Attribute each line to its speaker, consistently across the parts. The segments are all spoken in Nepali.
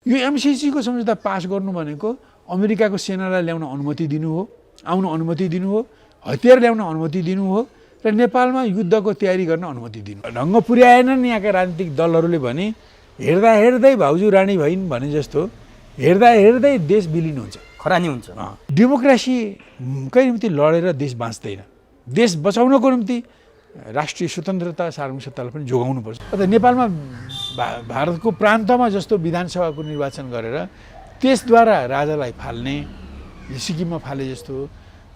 Speaker 1: यो एमसिसीको सम्झौता पास गर्नु भनेको अमेरिकाको सेनालाई ल्याउन अनुमति दिनु हो, आउन अनुमति दिनु हो, हतियार ल्याउन अनुमति दिनु हो र नेपालमा युद्धको तयारी गर्न अनुमति दिनु। ढङ्ग पुर्याएनन् यहाँका राजनीतिक दलहरूले भने हेर्दा हेर्दै भाउजू रानी भइन् भने जस्तो हेर्दा हेर्दै देश विलिन हुन्छ,
Speaker 2: खरानी हुन्छ।
Speaker 1: डेमोक्रेसीकै निम्ति लडेर देश बाँच्दैन। देश बचाउनको निम्ति राष्ट्रिय स्वतन्त्रता सार्वभौमिकतालाई पनि जोगाउनुपर्छ। नेपालमा भारतको प्रान्तमा जस्तो विधानसभाको निर्वाचन गरेर त्यसद्वारा राजालाई फाल्ने, सिक्किममा फाले जस्तो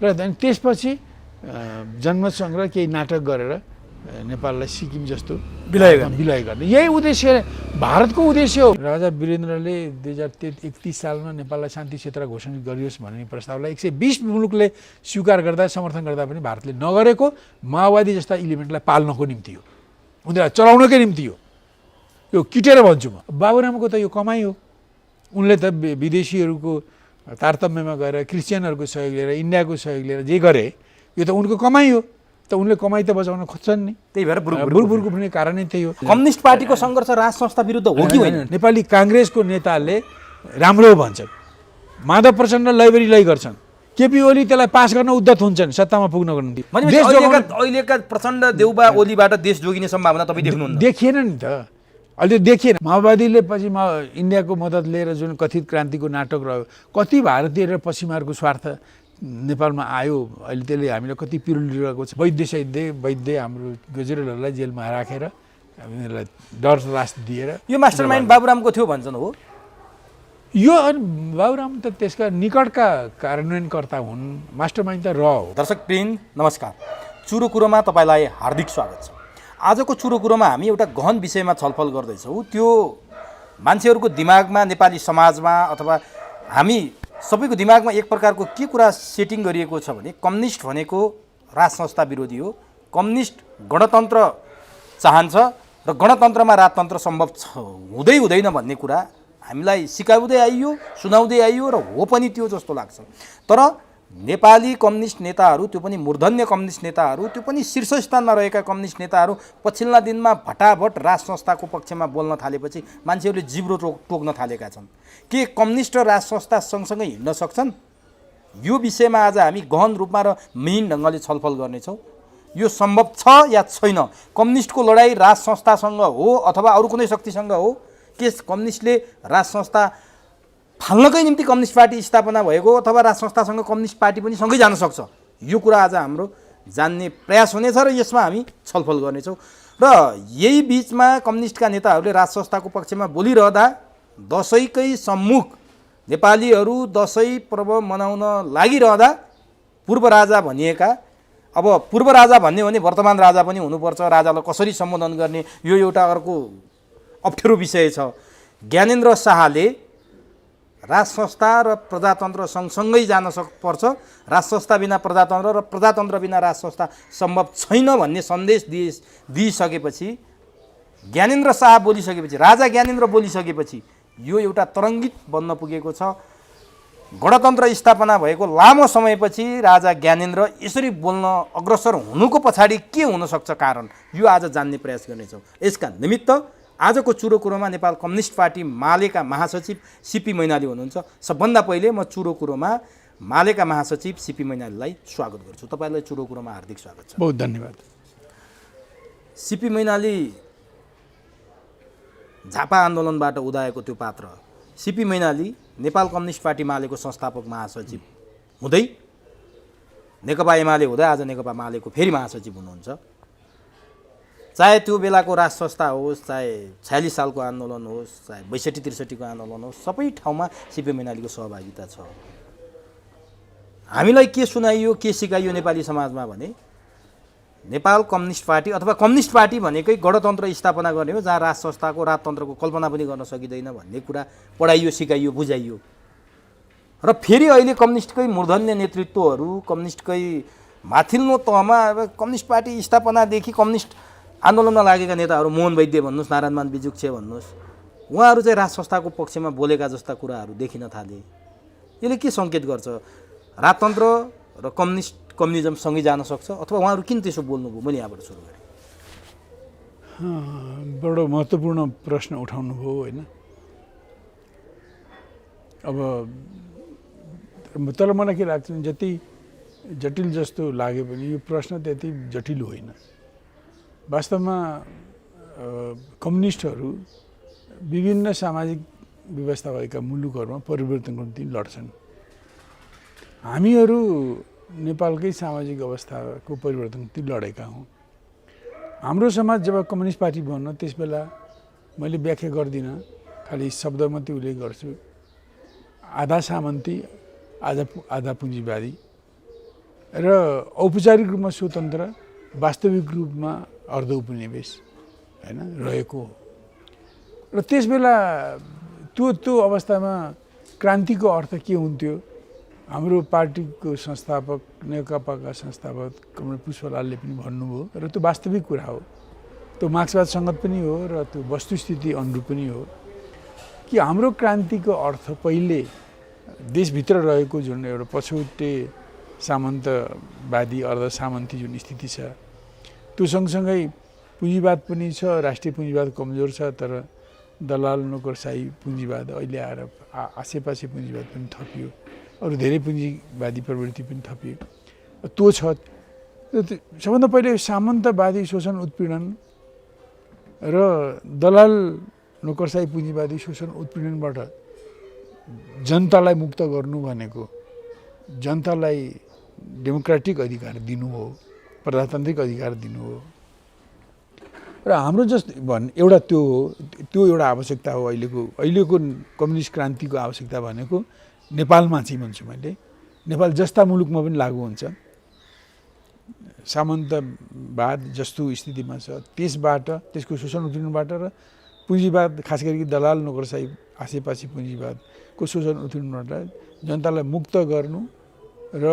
Speaker 1: र त्यसपछि जनमत सङ्ग्रह केही नाटक गरेर नेपाललाई सिक्किम जस्तो विलय गर्ने यही उद्देश्य भारतको उद्देश्य हो। राजा वीरेन्द्रले 2031 सालमा नेपाललाई शान्ति क्षेत्र घोषणा गरियोस् भन्ने प्रस्तावलाई 120 मुलुकले स्वीकार गर्दा समर्थन गर्दा पनि भारतले नगरेको माओवादी जस्ता इलिमेन्टलाई पाल्नको निम्ति हो, उनीहरूलाई चलाउनकै निम्ति हो। यो किटेर भन्छु म। बाबुरामको त यो कमाइ हो। उनले त विदेशीहरूको तारतम्यमा गएर क्रिस्चियनहरूको सहयोग लिएर, इन्डियाको सहयोग लिएर जे गरे यो त उनको कमाइ हो। त उनले कमाइ त बचाउन खोज्छन् नि,
Speaker 2: त्यही भएर
Speaker 1: बुरबुरको पनि कारण नै त्यही हो।
Speaker 2: कम्युनिस्ट पार्टीको सङ्घर्ष राज संस्था विरुद्ध हो कि होइन?
Speaker 1: नेपाली काङ्ग्रेसको नेताले राम्रो भन्छन्, माधव प्रचण्ड लैबरी गर्छन्, केपी ओली त्यसलाई पास गर्न उद्धत हुन्छन् सत्तामा पुग्नको निम्ति।
Speaker 2: अहिलेका प्रचण्ड देउबा ओलीबाट देश जोगिने सम्भावना तपाईँ देख्नुहुन्न?
Speaker 1: देखिएन नि त, अहिले देखिएन। माओवादीले पछि इन्डियाको मद्दत लिएर जुन कथित क्रान्तिको नाटक रह्यो, कति भारतीय र पश्चिमाहरूको स्वार्थ नेपालमा आयो। अहिले त्यसले हामीलाई कति पिरुलिरहेको छ। वैद्य हाम्रो गजेरेलहरूलाई जेलमा राखेर हामीहरूलाई डर त्रास दिएर
Speaker 2: यो मास्टरमाइन्ड बाबुरामको थियो भन्छन् हो?
Speaker 1: यो बाबुराम त त्यसका निकटका कार्यान्वयनकर्ता हुन्, मास्टरमाइन्ड त हो।
Speaker 2: दर्शकवृन्द नमस्कार, चुरो कुरोमा तपाईँलाई हार्दिक स्वागत छ। आजको चुरो कुरोमा हामी एउटा गहन विषयमा छलफल गर्दैछौँ। त्यो मान्छेहरूको दिमागमा, नेपाली समाजमा अथवा हामी सबैको दिमागमा एक प्रकारको के कुरा सेटिङ गरिएको छ भने कम्युनिस्ट भनेको राज संस्था विरोधी हो, कम्युनिस्ट गणतन्त्र चाहन्छ र गणतन्त्रमा राजतन्त्र सम्भव हुँदै हुँदैन भन्ने कुरा हामीलाई सिकाउँदै आइयो, सुनाउँदै आइयो र हो पनि त्यो जस्तो लाग्छ। तर नेपाली कम्युनिस्ट नेताहरू, त्यो पनि मूर्धन्य कम्युनिस्ट नेताहरू, त्यो पनि शीर्ष स्थानमा रहेका कम्युनिस्ट नेताहरू पछिल्ला दिनमा भटाभट राज संस्थाको पक्षमा बोल्न थालेपछि मान्छेहरूले जिब्रो टोक्न थालेका छन्। के कम्युनिस्ट र राज संस्था सँगसँगै हिँड्न सक्छन्? यो विषयमा आज हामी गहन रूपमा र मिहिन ढङ्गले छलफल गर्नेछौँ। यो सम्भव छ या छैन? कम्युनिस्टको लडाइँ राज संस्थासँग हो अथवा अरू कुनै शक्तिसँग हो? के कम्युनिस्टले राज संस्था फाल्नकै निम्ति कम्युनिस्ट पार्टी स्थापना भएको अथवा राज संस्थासँग कम्युनिस्ट पार्टी पनि सँगै जान सक्छ? यो कुरा आज हाम्रो जान्ने प्रयास हुनेछ र यसमा हामी छलफल गर्नेछौँ। र यही बिचमा कम्युनिस्टका नेताहरूले राज संस्थाको पक्षमा बोलिरहँदा दसैँकै सम्मुख नेपालीहरू दसैँ पर्व मनाउन लागिरहँदा पूर्व राजा भनिएका, अब पूर्व राजा भन्ने भने वर्तमान राजा पनि हुनुपर्छ, राजालाई कसरी सम्बोधन गर्ने यो एउटा अर्को अप्ठ्यारो विषय छ। ज्ञानेन्द्र शाहले राज संस्था र प्रजातन्त्र सँगसँगै जान पर्छ, राज संस्था बिना प्रजातन्त्र र प्रजातन्त्र बिना राज संस्था सम्भव छैन भन्ने सन्देश दिइसकेपछि, ज्ञानेन्द्र शाह बोलिसकेपछि, राजा ज्ञानेन्द्र बोलिसकेपछि यो एउटा तरङ्गित बन्न पुगेको छ। गणतन्त्र स्थापना भएको लामो समयपछि राजा ज्ञानेन्द्र यसरी बोल्न अग्रसर हुनुको पछाडि के हुनसक्छ कारण, यो आज जान्ने प्रयास गर्नेछौँ। यसका निमित्त आजको चुरो कुरोमा नेपाल कम्युनिस्ट पार्टी मालेका महासचिव सिपी मैनाली हुनुहुन्छ। सबभन्दा पहिले म चुरो कुरोमा मालेका महासचिव सिपी मैनालीलाई स्वागत गर्छु। तपाईँलाई चुरो कुरोमा हार्दिक स्वागत छ।
Speaker 1: बहुत धन्यवाद।
Speaker 2: सिपी मैनाली झापा आन्दोलनबाट उदाएको त्यो पात्र। सिपी मैनाली नेपाल कम्युनिस्ट पार्टी मालेको संस्थापक महासचिव हुँदै नेकपा एमाले हुँदै आज नेकपा मालेको फेरि महासचिव हुनुहुन्छ। चाहे त्यो बेलाको राज संस्था होस्, चाहे 46 सालको आन्दोलन होस्, चाहे 62-63 को आन्दोलन होस्, सबै ठाउँमा सिपी मैनालीको सहभागिता छ। हामीलाई के सुनाइयो, के सिकाइयो नेपाली समाजमा भने नेपाल कम्युनिस्ट पार्टी अथवा कम्युनिस्ट पार्टी भनेकै गणतन्त्र स्थापना गर्ने हो जहाँ राज संस्थाको राजतन्त्रको कल्पना पनि गर्न सकिँदैन भन्ने कुरा पढाइयो, सिकाइयो, बुझाइयो। र फेरि अहिले कम्युनिस्टकै मूर्धन्य नेतृत्वहरू, कम्युनिस्टकै माथिल्लो तहमा कम्युनिस्ट पार्टी स्थापनादेखि कम्युनिस्ट आन्दोलनमा लागेका नेताहरू, मोहन वैद्य भन्नुहोस्, नारायणमान बिजुक्छे भन्नुहोस्, उहाँहरू चाहिँ राज संस्थाको पक्षमा बोलेका जस्ता कुराहरू देखिन थाले। यसले के सङ्केत गर्छ? राजतन्त्र र कम्युनिजम सँगै जान सक्छ अथवा उहाँहरू किन त्यसो बोल्नुभयो? मैले यहाँबाट सुरु गरेँ।
Speaker 1: बडो महत्त्वपूर्ण प्रश्न उठाउनुभयो होइन। अब तर मलाई के लाग्छ भने जति जटिल जस्तो लागे पनि यो प्रश्न त्यति जटिल होइन। वास्तवमा कम्युनिस्टहरू विभिन्न सामाजिक व्यवस्था भएका मुलुकहरूमा परिवर्तनको निम्ति लड्छन्। हामीहरू नेपालकै सामाजिक अवस्थाको परिवर्तनको निम्ति लडेका हौँ। हाम्रो समाज जब कम्युनिस्ट पार्टी बन्न त्यसबेला मैले व्याख्या गर्दिनँ, खालि शब्द मात्रै उल्लेख गर्छु। आधा सामन्ती आधा पुँजीवादी र औपचारिक रूपमा स्वतन्त्र, वास्तविक रूपमा अर्ध उपनिवेश हैन रहेको हो। र त्यसबेला त्यो अवस्थामा क्रान्तिको अर्थ के हुन्थ्यो? हाम्रो पार्टीको संस्थापक नेकपाका संस्थापक कमरेड पुष्पलालले पनि भन्नुभयो र त्यो वास्तविक कुरा हो। त्यो मार्क्सवाद सङ्गत पनि हो र त्यो वस्तुस्थिति अनुरूप पनि हो कि हाम्रो क्रान्तिको अर्थ पहिले देशभित्र रहेको जुन एउटा पछौटे सामन्तवादी अर्ध सामन्ती जुन स्थिति छ त्यो सँगसँगै पुँजीवाद पनि छ। राष्ट्रिय पुँजीवाद कमजोर छ, तर दलाल नोकरशाही पुँजीवाद अहिले आएर आसेपासे पुँजीवाद पनि थपियो, अरू धेरै पुँजीवादी प्रवृत्ति पनि थपियो। त्यो छ। सबभन्दा पहिले सामन्तवादी शोषण उत्पीडन र दलाल नोकरशाही पुँजीवादी शोषण उत्पीडनबाट जनतालाई मुक्त गर्नु भनेको जनतालाई डेमोक्रेटिक अधिकार दिनु हो, प्रजातान्त्रिक अधिकार दिनु हो। र हाम्रो जस्तो एउटा त्यो हो, त्यो एउटा आवश्यकता हो। अहिलेको कम्युनिस्ट क्रान्तिको आवश्यकता भनेको नेपालमा चाहिँ भन्छु मैले, नेपाल जस्ता मुलुकमा पनि लागू हुन्छ। सामन्तवाद जस्तो स्थितिमा छ त्यसबाट, त्यसको शोषण उत्पीडनबाट र पुँजीवाद खास गरी दलाल नोकरशाही आसेपासे पुँजीवादको शोषण उत्पीडनबाट जनतालाई मुक्त गर्नु र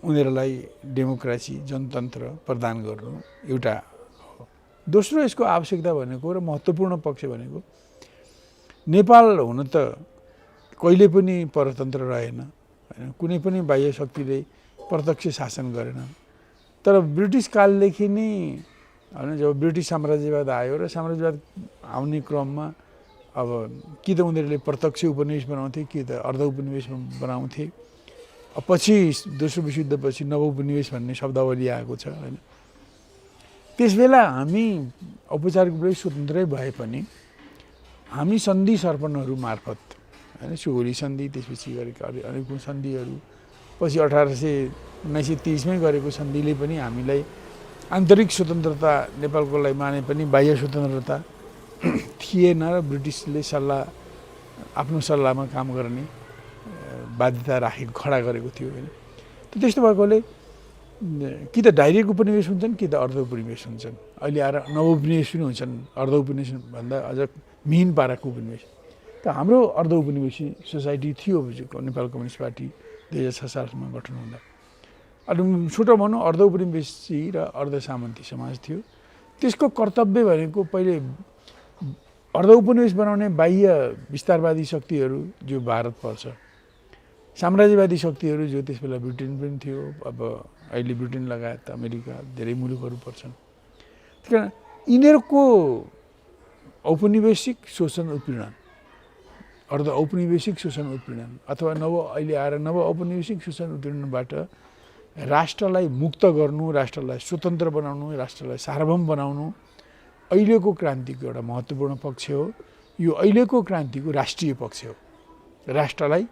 Speaker 1: उनीहरूलाई डेमोक्रेसी जनतन्त्र प्रदान गर्नु एउटा हो। दोस्रो यसको आवश्यकता भनेको र महत्त्वपूर्ण पक्ष भनेको नेपाल हुन त कहिले पनि परतन्त्र रहेन हैन, कुनै पनि बाह्य शक्तिले प्रत्यक्ष शासन गरेन। तर ब्रिटिस कालदेखि नै हैन, जब ब्रिटिस साम्राज्यवाद आयो र साम्राज्यवाद आउने क्रममा अब कि त उनीहरूले प्रत्यक्ष उपनिवेश बनाउँथे कि त अर्ध उपनिवेश बनाउँथे। पछि दोस्रो विश्वयुद्धपछि नवोपनिवेश भन्ने शब्दावली आएको छ हैन। त्यसबेला हामी औपचारिक रूपले स्वतन्त्रै भए पनि हामी सन्धि सर्पणहरू मार्फत हैन, सुगौली सन्धि, त्यसपछि गरेका अनेक सन्धिहरू, पछि 1930मै गरेको सन्धिले पनि हामीलाई आन्तरिक स्वतन्त्रता नेपालको लागि माने पनि बाह्य स्वतन्त्रता थिएन र ब्रिटिसले आफ्नो सल्लाहमा काम गर्ने बाध्यता राखेको खडा गरेको थियो हैन। त्यस्तो भएकोले कि त डाइरेक्ट उपनिवेश हुन्छन् कि त अर्ध उपनिवेश हुन्छन्। अहिले आएर नवोपनिवेश पनि हुन्छन्, अर्ध उपनिवेश भन्दा अझ मिहिन पाराको उपनिवेश। त हाम्रो अर्ध उपनिवेशी सोसाइटी थियो नेपाल कम्युनिस्ट पार्टी 2006 सालमा गठन हुँदा। अनि छोटो भनौँ अर्ध उपनिवेशी र अर्ध सामन्ती समाज थियो। त्यसको कर्तव्य भनेको पहिले अर्ध उपनिवेश बनाउने बाह्य विस्तारवादी शक्तिहरू जो भारत पर्छ, साम्राज्यवादी शक्तिहरू जो त्यसबेला ब्रिटेन पनि थियो, अब अहिले ब्रिटेन लगायत अमेरिका धेरै मुलुकहरू पर्छन्। त्यस कारण यिनीहरूको औपनिवेशिक शोषण उत्पीडन, अर्ध औपनिवेशिक शोषण उत्पीडन अथवा अहिले आएर नव औपनिवेशिक शोषण उत्पीडनबाट राष्ट्रलाई मुक्त गर्नु, राष्ट्रलाई स्वतन्त्र बनाउनु, राष्ट्रलाई सार्वभौम बनाउनु अहिलेको क्रान्तिको एउटा महत्त्वपूर्ण पक्ष हो। यो अहिलेको क्रान्तिको राष्ट्रिय पक्ष हो। राष्ट्रलाई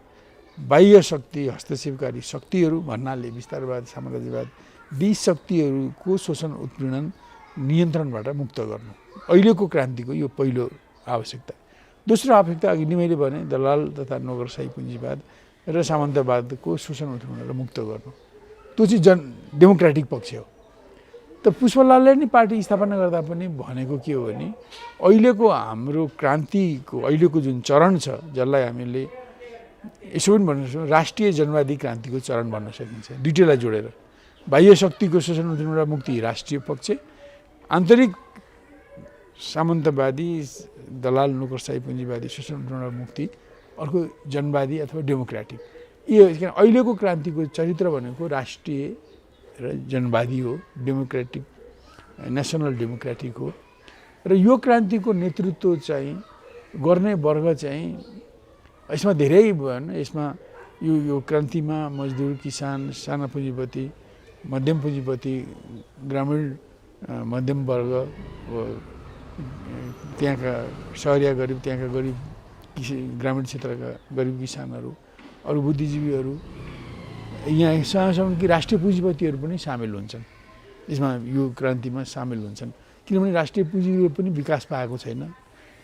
Speaker 1: बाह्य शक्ति, हस्तक्षेपकारी शक्तिहरू भन्नाले विस्तारवाद, साम्राज्यवाद, ती शक्तिहरूको शोषण उत्पीडन नियन्त्रणबाट मुक्त गर्नु अहिलेको क्रान्तिको यो पहिलो आवश्यकता। दोस्रो आवश्यकता अघि नै मैले भने दलाल तथा नोकरशाही पुँजीवाद र सामन्तवादको शोषण उत्पीडनबाट मुक्त गर्नु, त्यो चाहिँ डेमोक्रेटिक पक्ष हो। त पुष्पलालले नि पार्टी स्थापना गर्दा पनि भनेको के हो भने अहिलेको हाम्रो क्रान्तिको अहिलेको जुन चरण छ जसलाई हामीले यसो पनि भन्न सक्छौँ राष्ट्रिय जनवादी क्रान्तिको चरण भन्न सकिन्छ। दुईटैलाई जोडेर बाह्य शक्तिको शोषण उत्पीडनबाट मुक्ति राष्ट्रिय पक्ष, आन्तरिक सामन्तवादी दलाल नोकरशाही पुँजीवादी शोषण उत्पीडनबाट मुक्ति अर्को जनवादी अथवा डेमोक्रेटिक। यो अहिलेको क्रान्तिको चरित्र भनेको राष्ट्रिय र जनवादी हो, डेमोक्रेटिक, नेसनल डेमोक्रेटिक हो। र यो क्रान्तिको नेतृत्व चाहिँ गर्ने वर्ग चाहिँ यसमा धेरै भएन, यसमा यो क्रान्तिमा मजदुर, किसान, साना पुँजीपति, मध्यम पुँजीपति, ग्रामीण मध्यम वर्ग, त्यहाँका सहरिया गरिब, त्यहाँका गरिब ग्रामीण क्षेत्रका गरिब किसानहरू, अरू बुद्धिजीवीहरू, यहाँसम्म कि राष्ट्रिय पुँजीपतिहरू पनि सामेल हुन्छन् यसमा, यो क्रान्तिमा सामेल हुन्छन्। किनभने राष्ट्रिय पुँजीले पनि विकास पाएको छैन,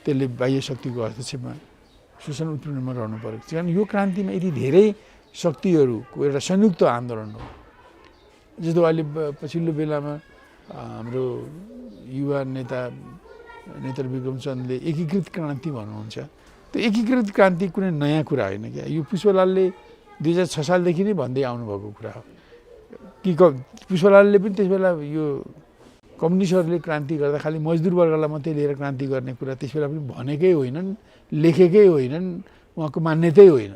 Speaker 1: त्यसले बाह्य शक्तिको हस्तक्षेपमा शोषण उत्पीडनमा रहनु परेको छ। कारण यो क्रान्तिमा यति धेरै शक्तिहरूको एउटा संयुक्त आन्दोलन हो। जस्तो अहिले पछिल्लो बेलामा हाम्रो युवा नेता विक्रम चन्दले एकीकृत क्रान्ति भन्नुहुन्छ। त्यो एकीकृत क्रान्ति कुनै नयाँ कुरा होइन क्या, यो पुष्पलालले 2006 सालदेखि नै भन्दै आउनुभएको कुरा हो कि पुष्पलालले पनि त्यस बेला यो कम्युनिस्टहरूले क्रान्ति गर्दा खालि मजदुर वर्गलाई मात्रै लिएर क्रान्ति गर्ने कुरा त्यस बेला पनि भनेकै होइनन्, लेखेकै होइनन्, उहाँको मान्यतै होइन।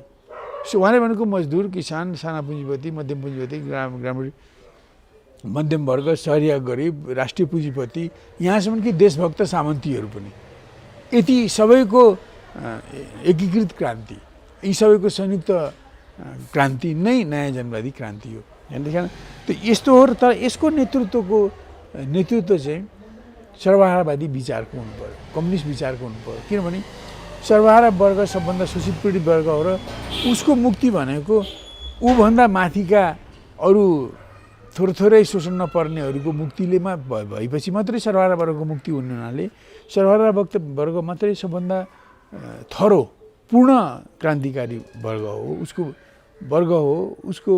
Speaker 1: उहाँले भनेको मजदुर, किसान, साना पुँजीपति, मध्यम पुँजीपति, ग्रामीण मध्यम वर्ग, सहरिया गरिब, राष्ट्रिय पुँजीपति, यहाँसम्म कि देशभक्त सामन्तीहरू पनि, यति सबैको एकीकृत क्रान्ति, यी सबैको संयुक्त क्रान्ति नै नयाँ जनवादी क्रान्ति हो। त्यहाँ यस्तो हो र तर यसको नेतृत्व चाहिँ सर्वहारावादी विचारको हुनु पर्यो, कम्युनिस्ट विचारको हुनु पर्यो। किनभने सर्वहारा वर्ग सबभन्दा शोषित पीडित वर्ग हो र उसको मुक्ति भनेको ऊभन्दा माथिका अरू थोरै शोषण नपर्नेहरूको मुक्तिले भएपछि मात्रै सर्वहारा वर्गको मुक्ति हुने हुनाले सर्वहारा वर्ग मात्रै सबभन्दा थरो पूर्ण क्रान्तिकारी वर्ग हो। उसको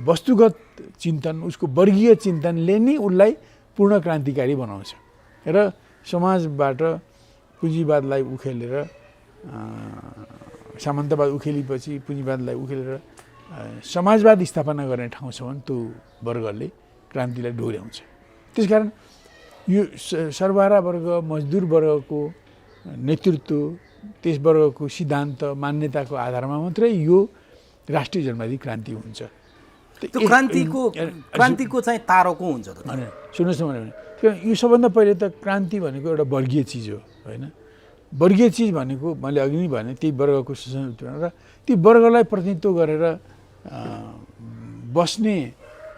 Speaker 1: वस्तुगत चिन्तन, उसको वर्गीय चिन्तनले नै उसलाई पूर्ण क्रान्तिकारी बनाउँछ र समाजबाट पुँजीवादलाई उखेलेर, सामन्तवाद उखेलेपछि पुँजीवादलाई उखेलेर समाजवाद स्थापना गर्ने ठाउँसम्म त्यो वर्गले क्रान्तिलाई डोर्याउँछ। त्यसकारण यो सर्वहारा वर्ग, मजदुर वर्गको नेतृत्व, त्यस वर्गको सिद्धान्त, मान्यताको आधारमा मात्रै यो राष्ट्रिय जनवादी क्रान्ति हुन्छ।
Speaker 2: त्यो क्रान्तिको चाहिँ तारो को हुन्छ त?
Speaker 1: सुन्नुहोस् न भने यो सबभन्दा पहिले त क्रान्ति भनेको एउटा वर्गीय चिज हो होइन। वर्गीय चिज भनेको मैले अघि नै भने त्यही वर्गको शोषण र ती वर्गलाई प्रतिनिधित्व गरेर बस्ने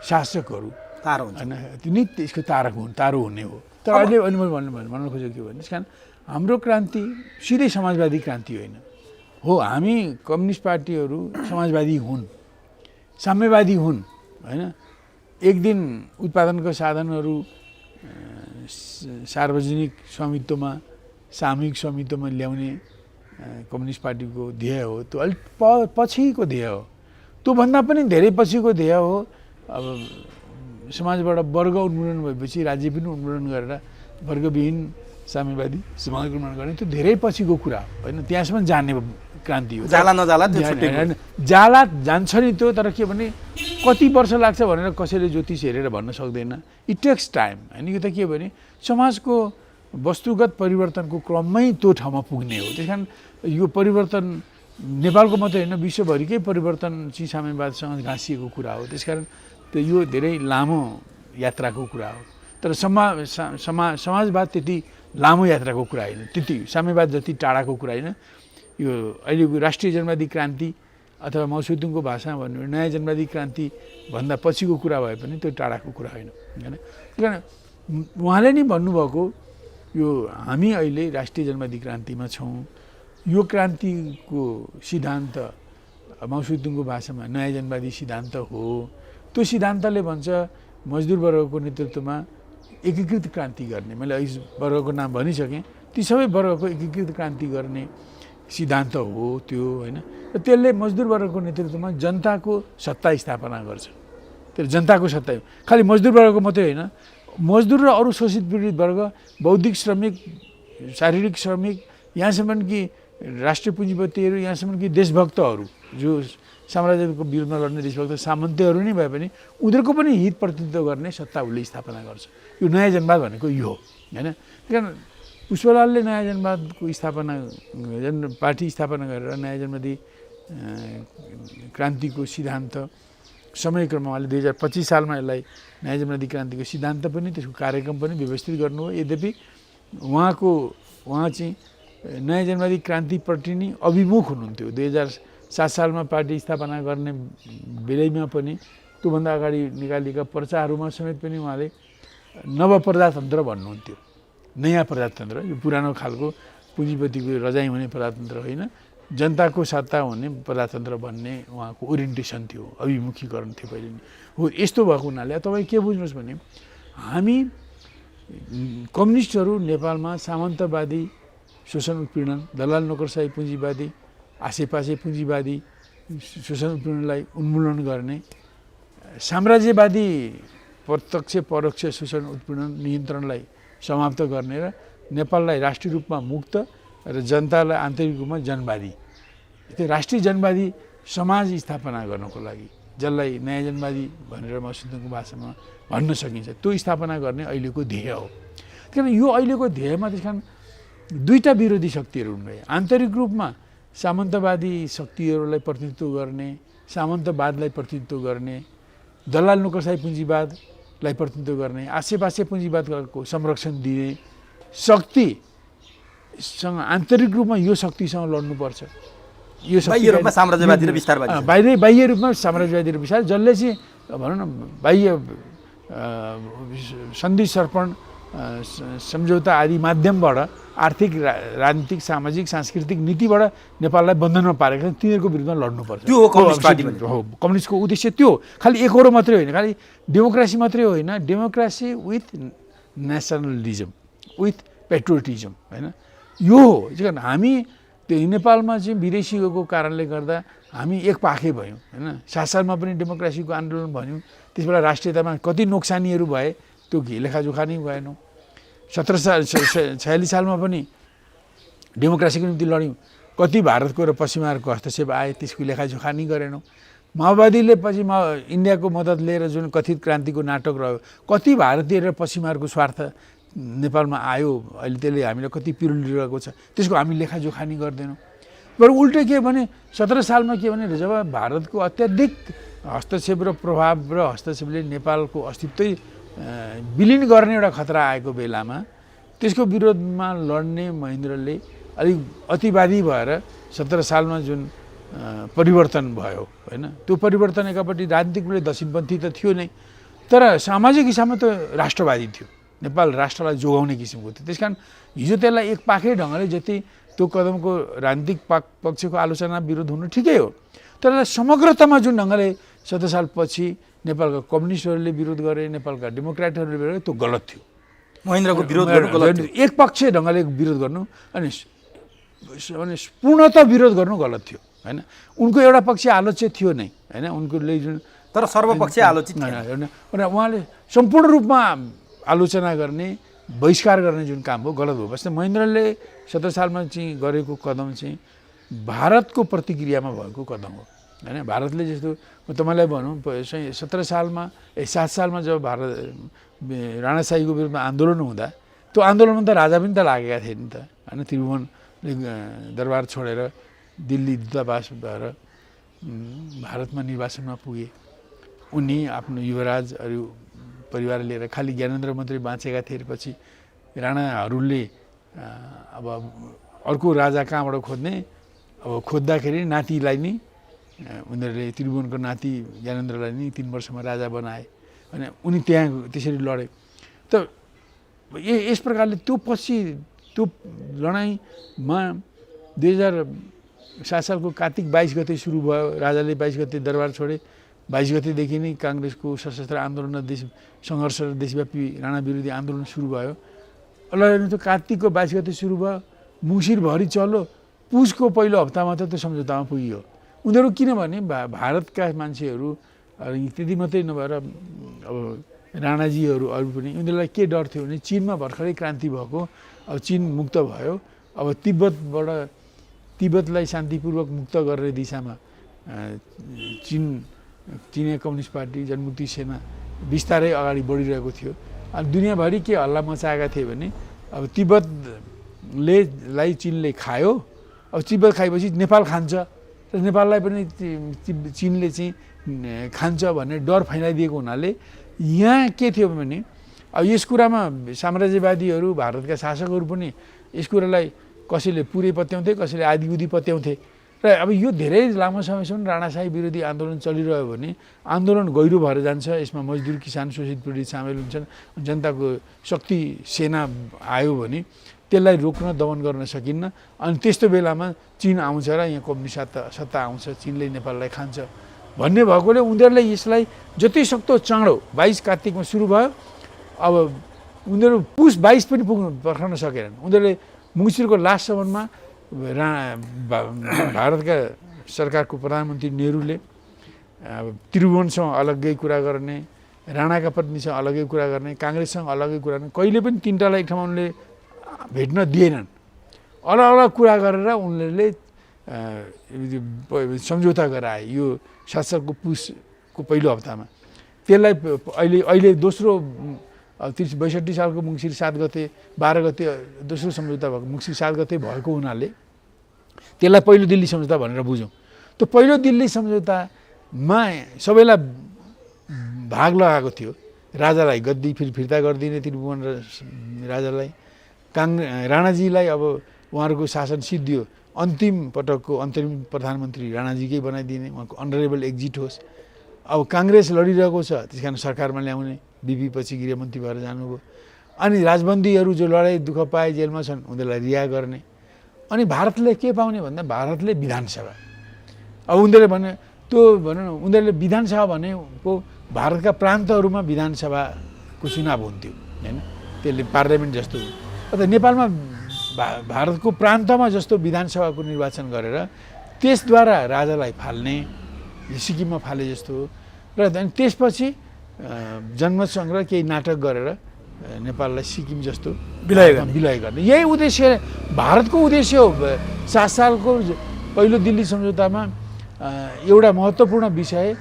Speaker 1: शासकहरू
Speaker 2: तारो हुन्छ
Speaker 1: होइन, त्यो नि त्यसको तारो हुने हो। तर अहिले मैले भन्न खोजेको के भने, त्यस कारण हाम्रो क्रान्ति सिधै समाजवादी क्रान्ति होइन हो। हामी कम्युनिस्ट पार्टीहरू समाजवादी हुन्, साम्यवादी हुन् होइन। एक दिन उत्पादनको साधनहरू सार्वजनिक स्वामित्वमा, सामूहिक स्वामित्वमा ल्याउने कम्युनिस्ट पार्टीको ध्येय हो। त्यो अलिक पछिको ध्येय हो, त्योभन्दा पनि धेरै पछिको ध्येय हो। अब समाजबाट वर्ग उन्मूलन भएपछि राज्य पनि उन्मूलन गरेर वर्गविहीन साम्यवादी समाज निर्माण गर्ने, त्यो धेरै पछिको कुरा हो होइन। त्यहाँसम्म जाने क्रान्ति हो।
Speaker 2: जाला नजाला
Speaker 1: जाला जान्छ नि त्यो, तर के भने कति वर्ष लाग्छ भनेर कसैले ज्योतिष हेरेर भन्न सक्दैन। इट टेक्स टाइम होइन। यो त के भने समाजको वस्तुगत परिवर्तनको क्रममै त्यो ठाउँमा पुग्ने हो। त्यस कारण यो परिवर्तन नेपालको मात्रै होइन, विश्वभरिकै परिवर्तन चाहिँ साम्यवादसँग घाँसिएको कुरा हो। त्यसकारण त्यो यो धेरै लामो यात्राको कुरा हो। तर समाजवाद त्यति लामो यात्राको कुरा होइन, त्यति साम्यवाद जति टाढाको कुरा होइन। यो अहिलेको राष्ट्रिय जनवादी क्रान्ति अथवा माओसेतुङको भाषामा भन्नु भने नयाँ जनवादी क्रान्ति भन्दा पछिको कुरा भए पनि त्यो टाढाको कुरा होइन होइन। त्यही कारण उहाँले नै भन्नुभएको यो हामी अहिले राष्ट्रिय जनवादी क्रान्तिमा छौँ। यो क्रान्तिको सिद्धान्त माओसेतुङको भाषामा नयाँ जनवादी सिद्धान्त हो। त्यो सिद्धान्तले भन्छ मजदुर वर्गको नेतृत्वमा एकीकृत क्रान्ति गर्ने। मैले अघि वर्गको नाम भनिसकेँ, ती सबै वर्गको एकीकृत क्रान्ति गर्ने सिद्धान्त हो त्यो होइन। र त्यसले मजदुर वर्गको नेतृत्वमा जनताको सत्ता स्थापना गर्छ। त्यो जनताको सत्ता हो, खालि मजदुर वर्गको मात्रै होइन। मजदुर र अरू शोषित पीडित वर्ग, बौद्धिक श्रमिक, शारीरिक श्रमिक, यहाँसम्म कि राष्ट्रिय पुँजीपतिहरू, यहाँसम्म कि देशभक्तहरू जो साम्राज्यको विरुद्धमा लड्ने देशभक्त सामन्तीहरू नै भए पनि उनीहरूको पनि हित प्रतिनिधित्व गर्ने सत्ता उसले स्थापना गर्छ। यो नयाँ जनवाद भनेको यो हो होइन। त्यही कारण पुष्पलालले नयाँ जनवादको पार्टी स्थापना गरेर नयाँ जनवादी क्रान्तिको सिद्धान्त समयक्रममा उहाँले 2025 सालमा यसलाई नयाँ जनवादी क्रान्तिको सिद्धान्त पनि त्यसको कार्यक्रम पनि व्यवस्थित गर्नुभयो। यद्यपि उहाँ चाहिँ नयाँ जनवादी क्रान्तिप्रति नै अभिमुख हुनुहुन्थ्यो। 2007 सालमा पार्टी स्थापना गर्ने बेलैमा पनि त्योभन्दा अगाडि निकालिएका पर्चाहरूमा समेत पनि उहाँले नवप्रजातन्त्र भन्नुहुन्थ्यो। नयाँ प्रजातन्त्र, यो पुरानो खालको पुँजीपतिको रजाइ हुने प्रजातन्त्र होइन, जनताको सत्ता हुने प्रजातन्त्र भन्ने उहाँको ओरिएन्टेसन थियो, अभिमुखीकरण थियो पहिले नै। हो यस्तो भएको हुनाले तपाईँ के बुझ्नुहोस् भने हामी कम्युनिस्टहरू नेपालमा सामन्तवादी शोषण उत्पीडन, दलाल नोकरशाही पुँजीवादी, आसेपासे पुँजीवादी शोषण उत्पीडनलाई उन्मूलन गर्ने, साम्राज्यवादी प्रत्यक्ष परोक्ष शोषण उत्पीडन नियन्त्रणलाई समाप्त गर्ने र नेपाललाई राष्ट्रिय रूपमा मुक्त र जनतालाई आन्तरिक रूपमा जनवादी, त्यो राष्ट्रिय जनवादी समाज स्थापना गर्नको लागि, जसलाई नयाँ जनवादी भनेर मसिन्तोङको भाषामा भन्न सकिन्छ, त्यो स्थापना गर्ने अहिलेको ध्येय हो। किनभने यो अहिलेको ध्येयमा त्यस कारण दुईवटा विरोधी शक्तिहरू हुनुभयो। आन्तरिक रूपमा सामन्तवादी शक्तिहरूलाई प्रतिनिधित्व गर्ने, सामन्तवादलाई प्रतिनिधित्व गर्ने, दलाल नोकरशाही पुँजीवादलाई प्रतिनिधित्व गर्ने, आसेपासे पुँजीवादको संरक्षण दिने शक्तिसँग आन्तरिक रूपमा यो शक्तिसँग लड्नुपर्छ। यो
Speaker 2: बाह्य रूपमा साम्राज्यवादी र विस्तारवादी,
Speaker 1: बाह्य रूपमा साम्राज्यवादी र विस्तार, जसले चाहिँ भनौँ न बाह्य सन्धि सर्पण सम्झौता आदि माध्यमबाट आर्थिक, राजनीतिक, सामाजिक, सांस्कृतिक नीतिबाट नेपाललाई बन्धनमा पारेका छन्, तिनीहरूको विरुद्धमा लड्नुपर्छ।
Speaker 2: त्यो हो कम्युनिस्ट पार्टी
Speaker 1: हो, कम्युनिस्टको उद्देश्य त्यो खालि एकहोरो मात्रै होइन, खालि डेमोक्रेसी मात्रै होइन, democracy with nationalism, with patriotism होइन, यो हो। कारण हामी त्यो नेपालमा चाहिँ विदेशीको कारणले गर्दा हामी एक पाखे भयौँ होइन। 7 सालमा पनि डेमोक्रेसीको आन्दोलन भन्यौँ, त्यसबाट राष्ट्रियतामा कति नोक्सानीहरू भए त्यो लेखाजोखा नै भएनौँ। 1746 सालमा पनि डेमोक्रेसीको निम्ति लड्यौँ, कति भारतको र पश्चिमाहरूको हस्तक्षेप आए त्यसको लेखाजोखा नै गरेनौँ। माओवादीले पछि इन्डियाको मद्दत लिएर जुन कथित क्रान्तिको नाटक रह्यो, कति भारतीय र पश्चिमाहरूको स्वार्थ नेपालमा आयो, अहिले त्यसले हामीलाई कति पिरुलिरहेको छ, त्यसको हामी लेखाजोखा नै गर्दैनौँ। बरु उल्टै के भने 17 सालमा के भने जब भारतको अत्याधिक हस्तक्षेप र प्रभाव र हस्तक्षेपले नेपालको अस्तित्वै विलिन गर्ने एउटा खतरा आएको बेलामा त्यसको विरोधमा लड्ने महेन्द्रले अलिक अतिवादी भएर 17 सालमा जुन परिवर्तन भयो होइन, त्यो परिवर्तन एकापट्टि राजनीतिक रूपले दक्षिणपन्थी त थियो नै, तर सामाजिक हिसाबमा त राष्ट्रवादी थियो। नेपाल राष्ट्रलाई जोगाउने किसिमको थियो। त्यसकारण हिजो त्यसलाई एक पाखै ढङ्गले जति त्यो कदमको राजनीतिक पक्षको आलोचना विरोध हुनु ठिकै हो, तर समग्रतामा जुन ढङ्गले 17 सालपछि नेपालका कम्युनिस्टहरूले विरोध गरे, नेपालका डेमोक्रेटहरूले विरोध गरे, त्यो गलत थियो।
Speaker 2: महेन्द्रको विरोध गर्नु गलत थियो।
Speaker 1: एक पक्ष ढङ्गले विरोध गर्नु अनि पूर्णतः विरोध गर्नु गलत थियो होइन। उनको एउटा पक्ष आलोच्य थियो नै होइन, उनकोले जुन
Speaker 2: तर सर्वपक्षीय आलोचित
Speaker 1: होइन, उहाँले सम्पूर्ण रूपमा आलोचना गर्ने, बहिष्कार गर्ने जुन काम हो गलत हो। बस महेन्द्रले 17 सालमा चाहिँ गरेको कदम चाहिँ भारतको प्रतिक्रियामा भएको कदम हो होइन। भारतले जस्तो म तपाईँलाई भनौँ 17 सालमा 7 सालमा जब भारत राणाशाहीको विरुद्धमा आन्दोलन हुँदा त्यो आन्दोलनमा त राजा पनि त लागेका थिए नि त होइन। त्रिभुवनले दरबार छोडेर दिल्ली दूतावास भएर भारतमा निर्वासनमा पुगे। उनी आफ्नो युवराजहरू परिवार लिएर खालि ज्ञानेन्द्र मात्रै बाँचेका थिए। पछि राणाहरूले अब अर्को राजा कहाँबाट खोज्ने, अब खोज्दाखेरि नातिलाई नै उनीहरूले त्रिभुवनको नाति ज्ञानेन्द्रलाई नै 3 वर्षमा राजा बनाए अनि उनी त्यहाँ त्यसरी लडे। त यस प्रकारले त्यो पछि त्यो लडाइँमा 2007 सालको कार्तिक 22 गते सुरु भयो। राजाले 22 गते दरबार छोडे। 22 गतेदेखि नै काङ्ग्रेसको सशस्त्र आन्दोलन र सङ्घर्ष र देशव्यापी राणा विरोधी आन्दोलन सुरु भयो। ल कार्तिकको 22 गते सुरु भयो, मुसिरभरि चल्यो, पुसको पहिलो हप्ता मात्र त्यो सम्झौतामा पुगियो। उनीहरू किनभने भारतका मान्छेहरू त्यति मात्रै नभएर अब राणाजीहरू अरू पनि उनीहरूलाई के डर थियो भने चिनमा भर्खरै क्रान्ति भएको, अब चिन मुक्त भयो, अब तिब्बतलाई शान्तिपूर्वक मुक्त गर्ने दिशामा चिनिया कम्युनिस्ट पार्टी जनमुक्ति सेना बिस्तारै अगाडि बढिरहेको थियो। अनि दुनियाँभरि के हल्ला मचाएका थिए भने अब तिब्बतलाई चिनले खायो, अब तिब्बत खाएपछि नेपाल खान्छ र नेपाललाई पनि चिनले चाहिँ खान्छ भन्ने डर फैलाइदिएको हुनाले यहाँ के थियो भने अब यस कुरामा साम्राज्यवादीहरू भारतका शासकहरू पनि यस कुरालाई कसैले पुरै पत्याउँथे, कसैले आदिउदी पत्याउँथे। र अब यो धेरै लामो समयसम्म राणाशाही विरोधी आन्दोलन चलिरह्यो भने आन्दोलन गहिरो भएर जान्छ। यसमा मजदुर, किसान, शोषित पीडित सामेल हुन्छन्। जनताको शक्ति सेना आयो भने त्यसलाई रोक्न, दमन गर्न सकिन्न। अनि त्यस्तो बेलामा चीन आउँछ र यहाँ कम्युनिस्ट सत्ता आउँछ, चीनले नेपाललाई खान्छ भन्ने भएकोले उनीहरूले यसलाई जति सक्दो चाँडो 22 कार्तिकमा सुरु भयो। अब उनीहरू पुस 22 पनि पर्खन सकेनन्। उनीहरूले मङ्सिरको लास्टसम्ममा भारतका सरकारको प्रधानमन्त्री नेहरूले त्रिभुवनसँग अलग्गै कुरा गर्ने, राणाका पत्नीसँग अलग्गै कुरा गर्ने, काङ्ग्रेससँग अलग्गै कुरा गर्ने, कहिले पनि तिनवटालाई एक ठाउँमा उनले भेट्न दिएनन्। अलग अलग कुरा गरेर उनले सम्झौता गराए यो 7 सालको पुसको पहिलो हप्तामा। त्यसलाई अहिले दोस्रो 62 सालको मङ्सिर 7 गते 12 गते दोस्रो सम्झौता भएको मङ्सिर 7 गते भएको हुनाले त्यसलाई पहिलो दिल्ली सम्झौता भनेर बुझौँ। त्यो पहिलो दिल्ली सम्झौतामा सबैलाई भाग लगाएको थियो। राजालाई गद्दी फिर्ता गरिदिने त्रिभुवन राजालाई, राणाजीलाई अब उहाँहरूको शासन सिद्धियो, अन्तिम पटकको अन्तरिम प्रधानमन्त्री राणाजीकै बनाइदिने, उहाँको अनरेबल एक्जिट होस्। अब काङ्ग्रेस लडिरहेको छ, त्यस कारण सरकारमा ल्याउने, बिपी पछि गृहमन्त्री भएर जानुभयो। अनि राजबन्दीहरू जो लडाइँ दुःख पाए, जेलमा छन्, उनीहरूलाई रिहा गर्ने। अनि भारतले के पाउने भन्दा भारतले विधानसभा। अब उनीहरूले भने त्यो भनौँ न, उनीहरूले विधानसभा भनेको भारतका प्रान्तहरूमा विधानसभाको चुनाव हुन्थ्यो होइन, त्यसले पार्लियामेन्ट जस्तो। अन्त नेपालमा भारतको प्रान्तमा जस्तो विधानसभाको निर्वाचन गरेर त्यसद्वारा राजालाई फाल्ने, सिक्किममा फाले जस्तो। र त्यसपछि जनमत सङ्ग्रह केही नाटक गरेर नेपाललाई सिक्किम जस्तो विलय गर्ने, यही उद्देश्य भारतको उद्देश्य हो। 7 सालको पहिलो दिल्ली सम्झौतामा एउटा महत्त्वपूर्ण विषय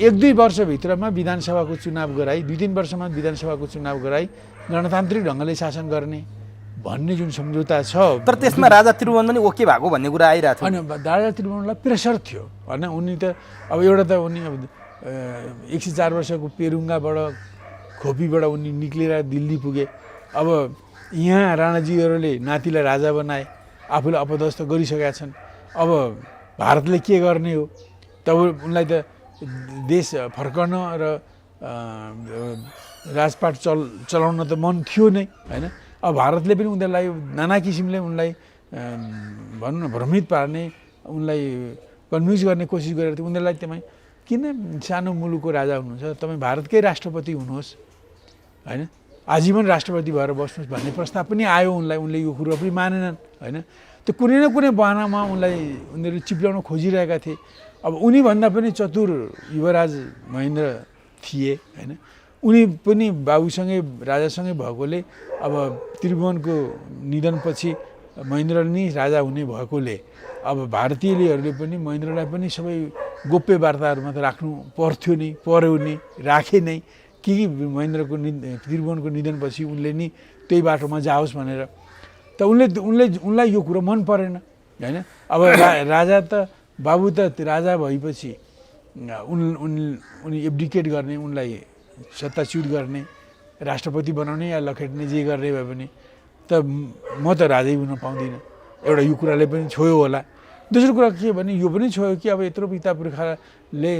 Speaker 1: 1-2 वर्षभित्रमा विधानसभाको चुनाव गराई, 2-3 वर्षमा विधानसभाको चुनाव गराई गणतान्त्रिक ढङ्गले शासन गर्ने भन्ने जुन सम्झौता छ।
Speaker 2: तर त्यसमा राजा त्रिभुवन पनि ओके भएको भन्ने कुरा आइरहेको थियो।
Speaker 1: होइन, राजा त्रिभुवनलाई प्रेसर थियो होइन। उनी त अब एउटा त उनी 104 वर्षको पेरुङ्गाबाट, खोपीबाट उनी निक्लेर दिल्ली पुगे। अब यहाँ राणाजीहरूले नातिलाई राजा बनाए, आफूले अपदस्थ गरिसकेका छन्। अब भारतले के गर्ने हो? तब उनलाई त देश फर्कन र राजपाट चलाउन त मन थियो नै होइन। अब भारतले पनि उनीहरूलाई नाना किसिमले उनलाई भनौँ न भ्रमित पार्ने, उनलाई कन्भिन्स गर्ने कोसिस गरेर थियो। उनीहरूलाई तपाईँ किन सानो मुलुकको राजा हुनुहुन्छ, तपाईँ भारतकै राष्ट्रपति हुनुहोस् होइन, आजीवन राष्ट्रपति भएर बस्नुहोस् भन्ने प्रस्ताव पनि आयो उनलाई। उनले यो कुरो पनि मानेनन् होइन। त्यो कुनै न कुनै बहानामा उनीहरू चिप्ल्याउन खोजिरहेका थिए। अब उनीभन्दा पनि चतुर युवराज महेन्द्र थिए होइन। उनी पनि बाबुसँगै राजासँगै भएकोले अब त्रिभुवनको निधनपछि महेन्द्र नै राजा हुने भएकोले अब भारतीयहरूले पनि महेन्द्रलाई पनि सबै गोप्य वार्ताहरूमा त राख्नु पर्थ्यो नै, पर्यो नै, राखे नै। कि महेन्द्रको त्रिभुवनको निधनपछि उनले नि त्यही बाटोमा जाओस् भनेर। त उनलाई यो कुरो मन परेन होइन। अब राजा त बाबु त राजा भएपछि उनी एब्डिकेट गर्ने, उनलाई सत्ताच्युत गर्ने, राष्ट्रपति बनाउने या लखेट्ने जे गर्ने भए पनि त म त राजै हुन पाउँदिनँ। एउटा यो कुराले पनि छोयो होला। दोस्रो कुरा के भने यो पनि छोयो कि अब यत्रो पिता पुर्खाले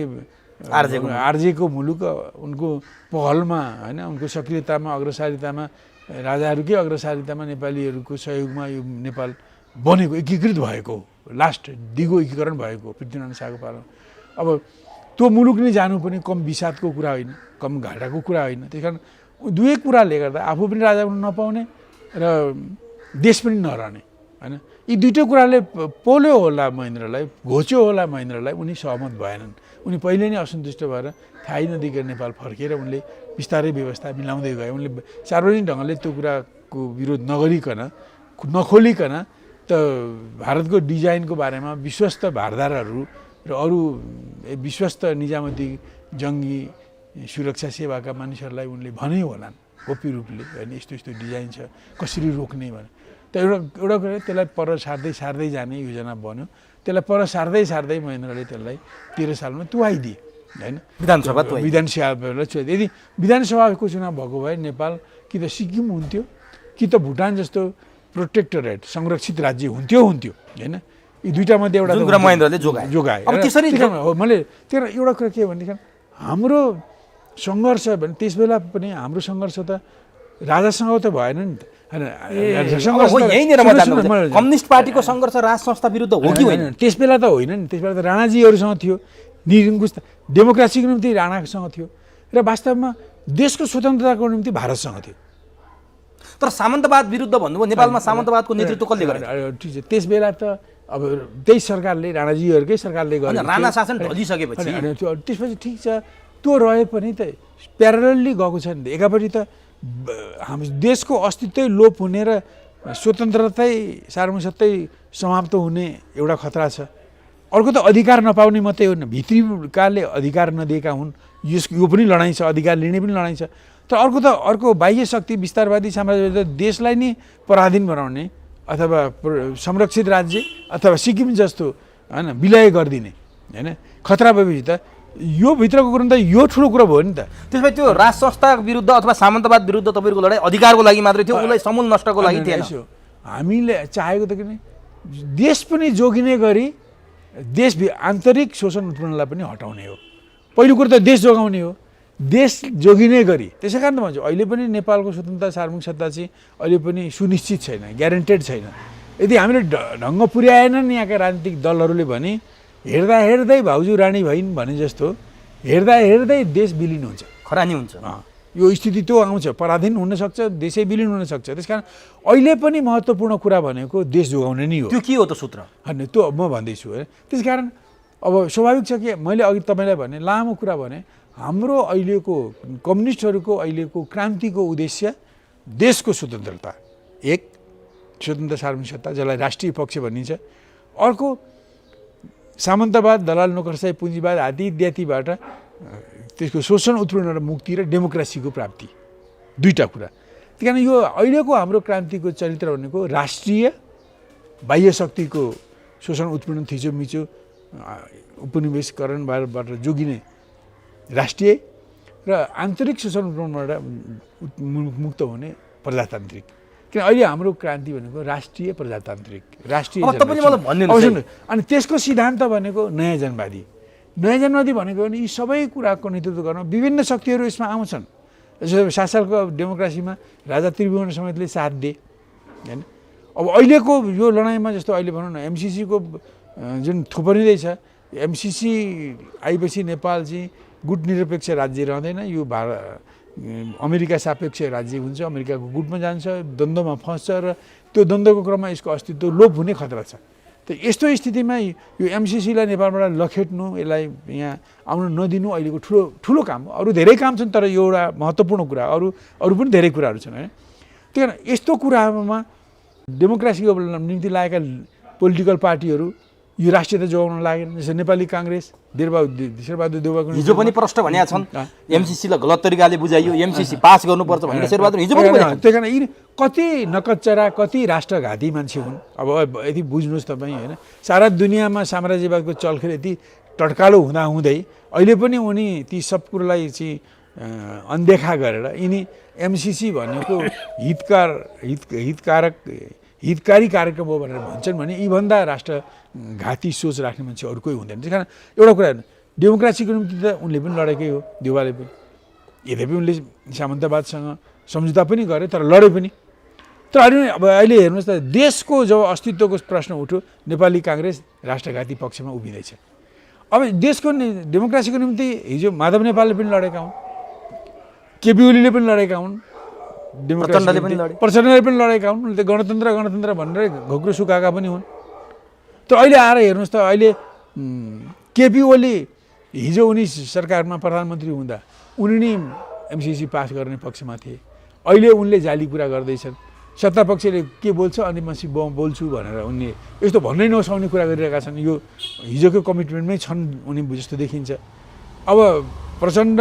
Speaker 1: आर्जेको मुलुक, उनको पहलमा होइन, उनको सक्रियतामा, अग्रसारितामा, राजाहरूकै अग्रसारितामा नेपालीहरूको सहयोगमा यो नेपाल बनेको, एकीकृत भएको, लास्ट दिगो एकीकरण भएको पृथ्वीनारायण शाहको पालामा। अब त्यो मुलुक नै जानु पनि कम विषादको कुरा होइन, कम घाटाको कुरा होइन। त्यस कारण दुवै कुराले गर्दा आफू पनि राजा हुन नपाउने र देश पनि नरहने होइन। यी दुईटै कुराले पोल्यो होला महेन्द्रलाई, घोच्यो होला महेन्द्रलाई। उनी सहमत भएनन्। उनी पहिले नै असन्तुष्ट भएर थाहै नदिएर नेपाल फर्केर उनले बिस्तारै व्यवस्था मिलाउँदै गए। उनले सार्वजनिक ढङ्गले त्यो कुराको विरोध नगरिकन, नखोलिकन त भारतको डिजाइनको बारेमा विश्वस्त भारदारहरू र अरू विश्वस्त निजामती जङ्गी सुरक्षा सेवाका मानिसहरूलाई उनले भने होलान् गोप्य रूपले होइन, यस्तो यस्तो डिजाइन छ, कसरी रोक्ने भने। त एउटा कुरा त्यसलाई पर सार्दै जाने योजना बन्यो। त्यसलाई पर सार्दै महेन्द्रले त्यसलाई 13 सालमा तुहाइदिए होइन, विधानसभालाई तुहाइदिए। यदि विधानसभाको चुनाव भएको भए नेपाल कि त सिक्किम हुन्थ्यो, कि त भुटान जस्तो प्रोटेक्टरेट संरक्षित राज्य हुन्थ्यो होइन यी दुईटा मध्ये एउटा
Speaker 2: जुन कुरा महेन्द्रले जोगाए
Speaker 1: अब
Speaker 2: त्यसरी
Speaker 1: मैले त्यही एउटा कुरा के भनेदेखि हाम्रो सङ्घर्ष भने त्यस बेला पनि हाम्रो सङ्घर्ष त राजासँग त भएन नि त
Speaker 2: कम्युनिस्ट पार्टीको सङ्घर्ष राज संस्था विरुद्ध हो कि होइन
Speaker 1: त्यस बेला त होइन नि त्यस बेला त राणाजीहरूसँग थियो निरङ्कुश डेमोक्रेसीको निम्ति राणासँग थियो र वास्तवमा देशको स्वतन्त्रताको निम्ति भारतसँग थियो
Speaker 2: तर सामन्तवाद विरुद्ध भन्नुभयो नेपालमा सामन्तवादको नेतृत्व कसले गरे
Speaker 1: ठिक छ त्यस बेला त अब त्यही सरकारले राणाजीहरूकै सरकारले गर्यो
Speaker 2: राणा शासन ढलिसकेपछि
Speaker 1: त्यसपछि ठिक छ त्यो रहे पनि त प्यारलली गएको छ नि एकापट्टि त हाम्रो देशको अस्तित्वै लोप हुने र स्वतन्त्रतै सार्वभौमसत्तै समाप्त हुने एउटा खतरा छ अर्को त अधिकार नपाउने मात्रै हो भित्रीकाले अधिकार नदिएका हुन् यो पनि लडाइँ छ अधिकार लिने पनि लडाइँ छ तर अर्को बाह्य शक्ति विस्तारवादी साम्राज्यवादी देशलाई नै पराधीन बनाउने अथवा संरक्षित राज्य अथवा सिक्किम जस्तो होइन विलय गरिदिने होइन खतरा भएपछि त यो भित्रको कुरो त यो ठुलो कुरो भयो नि त
Speaker 2: त्यसपछि त्यो राज संस्था विरुद्ध अथवा सामन्तवाद विरुद्ध तपाईँको लडाइँ अधिकारको लागि मात्रै थियो उसलाई समूल नष्टको लागि थिएन
Speaker 1: हामीले चाहेको त किन देश पनि जोगिने गरी देश आन्तरिक शोषण उत्पन्नलाई पनि हटाउने हो पहिलो कुरो त देश जोगाउने हो देश जोगिने गरी त्यसै कारण त भन्छु अहिले पनि नेपालको स्वतन्त्रता सार्वभौमिक सत्ता चाहिँ अहिले पनि सुनिश्चित छैन ग्यारेन्टेड छैन यदि हामीले ढङ्ग पुर्याएनन् यहाँका राजनीतिक दलहरूले भने हेर्दा हेर्दै भाउजू रानी भइन् भने जस्तो हेर्दा हेर्दै देश विलिन हुन्छ
Speaker 2: खरानी हुन्छ
Speaker 1: यो स्थिति त्यो आउँछ पराधीन हुनसक्छ देशै विलिन हुनसक्छ त्यस कारण अहिले पनि महत्त्वपूर्ण कुरा भनेको देश जोगाउने नै हो
Speaker 2: त्यो के हो त सूत्र
Speaker 1: होइन त्यो म भन्दैछु है त्यस कारण अब स्वाभाविक छ कि मैले अघि तपाईँलाई भने लामो कुरा भने हाम्रो अहिलेको कम्युनिस्टहरूको अहिलेको क्रान्तिको उद्देश्य देशको स्वतन्त्रता एक स्वतन्त्र सार्वभौमिक सत्ता जसलाई राष्ट्रिय पक्ष भनिन्छ अर्को सामन्तवाद दलाल नोकरशाही पुँजीवाद आदि इत्यादिबाट त्यसको शोषण उत्पीडन र मुक्ति र डेमोक्रेसीको प्राप्ति दुईटा कुरा त्यही कारण यो अहिलेको हाम्रो क्रान्तिको चरित्र भनेको राष्ट्रिय बाह्य शक्तिको शोषण उत्पीडन थिचोमिचो उपनिवेशकरणबाट जोगिने राष्ट्रिय र आन्तरिक शोषण उत्पीडनबाट मुक्त हुने प्रजातान्त्रिक किन अहिले हाम्रो क्रान्ति भनेको राष्ट्रिय प्रजातान्त्रिक राष्ट्रिय अनि त्यसको सिद्धान्त भनेको नयाँ जनवादी भनेको भने यी सबै कुराको नेतृत्व गर्न विभिन्न शक्तिहरू यसमा आउँछन् जस्तो सालको डेमोक्रेसीमा राजा त्रिभुवन समेतले साथ दिए होइन अब अहिलेको यो लडाइँमा जस्तो अहिले भनौँ न एमसिसीको जुन थुपरिँदैछ एमसिसी आएपछि नेपाल चाहिँ गुट निरपेक्ष राज्य रहँदैन यो अमेरिका सापेक्ष राज्य हुन्छ अमेरिकाको गुटमा जान्छ द्वन्द्वमा फस्छ र त्यो द्वन्द्वको क्रममा यसको अस्तित्व लोप हुने खतरा छ त यस्तो स्थितिमा यो एमसिसीलाई नेपालबाट लखेट्नु यसलाई यहाँ आउन नदिनु अहिलेको ठुलो काम हो अरू धेरै काम छन् तर यो एउटा महत्त्वपूर्ण कुरा अरू पनि धेरै कुराहरू छन् होइन त्यही कारण यस्तो कुरामा डेमोक्रेसीको निम्ति लागेका पोलिटिकल पार्टीहरू यो राष्ट्रियता जोगाउन लागेन जस्तो नेपाली काङ्ग्रेस शेरबहादुर देउवाको
Speaker 2: हिजो पनि प्रश्न भनेका छन् एमसिसीलाई गलत तरिकाले बुझाइयो एमसिसी पास गर्नुपर्छ भनेर शेरबहादुर हिजो पनि भनेका
Speaker 1: त्यही कारण यी कति नकच्चरा कति राष्ट्रघाती मान्छे हुन् अब यति बुझ्नुहोस् तपाईँ होइन सारा दुनियाँमा साम्राज्यवादको चलखेल यति टड्कालो हुँदै अहिले पनि उनी ती सब कुरालाई चाहिँ अनदेखा गरेर यिनी एमसिसी भनेको हितकारी कार्यक्रम हो भनेर भन्छन् भने यीभन्दा राष्ट्रघाती सोच राख्ने मान्छे अरू कोही हुँदैन त्यस कारण एउटा कुरा डेमोक्रेसीको निम्ति त उनले पनि लडेकै हो देउवाले पनि यद्यपि उनले सामन्तवादसँग सम्झौता पनि गरे तर लडे पनि तर अब अहिले हेर्नुहोस् त देशको जब अस्तित्वको प्रश्न उठ्यो नेपाली काङ्ग्रेस राष्ट्रघाती पक्षमा उभिँदैछ अब देशको डेमोक्रेसीको निम्ति हिजो माधव नेपालले पनि लडेका हुन् केपी ओलीले पनि लडेका हुन् प्रचण्डले पनि लडेका हुन् उनले गणतन्त्र भनेर घोक्रो सुकाएका पनि हुन् तर अहिले आएर हेर्नुहोस् त अहिले केपी ओली हिजो उनी सरकारमा प्रधानमन्त्री हुँदा उनी नै एमसिसी पास गर्ने पक्षमा थिए अहिले उनले जाली कुरा गर्दैछन् सत्तापक्षले के बोल्छ अनि म बोल्छु भनेर उनले यस्तो भन्नै नसक्ने कुरा गरिरहेका छन् यो हिजोको कमिटमेन्टमै छन् उनी जस्तो देखिन्छ अब प्रचण्ड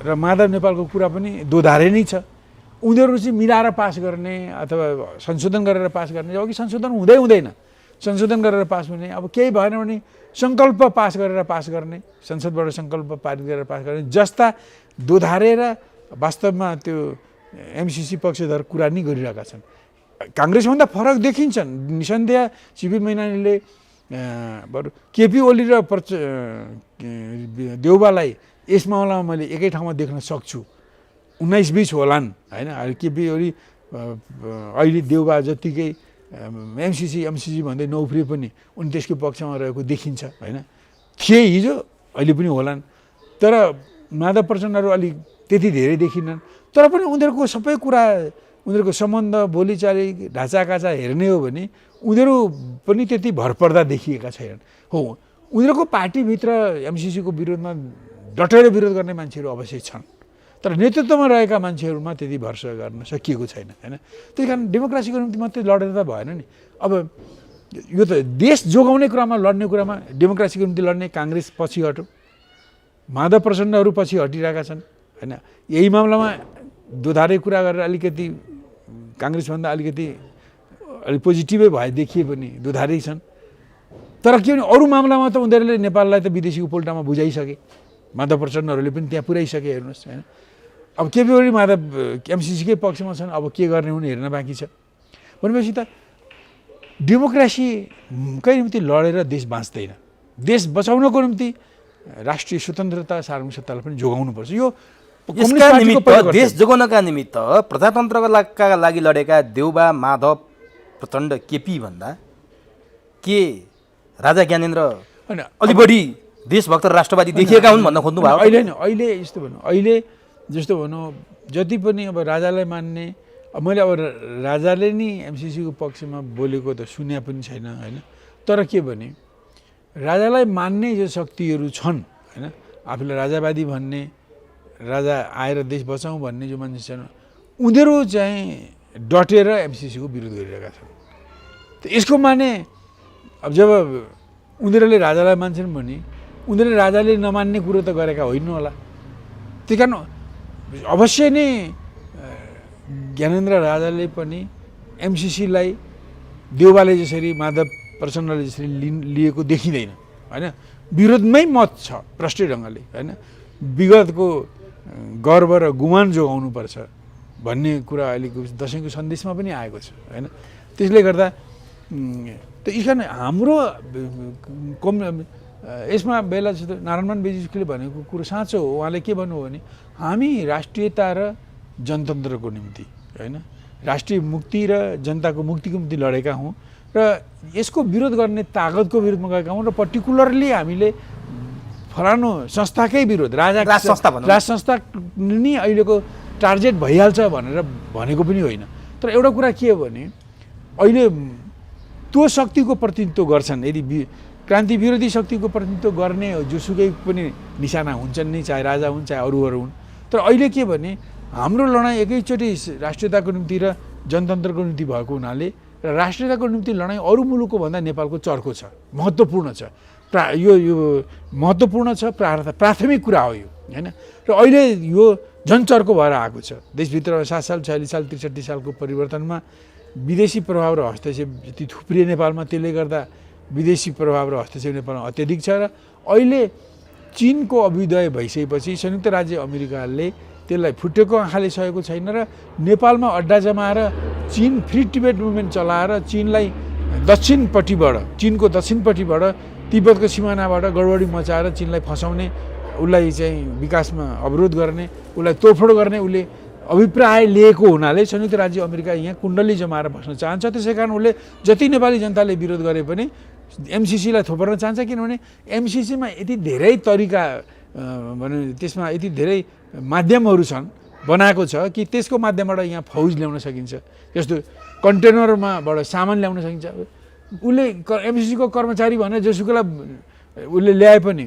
Speaker 1: र माधव नेपालको कुरा पनि दोधारे नै छ उनीहरू चाहिँ मिलाएर पास गर्ने अथवा संशोधन गरेर पास गर्ने जबकि संशोधन हुँदैन संशोधन गरेर पास हुने अब केही भएन भने सङ्कल्प पास गरेर पास गर्ने संसदबाट सङ्कल्प पारित गरेर पास गर्ने जस्ता दोधारेर वास्तवमा त्यो एमसिसी पक्षधर कुरा नै गरिरहेका छन् काङ्ग्रेसभन्दा फरक देखिन्छन् निसन्देह। सिपी मैनालीले बरु केपी ओली र देउबालाई यस मामलामा मैले एकै ठाउँमा देख्न सक्छु। 19-20 होलान् होइन। केपी ओली अहिले देउबा जत्तिकै एमसिसी भन्दै नउफ्रिए पनि उनी त्यसको पक्षमा रहेको देखिन्छ होइन। थिए हिजो, अहिले पनि होलान्। तर माधव प्रचण्डहरू अलिक त्यति धेरै देखिनन्। तर पनि उनीहरूको सबै कुरा, उनीहरूको सम्बन्ध, बोलीचाली, ढाँचाकाचा हेर्ने हो भने उनीहरू पनि त्यति भरपर्दा देखिएका छैनन्। हो, उनीहरूको पार्टीभित्र एमसिसीको विरोधमा डटेर विरोध गर्ने मान्छेहरू अवश्य छन्, तर नेतृत्वमा रहेका मान्छेहरूमा त्यति भरोसा गर्न सकिएको छैन होइन। त्यही कारण डेमोक्रेसीको निम्ति मात्रै लडेर त भएन नि। अब यो त देश जोगाउने कुरामा, लड्ने कुरामा डेमोक्रेसीको निम्ति लड्ने काङ्ग्रेस पछि हट्यो, माधव प्रचण्डहरू पछि हटिरहेका छन् होइन। यही मामलामा दोधारे कुरा गरेर अलिकति काङ्ग्रेसभन्दा अलिकति पोजिटिभै भए देखिए पनि दोधारै छन्। तर के भने अरू मामलामा त उनीहरूले नेपाललाई त विदेशीको पोल्टामा बुझाइसके, माधव प्रचण्डहरूले पनि त्यहाँ पुर्याइसके हेर्नुहोस् होइन। अब केपी ओली माधव एमसिसीकै पक्षमा छन्, अब के गर्ने हुने हेर्न बाँकी छ। भनेपछि त डेमोक्रेसीकै निम्ति लडेर देश बाँच्दैन। देश बचाउनको निम्ति राष्ट्रिय स्वतन्त्रता, सार्वभौमिकतालाई पनि जोगाउनुपर्छ। यो
Speaker 2: यसका निमित्त, देश जोगाउनका निमित्त प्रजातन्त्रका लागि लडेका देउबा, माधव प्रचण्ड, केपी भन्दा के राजा ज्ञानेन्द्र अलि बढी देशभक्त राष्ट्रवादी देखिएका हुन् भन्न खोज्नु भयो?
Speaker 1: अहिले यस्तो भनौँ, अहिले जस्तो भनौँ जति पनि अब राजालाई मान्ने, मैले अब राजाले नि एमसिसीको पक्षमा बोलेको त सुने पनि छैन होइन। तर के भने राजालाई मान्ने जो शक्तिहरू छन् होइन, आफूलाई राजावादी भन्ने, राजा आएर देश बचाउँ भन्ने जो मान्छे छन्, उनीहरू चाहिँ डटेर एमसिसीको विरोध गरिरहेका छन्। त यसको माने अब जब उनीहरूले राजालाई मान्छन् भने उनीहरूले राजाले नमान्ने कुरो त गरेका होइन होला। त्यही कारण अवश्य नै ज्ञानेन्द्र राजाले पनि एमसिसीलाई देउबाले जसरी, माधव प्रचण्डले जसरी लिएको देखिँदैन होइन। विरोधमै मत छ प्रष्ट ढङ्गले होइन। विगतको गर्व र गुमान जोगाउनुपर्छ भन्ने कुरा अहिलेको दसैँको सन्देशमा पनि आएको छ होइन। त्यसले गर्दा त यसकारण हाम्रो यसमा बेला जस्तो नारायणमान बेजिसले भनेको कुरो साँचो हो। उहाँले के भन्नुभयो भने हामी राष्ट्रियता र जनतन्त्रको निम्ति होइन, राष्ट्रिय मुक्ति र जनताको मुक्तिको निम्ति लडेका हौँ र यसको विरोध गर्ने तागतको विरोधमा गएका हौँ। र पर्टिकुलरली हामीले फलानु संस्थाकै विरोध, राज संस्था नि अहिलेको टार्गेट भइहाल्छ भनेर भनेको पनि होइन। तर एउटा कुरा के हो भने अहिले त्यो शक्तिको प्रतिनिधित्व गर्छन्, यदि क्रान्ति विरोधी शक्तिको प्रतिनिधित्व गर्ने जोसुकै पनि निशाना हुन्छन् नि, चाहे राजा हुन् चाहे अरूहरू हुन्। तर अहिले के भने हाम्रो लडाइँ एकैचोटि राष्ट्रियताको निम्ति र जनतन्त्रको निम्ति भएको हुनाले र राष्ट्रियताको निम्ति लडाइँ अरू मुलुकको भन्दा नेपालको चर्को छ, महत्त्वपूर्ण छ। यो महत्त्वपूर्ण छ, प्राथमिक कुरा हो यो होइन। र अहिले यो झन् चर्को भएर आएको छ। देशभित्र 7 साल, 46 साल, 63 सालको परिवर्तनमा विदेशी प्रभाव र हस्तक्षेप जति थुप्रिए नेपालमा, त्यसले गर्दा विदेशी प्रभाव र हस्तक्षेप नेपालमा अत्याधिक छ। र अहिले चीनको अभ्युदय भइसकेपछि संयुक्त राज्य अमेरिकाले त्यसलाई फुटेको आँखाले सहेको छैन र नेपालमा अड्डा जमाएर चीन फ्री टिबेट मुभमेन्ट चलाएर चीनलाई दक्षिणपट्टिबाट, चीनको दक्षिणपट्टिबाट तिब्बतको सिमानाबाट गडबडी मचाएर चीनलाई फसाउने, उसलाई चाहिँ विकासमा अवरोध गर्ने, उसलाई तोडफोड गर्ने उसले अभिप्राय लिएको हुनाले संयुक्त राज्य अमेरिका यहाँ कुण्डली जमाएर बस्न चाहन्छ। त्यसै कारण उसले जति नेपाली जनताले विरोध गरे पनि एमसिसीलाई थोपर्न चाहन्छ। किनभने एमसिसीमा यति धेरै तरिका भने त्यसमा यति धेरै माध्यमहरू छन्, बनाएको छ कि त्यसको माध्यमबाट यहाँ फौज ल्याउन सकिन्छ। जस्तो कन्टेनरमाबाट सामान ल्याउन सकिन्छ। उसले एमसिसीको कर्मचारी भनेर जोसुकैलाई उसले ल्याए पनि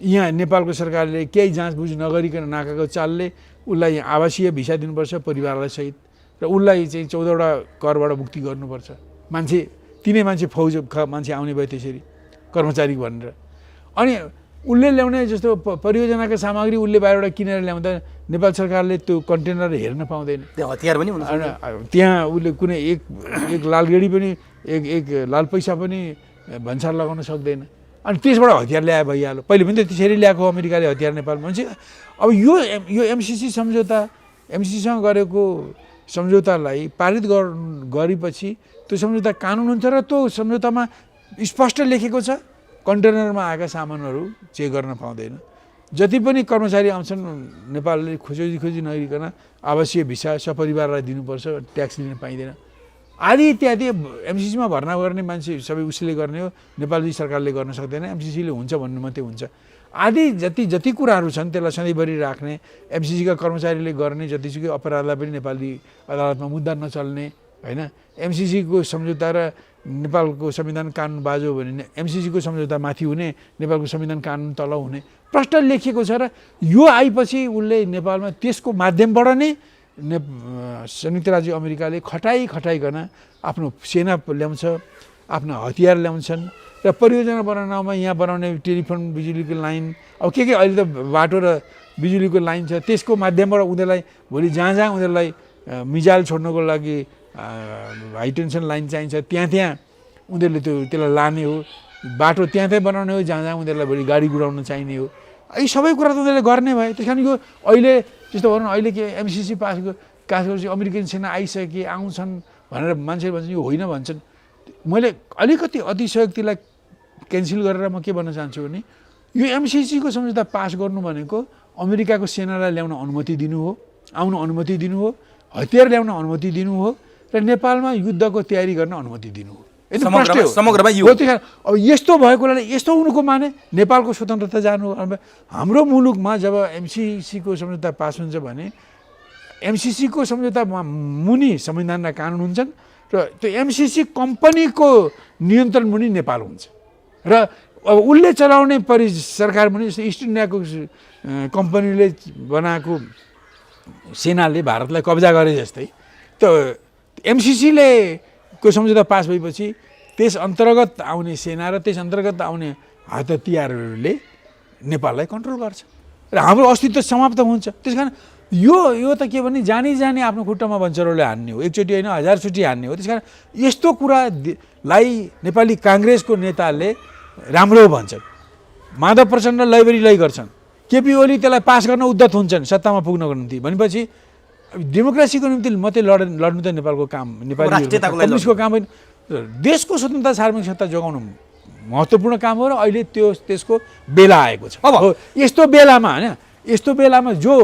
Speaker 1: यहाँ नेपालको सरकारले केही जाँचबुझ नगरिकन नाकाको चालले उसलाई यहाँ आवासीय भिसा दिनुपर्छ परिवारलाई सहित, र उसलाई चाहिँ 14वटा करबाट मुक्ति गर्नुपर्छ। मान्छे तिनै मान्छे फौज मान्छे आउने भयो त्यसरी कर्मचारी भनेर। अनि उसले ल्याउने जस्तो परियोजनाको सामग्री उसले बाहिरबाट किनेर ल्याउँदा नेपाल सरकारले त्यो कन्टेनर हेर्न पाउँदैन।
Speaker 2: त्यहाँ हतियार पनि हुन्छ,
Speaker 1: त्यहाँ उसले कुनै एक लालगेडी पनि एक लाल पैसा पनि भन्सार लगाउन सक्दैन। अनि त्यसबाट हतियार ल्याए भइहाल्यो। पहिले पनि त त्यसरी ल्याएको अमेरिकाले हतियार नेपालमा। अब यो एमसिसी सम्झौता, एमसिसीसँग गरेको सम्झौतालाई पारित गरेपछि त्यो सम्झौता कानुन हुन्छ र त्यो सम्झौतामा स्पष्ट लेखेको छ कन्टेनरमा आएका सामानहरू चेक गर्न पाउँदैन। जति पनि कर्मचारी आउँछन् नेपालले खोजी नगरिकन आवासीय भिसा सपरिवारलाई दिनुपर्छ, ट्याक्स लिन पाइँदैन आदि इत्यादि। एमसिसीमा भर्ना गर्ने मान्छे सबै उसले गर्ने हो, नेपाली सरकारले गर्न सक्दैन, एमसिसीले हुन्छ भन्नु मात्रै हुन्छ आदि जति कुराहरू छन् त्यसलाई सधैँभरि राख्ने, एमसिसीका कर्मचारीले गर्ने जतिसुकै अपराधलाई पनि नेपाली अदालतमा मुद्दा नचल्ने होइन। एमसिसीको सम्झौता र नेपालको संविधान कानुन बाजो भने एमसिसीको सम्झौता माथि हुने, नेपालको संविधान कानुन तल हुने प्रष्ट लेखिएको छ। र यो आएपछि उसले नेपालमा त्यसको माध्यमबाट नै संयुक्त राज्य अमेरिकाले खटाइकन आफ्नो सेना ल्याउँछ, आफ्नो हतियार ल्याउँछन् र परियोजना बनाउनमा यहाँ बनाउने टेलिफोन बिजुलीको लाइन अब के अहिले त बाटो र बिजुलीको लाइन छ, त्यसको माध्यमबाट उनीहरूलाई भोलि जहाँ उनीहरूलाई मिजाइल छोड्नको लागि हाई टेन्सन लाइन चाहिन्छ त्यहाँ उनीहरूले त्यसलाई लाने हो, बाटो त्यहाँ बनाउने हो जहाँ उनीहरूलाई भोलि गाडी गुडाउन चाहिने हो। यी सबै कुरा त उनीहरूले गर्ने भए। त्यस कारण यो अहिले जस्तो भनौँ अहिले के एमसिसी पास गरेपछि अमेरिकन सेना आइसके आउँछन् भनेर मान्छेले भन्छन्, यो होइन भन्छन्। मैले अलिकति अतिशयोक्तिलाई क्यान्सल गरेर म के भन्न चाहन्छु भने यो एमसिसीको सम्झौता पास गर्नु भनेको अमेरिकाको सेनालाई ल्याउन अनुमति दिनु हो, आउन अनुमति दिनु हो, हतियार ल्याउन अनुमति दिनु हो र नेपालमा युद्धको तयारी गर्न अनुमति दिनु हो।
Speaker 2: समग्रमा यो
Speaker 1: अब यस्तो भएकोले यस्तो हुनुको माने नेपालको स्वतन्त्रता जानु। हाम्रो मुलुकमा जब एमसिसीको सम्झौता पास हुन्छ भने एमसिसीको सम्झौता मुनि संविधान र कानुन हुन्छन् र त्यो एमसिसी कम्पनीको नियन्त्रण मुनि नेपाल हुन्छ र अब उसले चलाउने सरकार मुनि जस्तो इस्ट इन्डियाको कम्पनीले बनाएको सेनाले भारतलाई कब्जा गरे जस्तै त एमसिसीले को सम्झौता पास भएपछि त्यस अन्तर्गत आउने सेना र त्यस अन्तर्गत आउने हतियारहरूले नेपाललाई कन्ट्रोल गर्छ र हाम्रो अस्तित्व समाप्त हुन्छ। त्यस कारण यो त के भने जानी आफ्नो खुट्टामा भन्छरोले हान्ने हो, एकचोटि होइन 1000 चोटि हान्ने हो। त्यस कारण यस्तो कुरालाई नेपाली काङ्ग्रेसको नेताले राम्रो भन्छन्, माधव प्रचण्ड लैबरी गर्छन्, केपी ओली त्यसलाई पास गर्न उद्धत हुन्छन् सत्तामा पुग्नको निम्ति। भनेपछि डेमोक्रेसीको निम्ति मात्रै लड्नु त नेपालको काम, नेपाली कम्युनिस्टको काम होइन। देशको स्वतन्त्रता सार्वभौमिक सत्ता जोगाउनु महत्त्वपूर्ण काम हो र अहिले त्यसको बेला आएको छ। अब यस्तो बेलामा जो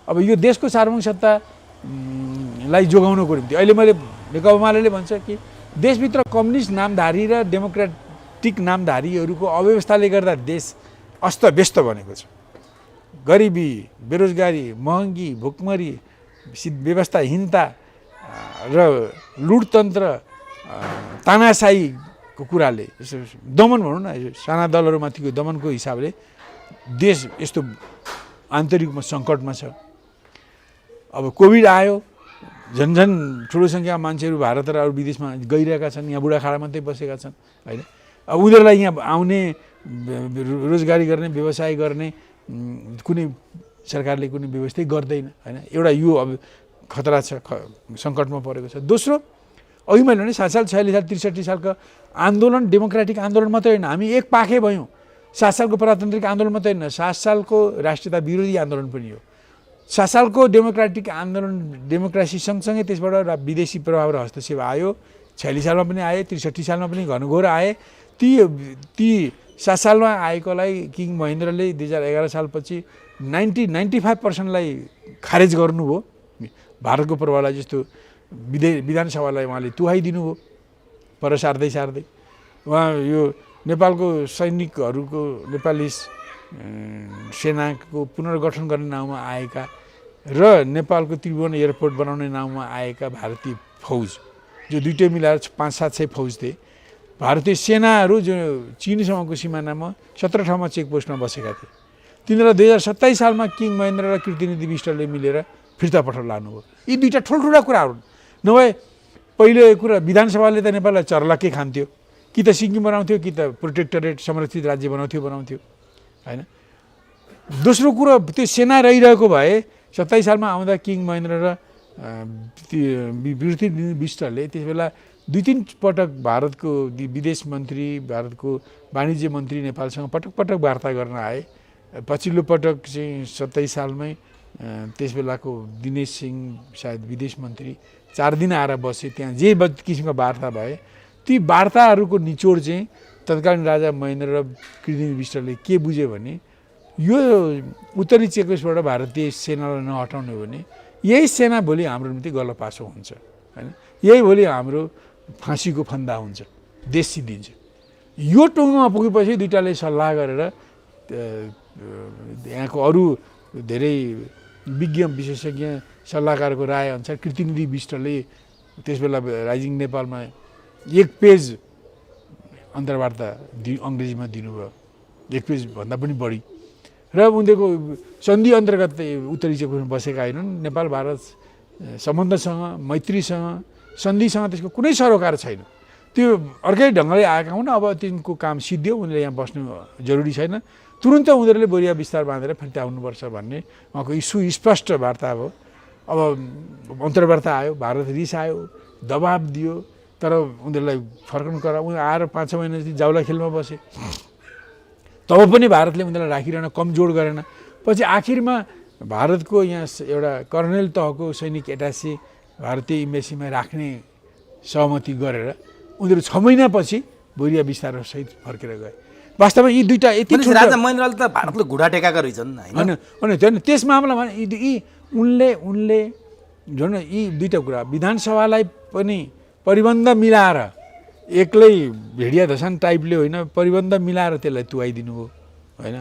Speaker 1: अब यो देशको सार्वभौमिक सत्तालाई जोगाउनको निम्ति अहिले मैले नेकपा एमाले भन्छ कि देशभित्र कम्युनिस्ट नामधारी र डेमोक्रेटिक नामधारीहरूको अव्यवस्थाले गर्दा देश अस्तव्यस्त बनेको छ। गरिबी, बेरोजगारी, महँगी, भुकमरी, व्यवस्थाहीनता र लुटतन्त्र, तानाशाहीको कुराले दमन भनौँ न, साना दलहरूमाथिको दमनको हिसाबले देश यस्तो आन्तरिकमा सङ्कटमा छ। अब कोभिड आयो, झन् ठुलो सङ्ख्यामा मान्छेहरू भारत र अरू विदेशमा गइरहेका छन्, यहाँ बुढाखाडा मात्रै बसेका छन् होइन। अब उनीहरूलाई यहाँ आउने, रोजगारी गर्ने, व्यवसाय गर्ने कुनै सरकारले कुनै व्यवस्थै गर्दैन होइन। एउटा यो अब खतरा छ, सङ्कटमा परेको छ। दोस्रो, अघि मैले भने 7 साल 46 साल 63 सालको आन्दोलन डेमोक्रेटिक आन्दोलन मात्रै होइन, हामी एक पाखे भयौँ। 7 सालको प्रजातान्त्रिक आन्दोलन मात्रै होइन, 7 सालको राष्ट्रियता विरोधी आन्दोलन पनि हो। 7 सालको डेमोक्रेटिक आन्दोलन, डेमोक्रेसी सँगसँगै त्यसबाट विदेशी प्रभाव र हस्तक्षेप आयो। 46 सालमा पनि आए, 63 सालमा पनि घनघोर आए। ती 7 सालमा आएकोलाई किङ महेन्द्रले 2011 सालपछि 95%लाई खारेज गर्नुभयो। भारतको प्रभावलाई जस्तो विधानसभालाई उहाँले तुहाइदिनु भयो पर सार्दै उहाँ यो नेपालको सैनिकहरूको, नेपाली सेनाको पुनर्गठन गर्ने नाउँमा आएका र नेपालको त्रिभुवन एयरपोर्ट बनाउने नाउँमा आएका भारतीय फौज जो दुइटै मिलाएर 500-700 फौज थिए। भारतीय सेनाहरू जो चीनसँगको सिमानामा 17 ठाउँमा चेकपोस्टमा बसेका थिए। तिनीहरूलाई 2027 सालमा किङ महेन्द्र र कीर्तिनिधि विष्टले मिलेर फिर्ता पठाउन लानुभयो। यी दुईवटा ठुल्ठुला कुराहरू नभए पहिले कुरा विधानसभाले त नेपाललाई चर्लक्कै खान्थ्यो, कि त सिक्किम बनाउँथ्यो कि त प्रोटेक्टरेट संरक्षित राज्य बनाउँथ्यो होइन। दोस्रो कुरो, त्यो सेना रहिरहेको भए 27 सालमा आउँदा किङ महेन्द्र र कीर्तिनिधि विष्टले त्यस बेला 2-3 पटक भारतको विदेश मन्त्री, भारतको वाणिज्य मन्त्री नेपालसँग पटक वार्ता गर्न आए। पछिल्लो पटक चाहिँ 27 सालमै त्यस बेलाको दिनेश सिंह सायद विदेश मन्त्री 4 दिन आएर बसे, त्यहाँ जे किसिमका वार्ता भए, ती वार्ताहरूको निचोड चाहिँ तत्कालीन राजा महेन्द्र र कृष्ण विष्टले के बुझ्यो भने यो उत्तरी चेकोसबाट भारतीय सेनालाई नहटाउने हो भने यही सेना भोलि हाम्रो निम्ति गलपासो हुन्छ हैन, यही भोलि हाम्रो फाँसीको फन्दा हुन्छ, देश सिद्धिन्छ। यो टुङ्गोमा पुगेपछि दुईटाले सल्लाह गरेर यहाँको अरू धेरै विज्ञ विशेषज्ञ सल्लाहकारको राय अनुसार कृतिनिधि विष्टले त्यसबेला राइजिङ नेपालमा 1 पेज अन्तर्वार्ता अङ्ग्रेजीमा दिनुभयो, 1 पेज भन्दा पनि बढी। र उनीहरूको सन्धि अन्तर्गत उत्तरी चेकोसमा बसेका होइनन्। नेपाल भारत सम्बन्धसँग, मैत्रीसँग, सन्धिसँग त्यसको कुनै सरोकार छैन। त्यो अर्कै ढङ्गले आएका हुन्। अब तिनको काम सिद्धियो, उनीहरूले यहाँ बस्नु जरुरी छैन, तुरुन्त उनीहरूले बोरिया विस्तार बाँधेर फिर्ता आउनुपर्छ भन्ने उहाँको सुस्पष्ट वार्ता भयो। अब अन्तर्वार्ता आयो, भारत रिसायो, दबाब दियो, तर उनीहरूलाई फर्कनु करा। उनीहरू आएर 5-6 महिना जति जाउला खेलमा बसे, तब पनि भारतले उनीहरूलाई राखिरहन कमजोर गरेन। पछि आखिरमा भारतको यहाँ एउटा कर्नेल तहको सैनिक एटासी भारतीय इम्बेसीमा राख्ने सहमति गरेर उनीहरू 6 महिनापछि बोरिया विस्तारसहित फर्केर गए। वास्तवमा यी दुईटा यति
Speaker 2: राजा महेन्द्रले त भारतले घुँडा टेकाएका रहेछन्
Speaker 1: होइन। त्यस मामलामा उनले झन् यी दुईटा कुरा विधानसभालाई पनि परिबन्ध मिलाएर, एक्लै भेडिया धसान टाइपले होइन, परिबन्ध मिलाएर त्यसलाई तुहाइदिनु हो होइन।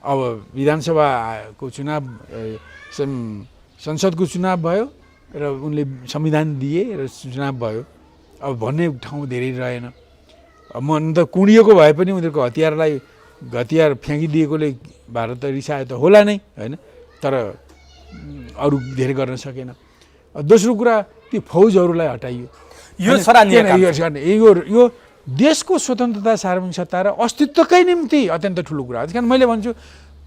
Speaker 1: अब विधानसभाको चुनाव, संसदको चुनाव भयो र उनले संविधान दिए र चुनाव भयो। अब भन्ने ठाउँ धेरै रहेन। अब मन त कुँडिएको भए पनि उनीहरूको हतियार फ्याँकिदिएकोले भारत त रिसायो त होला नै होइन, तर अरू धेरै गर्न सकेन। दोस्रो कुरा, ती फौजहरूलाई हटाइयो। यो देशको स्वतन्त्रता, सार्वभौमिकता र अस्तित्वकै निम्ति अत्यन्त ठुलो कुरा हो। त्यस कारण मैले भन्छु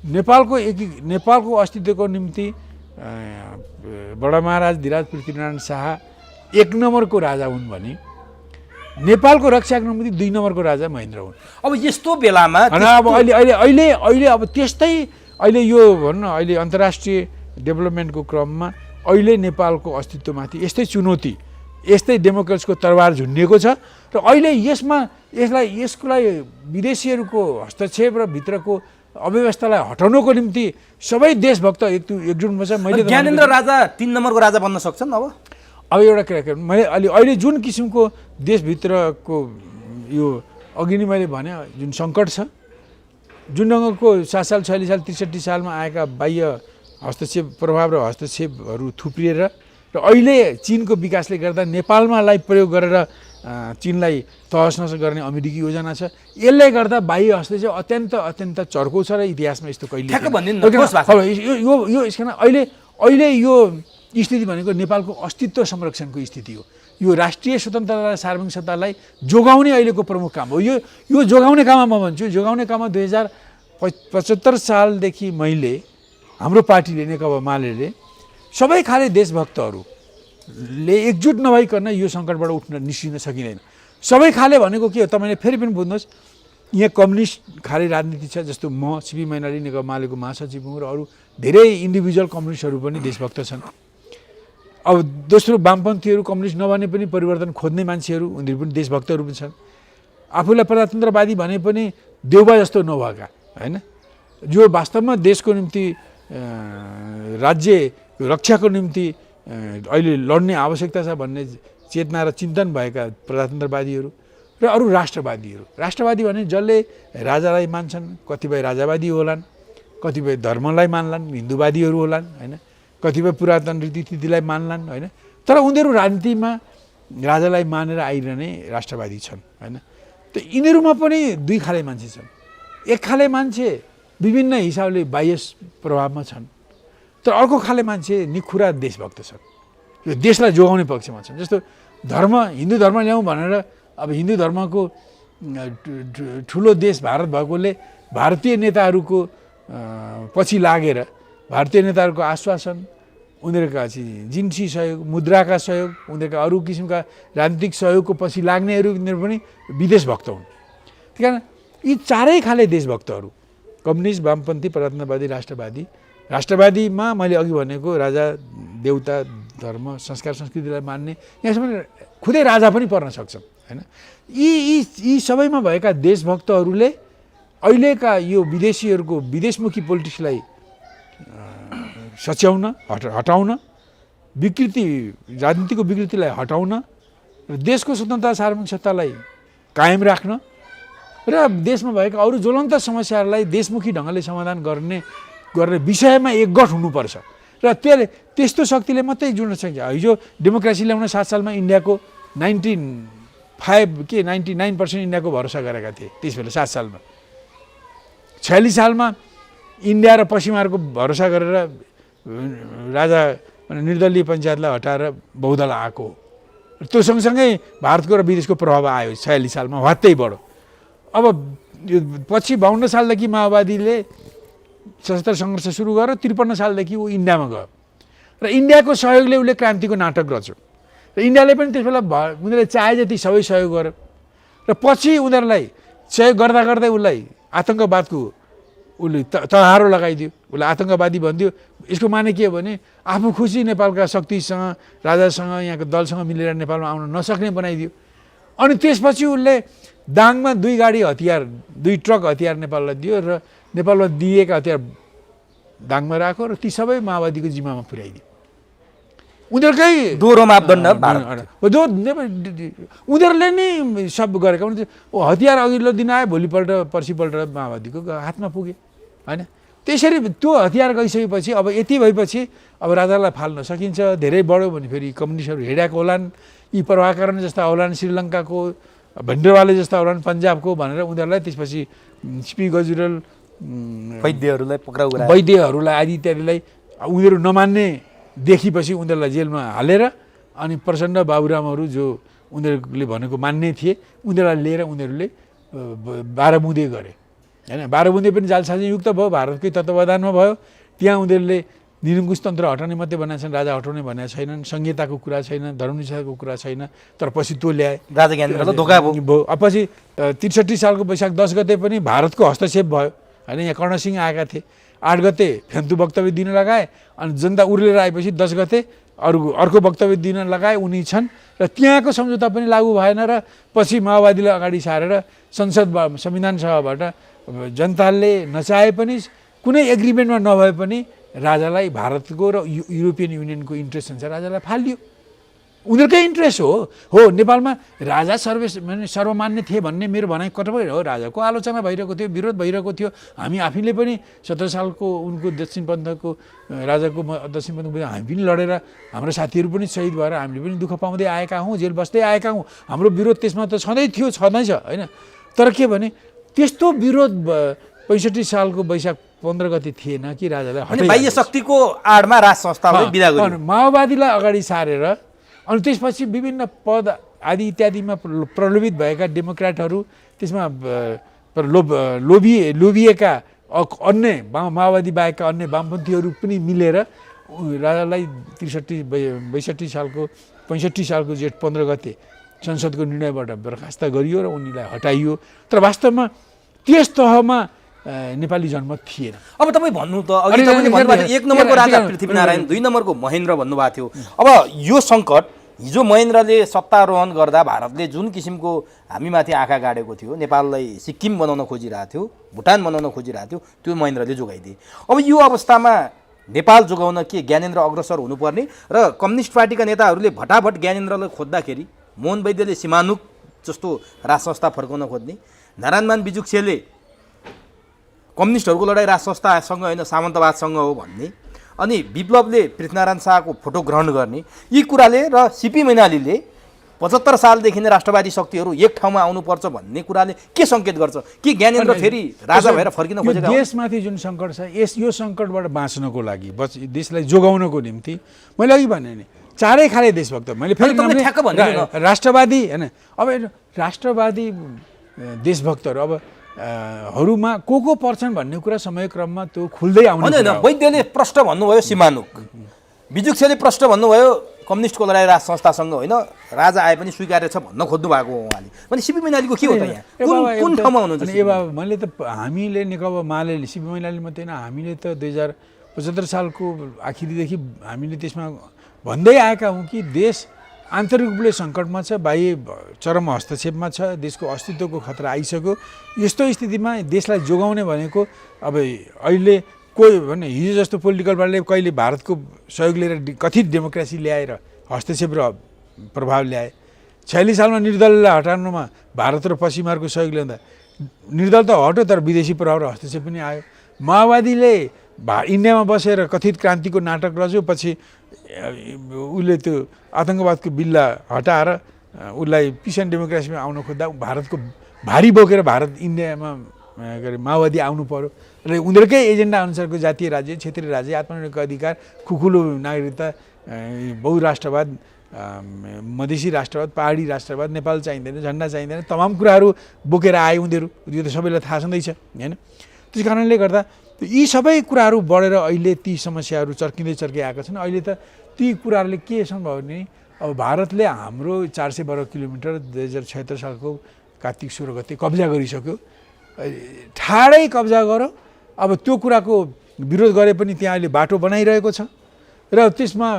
Speaker 1: नेपालको अस्तित्वको निम्ति बडा महाराज धीराज पृथ्वीनारायण शाह 1 नम्बरको राजा हुन् भने नेपालको रक्षाको निम्ति 2 नम्बरको राजा महेन्द्र हुन्।
Speaker 2: अब यस्तो बेलामा
Speaker 1: अब अहिले अब त्यस्तै अहिले यो भन्न, अहिले अन्तर्राष्ट्रिय डेभलपमेन्टको क्रममा अहिले नेपालको अस्तित्वमाथि यस्तै चुनौती, यस्तै डेमोक्रेट्सको तरवार झुन्डिएको छ। र अहिले यसको लागि विदेशीहरूको हस्तक्षेप र भित्रको अव्यवस्थालाई हटाउनको निम्ति सबै देशभक्त एकजुट हुनुपर्छ। मैले
Speaker 2: ज्ञानेन्द्र राजा 3 नम्बरको राजा बन्न सक्छन्।
Speaker 1: अब एउटा कुरा मैले अहिले जुन किसिमको देशभित्रको यो अघि नै मैले भने जुन सङ्कट छ, जुन ढङ्गको 7 साल 46 साल 63 सालमा आएका बाह्य हस्तक्षेप, प्रभाव र हस्तक्षेपहरू थुप्रिएर र अहिले चिनको विकासले गर्दा नेपालमालाई प्रयोग गरेर चिनलाई तहस नहस गर्ने अमेरिकी योजना छ। यसले गर्दा बाह्य हस्तक्षेप अत्यन्त चर्को छ र इतिहासमा यस्तो कहिले यो यसकारण अहिले यो स्थिति भनेको नेपालको अस्तित्व संरक्षणको स्थिति हो। यो राष्ट्रिय स्वतन्त्रता र सार्वभौमिकतालाई जोगाउने अहिलेको प्रमुख काम हो। यो जोगाउने काममा म भन्छु, जोगाउने काममा 2075 सालदेखि मैले, हाम्रो पार्टीले नेकपा मालेले सबै खाले देशभक्तहरूले एकजुट नभइकन यो सङ्कटबाट निस्किन सकिँदैन। सबै खाले भनेको के हो तपाईँले फेरि पनि बुझ्नुहोस्। यहाँ कम्युनिस्ट खाले राजनीति छ, जस्तो म सिपी मैनाली नेकपा मालेको महासचिव हुँ र अरू धेरै इन्डिभिजुअल कम्युनिस्टहरू पनि देशभक्त छन्। अब दोस्रो वामपन्थीहरू कम्युनिस्ट नभने पनि परिवर्तन खोज्ने मान्छेहरू, उनीहरू पनि देशभक्तहरू पनि छन्। आफूलाई प्रजातन्त्रवादी भने पनि देउबा जस्तो नभएका होइन, जो वास्तवमा देशको निम्ति, राज्य रक्षाको निम्ति अहिले लड्ने आवश्यकता छ भन्ने चेतना र चिन्तन भएका प्रजातन्त्रवादीहरू र अरू राष्ट्रवादी भने जसले राजालाई मान्छन्, कतिपय राजावादी होलान्, कतिपय धर्मलाई मान्लान्, हिन्दूवादीहरू होलान् होइन, कतिपय पुरातन रीतिथितिलाई मान्लान् होइन, तर उनीहरू राजनीतिमा राजालाई मानेर आइरहने राष्ट्रवादी छन् होइन। त यिनीहरूमा पनि 2 खाले मान्छे छन्। एक खाले मान्छे विभिन्न हिसाबले बाह्य प्रभावमा छन्, तर अर्को खाले मान्छे निखुरा देशभक्त छन्, यो देशलाई जोगाउने पक्षमा छन्। जस्तो हिन्दू धर्म ल्याउँ भनेर अब हिन्दू धर्मको ठुलो देश भारत भएकोले भारतीय नेताहरूको पछि लागेर, भारतीय नेताहरूको आश्वासन, उनीहरूका जिन्सी सहयोग, मुद्राका सहयोग, उनीहरूका अरू किसिमका राजनीतिक सहयोगको पछि लाग्नेहरू यिनीहरू पनि विदेश भक्त हुन्। त्यही कारण यी 4 खाले देशभक्तहरू, कम्युनिस्ट, वामपन्थी, प्रजातन्त्रवादी, राष्ट्रवादी, राष्ट्रवादीमा मैले अघि भनेको राजा देउता धर्म संस्कार संस्कृतिलाई मान्ने यहाँसम्म खुदै राजा पनि पर्न सक्छ होइन। यी सबैमा भएका देशभक्तहरूले अहिलेका यो विदेशीहरूको विदेशमुखी पोलिटिक्सलाई सच्याउन हटाउन विकृति राजनीतिको विकृतिलाई हटाउन र देशको स्वतन्त्रता सार्वभौमिक सत्तालाई कायम राख्न र देशमा भएका अरू ज्वलन्त समस्याहरूलाई देशमुखी ढङ्गले समाधान गर्ने विषयमा एकगठ हुनुपर्छ र त्यस्तो शक्तिले मात्रै जुड्न सक्छ। हिजो डेमोक्रेसी ल्याउन 7 सालमा इन्डियाको 99% इन्डियाको भरोसा गरेका थिए त्यसबेला 7 सालमा। 46 सालमा इन्डिया र पश्चिमाहरूको भरोसा गरेर राजा निर्दलीय पञ्चायतलाई हटाएर बहुदल आएको। त्यो सँगसँगै भारतको र विदेशको प्रभाव आयो 46 सालमा वात्तै बढो। अब पछि 52 सालदेखि माओवादीले सशस्त्र सङ्घर्ष सुरु गर्यो। 53 सालदेखि ऊ इन्डियामा गयो र इन्डियाको सहयोगले उसले क्रान्तिको नाटक रच्यो र इन्डियाले पनि त्यसबेला उनीहरूले चाहे जति सबै सहयोग गर्यो र पछि उनीहरूलाई सहयोग गर्दा गर्दै उसलाई आतङ्कवादको उसले तहारो लगाइदियो, उसलाई आतङ्कवादी भनिदियो। यसको माने के हो भने आफू खुसी नेपालका शक्तिसँग राजासँग यहाँको दलसँग मिलेर नेपालमा आउन नसक्ने बनाइदियो। अनि त्यसपछि उसले दाङमा 2 गाडी हतियार 2 ट्रक हतियार नेपाललाई दियो र नेपालमा दिएका हतियार दाङमा राख्यो र ती सबै माओवादीको जिम्मामा पुर्याइदियो। उनीहरूकै
Speaker 2: दोहोरो मापदण्ड
Speaker 1: उनीहरूले नै सब गरेका हतियार अघिल्लो दिन आयो भोलिपल्ट पर्सिपल्ट माओवादीको हातमा पुगे होइन। त्यसरी त्यो हतियार गइसकेपछि अब यति भएपछि अब राजालाई फाल्न सकिन्छ। धेरै बढ्यो भने फेरि कम्युनिस्टहरू हिँडेको होलान्, यी प्रभाकरण जस्ता होलान्, श्रीलङ्काको भण्डरवाले जस्ता होलान् पन्जाबको भनेर उनीहरूलाई त्यसपछि सिपी गजुरेल वैद्यहरूलाई आदि इत्यादिलाई उनीहरू नमान्ने देखिपछि उनीहरूलाई जेलमा हालेर अनि प्रचण्ड बाबुरामहरू जो उनीहरूले भनेको मान्ने थिए उनीहरूलाई लिएर उनीहरूले 12 बुँदे गरे होइन। 12 बुँदे पनि जालसाजीयुक्त भयो, भारतकै तत्त्वावधानमा भयो। त्यहाँ उनीहरूले निरङ्कुश तन्त्र हटाउने मात्रै भनेका छन्, राजा हटाउने भनेका छैनन्, संहिताको कुरा छैन, धर्मनिष्ठाको कुरा छैन। तर पछि त्यो ल्याए
Speaker 2: राजा ज्ञानेन्द्रलाई धोका भयो।
Speaker 1: पछि 63 सालको वैशाख 10 गते पनि भारतको हस्तक्षेप भयो होइन। यहाँ कर्णसिंह आएका थिए, 8 गते फेन्तु वक्तव्य दिन लगाए अनि जनता उर्लेर आएपछि 10 गते अर्को वक्तव्य दिन लगाए उनी छन् र त्यहाँको सम्झौता पनि लागू भएन र पछि माओवादीलाई अगाडि सारेर संविधान सभाबाट जनताले नचाहे पनि कुनै एग्रिमेन्टमा नभए पनि राजालाई भारतको र युरोपियन युनियनको इन्ट्रेस्ट अनुसार राजालाई फालियो। उनीहरूकै इन्ट्रेस्ट हो। नेपालमा राजा सर्वमान्य थिए भन्ने मेरो भनाइ कतै हो। राजाको आलोचना भइरहेको थियो, विरोध भइरहेको थियो। हामी आफैले पनि 17 सालको उनको दक्षिणपन्थको राजाको दक्षिणपन्थको हामी पनि लडेर हाम्रो साथीहरू पनि शहीद भएर हामीले पनि दुःख पाउँदै आएका हौँ, जेल बस्दै आएका हौँ। हाम्रो विरोध त्यसमा त छँदै थियो, छँदैछ होइन। तर के भने त्यस्तो विरोध 65 सालको वैशाख 15 गते थिएन कि राजालाई
Speaker 2: बाह्य शक्तिको आडमा राज संस्थालाई बिदा गर्यो।
Speaker 1: माओवादीलाई अगाडि सारेर अनि त्यसपछि विभिन्न पद आदि इत्यादिमा प्रलोभित भएका डेमोक्रेटहरू त्यसमा लोभिएका अन्य माओवादी बाहेकका अन्य वामपन्थीहरू पनि मिलेर राजालाई 65 सालको जेठ 15 गते संसदको निर्णयबाट बर्खास्त गरियो र उनीलाई हटाइयो। तर वास्तवमा त्यस तहमा नेपाली जनमत थिएन।
Speaker 2: अब तपाईँ भन्नु त अघि तपाईँले भन्नुभएको थियो 1 नम्बरको राजा पृथ्वीनारायण, 2 नम्बरको महेन्द्र भन्नुभएको थियो। अब यो सङ्कट हिजो महेन्द्रले सत्तारोहण गर्दा भारतले जुन किसिमको हामीमाथि आँखा गाडेको थियो, नेपाललाई सिक्किम बनाउन खोजिरहेको थियो, भुटान बनाउन खोजिरहेको थियो, त्यो महेन्द्रले जोगाइदिए। अब यो अवस्थामा नेपाल जोगाउन के ज्ञानेन्द्र अग्रसर हुनुपर्ने र कम्युनिस्ट पार्टीका नेताहरूले भटाभट ज्ञानेन्द्रलाई खोज्दाखेरि मोहन वैद्यले सीमानुक जस्तो राज संस्था फर्काउन खोज्ने, नारायणमान बिजुक्सेले कम्युनिस्टहरूको लडाइँ राज संस्थासँग होइन सामन्तवादसँग हो भन्ने, अनि विप्लवले पृथ्वीनारायण शाहको फोटो ग्रहण गर्ने, यी कुराले र सिपी मैनालीले 75 सालदेखि नै राष्ट्रवादी शक्तिहरू एक ठाउँमा आउनुपर्छ भन्ने कुराले के सङ्केत गर्छ? के ज्ञानेन्द्र फेरि राजा भएर फर्किन खोजेका?
Speaker 1: देशमाथि जुन सङ्कट छ यो सङ्कटबाट बाँच्नको लागि देशलाई जोगाउनको निम्ति मैले अघि भने नि चारै खाले देशभक्त मैले फेरि
Speaker 2: ठ्याक्क भन्दिनँ
Speaker 1: राष्ट्रवादी होइन। अब राष्ट्रवादी देशभक्तहरू अब हरूमा को पर्छन् भन्ने कुरा समयक्रममा त्यो खुल्दै आउने
Speaker 2: होइन। वैद्यले प्रश्न भन्नुभयो सीमानुक, बिजुक्सेले प्रश्न भन्नुभयो कम्युनिस्टको लडाइँ राज संस्थासँग होइन, राजा आए पनि स्वीकार्य छ भन्न खोज्नु भएको हो उहाँले। भने सिपी मैनालीको के हो त यहाँ? कुन ठाउँमा हुनुहुन्छ?
Speaker 1: मैले त हामीले नेकपा माले सिपी मैनाली मात्रै होइन, हामीले त 75 सालको आखिरीदेखि हामीले त्यसमा भन्दै आएका हौँ कि देश आन्तरिक रूपले सङ्कटमा छ, बाह्य चरम हस्तक्षेपमा छ, देशको अस्तित्वको खतरा आइसक्यो। यस्तो स्थितिमा देशलाई जोगाउने भनेको अब अहिले कोही भने हिजो जस्तो पोलिटिकल पार्टीले कहिले भारतको सहयोग लिएर कथित डेमोक्रेसी ल्याएर हस्तक्षेप र प्रभाव ल्याए। 46 सालमा निर्दललाई हटाउनुमा भारत र पश्चिमाहरूको सहयोग ल्याउँदा निर्दल त हट्यो, तर विदेशी प्रभाव र हस्तक्षेप पनि आयो। माओवादीले इन्डियामा बसेर कथित क्रान्तिको नाटक रच्यो, पछि उसले त्यो आतङ्कवादको बिल्ला हटाएर उसलाई पिस एन्ड डेमोक्रेसीमा आउन खोज्दा भारतको भारी बोकेर भारत इन्डियामा के अरे माओवादी आउनु पर्यो र उनीहरूकै एजेन्डा अनुसारको जातीय राज्य, क्षेत्रीय राज्य, आत्मनिर्भरको अधिकार, खुकुलो नागरिकता, बहुराष्ट्रवाद, मधेसी राष्ट्रवाद, पहाडी राष्ट्रवाद, नेपाल चाहिँदैन, झन्डा चाहिँदैन, तमाम कुराहरू बोकेर आए उनीहरू। यो त सबैलाई थाहा छँदैछ होइन। त्यस कारणले गर्दा यी सबै कुराहरू बढेर अहिले ती समस्याहरू चर्किँदै आएका छन्। अहिले त ती कुराहरूले के छन् भने अब भारतले हाम्रो 412 किलोमिटर 2076 सालको कार्तिक 16 गते कब्जा गरिसक्यो। ठाडै कब्जा गर्यो। अब त्यो कुराको विरोध गरे पनि त्यहाँ अहिले बाटो बनाइरहेको छ र त्यसमा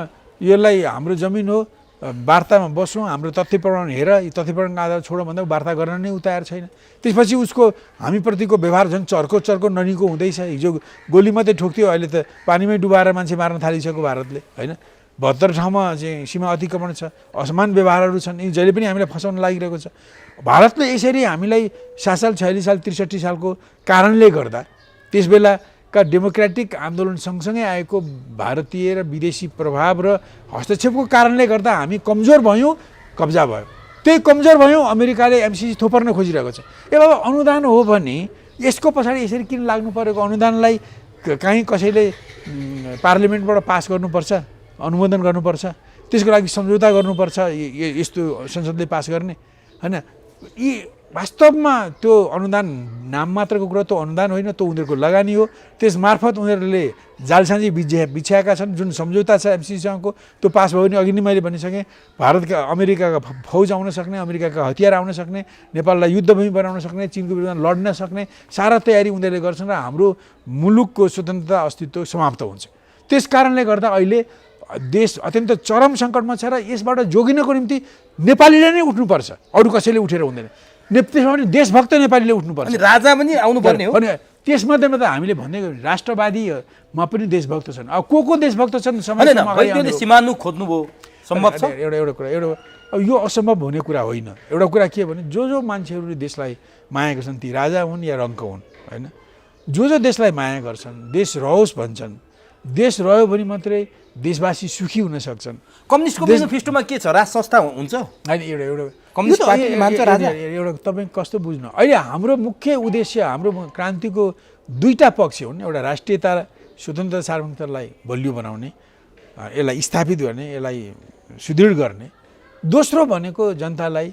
Speaker 1: यसलाई हाम्रो जमिन हो, वार्तामा बसौँ, हाम्रो तथ्य प्रमाण हेर, यी तथ्य प्रमाणको आधार छोड भन्दा वार्ता गर्न नै तयार छैन। त्यसपछि उसको हामीप्रतिको व्यवहार झन् चर्को ननीको हुँदैछ। हिजो गोली मात्रै ठोक्थ्यो, अहिले त पानीमै डुबाएर मान्छे मार्न थालिसक्यो भारतले होइन। 72 ठाउँमा चाहिँ सीमा अतिक्रमण छ, असमान व्यवहारहरू छन्, यी जहिले पनि हामीलाई फसाउन लागिरहेको छ। भारतले यसरी हामीलाई 7 साल 46 साल 63 सालको कारणले गर्दा त्यसबेलाका डेमोक्रेटिक आन्दोलन सँगसँगै आएको भारतीय र विदेशी प्रभाव र हस्तक्षेपको कारणले गर्दा हामी कमजोर भयौँ, कब्जा भयो। त्यही कमजोर भयौँ, अमेरिकाले एमसिसी थोपर्न खोजिरहेको छ। ए बाबा, अनुदान हो भने यसको पछाडि यसरी किन लाग्नु परेको? अनुदानलाई कहीँ कसैले पार्लिमेन्टबाट पास गर्नुपर्छ, अनुमोदन गर्नुपर्छ, त्यसको लागि सम्झौता गर्नुपर्छ, यस्तो संसदले पास गर्ने होइन। यी वास्तवमा त्यो अनुदान नाम मात्रको कुरा, त्यो अनुदान होइन, त्यो उनीहरूको लगानी हो। त्यसमार्फत उनीहरूले जालसाजी बिछ्याएका छन्। जुन सम्झौता छ एमसिसीसँगको, त्यो पास भयो भने अघि नै मैले भनिसकेँ, भारतका अमेरिकाका फौज आउन सक्ने, अमेरिकाका हतियार आउन सक्ने, नेपाललाई युद्धभूमि बनाउन सक्ने, चिनको विरुद्धमा लड्न सक्ने सारा तयारी उनीहरूले गर्छन् र हाम्रो मुलुकको स्वतन्त्रता अस्तित्व समाप्त हुन्छ। त्यस कारणले गर्दा अहिले देश अत्यन्त चरम सङ्कटमा छ र यसबाट जोगिनको निम्ति नेपालीले नै उठ्नुपर्छ, अरू कसैले उठेर हुँदैन। त्यसमा पनि देशभक्त नेपालीले उठ्नुपर्छ।
Speaker 2: अनि राजा पनि आउनुपर्ने हो।
Speaker 1: अनि त्यसमध्येमा त हामीले भन्दै गयौँ राष्ट्रवादीमा पनि देशभक्त छन्। अब को देशभक्त छन्?
Speaker 2: सीमानु खोज्नुभयो, सम्भव छ?
Speaker 1: एउटा कुरा, अब यो असम्भव हुने कुरा होइन। एउटा कुरा के भने जो मान्छेहरूले देशलाई माया गर्छन् ती राजा हुन् या रङ्क हुन् होइन। जो देशलाई माया गर्छन्, देश रहोस् भन्छन्, देश रह्यो भने मात्रै देशवासी सुखी हुन सक्छन्।
Speaker 2: कम्युनिस्टको मेनिफेस्टोमा के छ? राज संस्था हुन्छ
Speaker 1: होइन। एउटा
Speaker 2: कम्युनिस्ट पार्टी मान्छ राजा।
Speaker 1: एउटा तपाईँ कस्तो बुझ्नु, अहिले हाम्रो मुख्य उद्देश्य, हाम्रो क्रान्तिको दुईटा पक्ष हुन्। एउटा राष्ट्रियता, स्वतन्त्रता, सार्वभौमिकतालाई बलियो बनाउने, यसलाई स्थापित गर्ने, यसलाई सुदृढ गर्ने। दोस्रो भनेको जनतालाई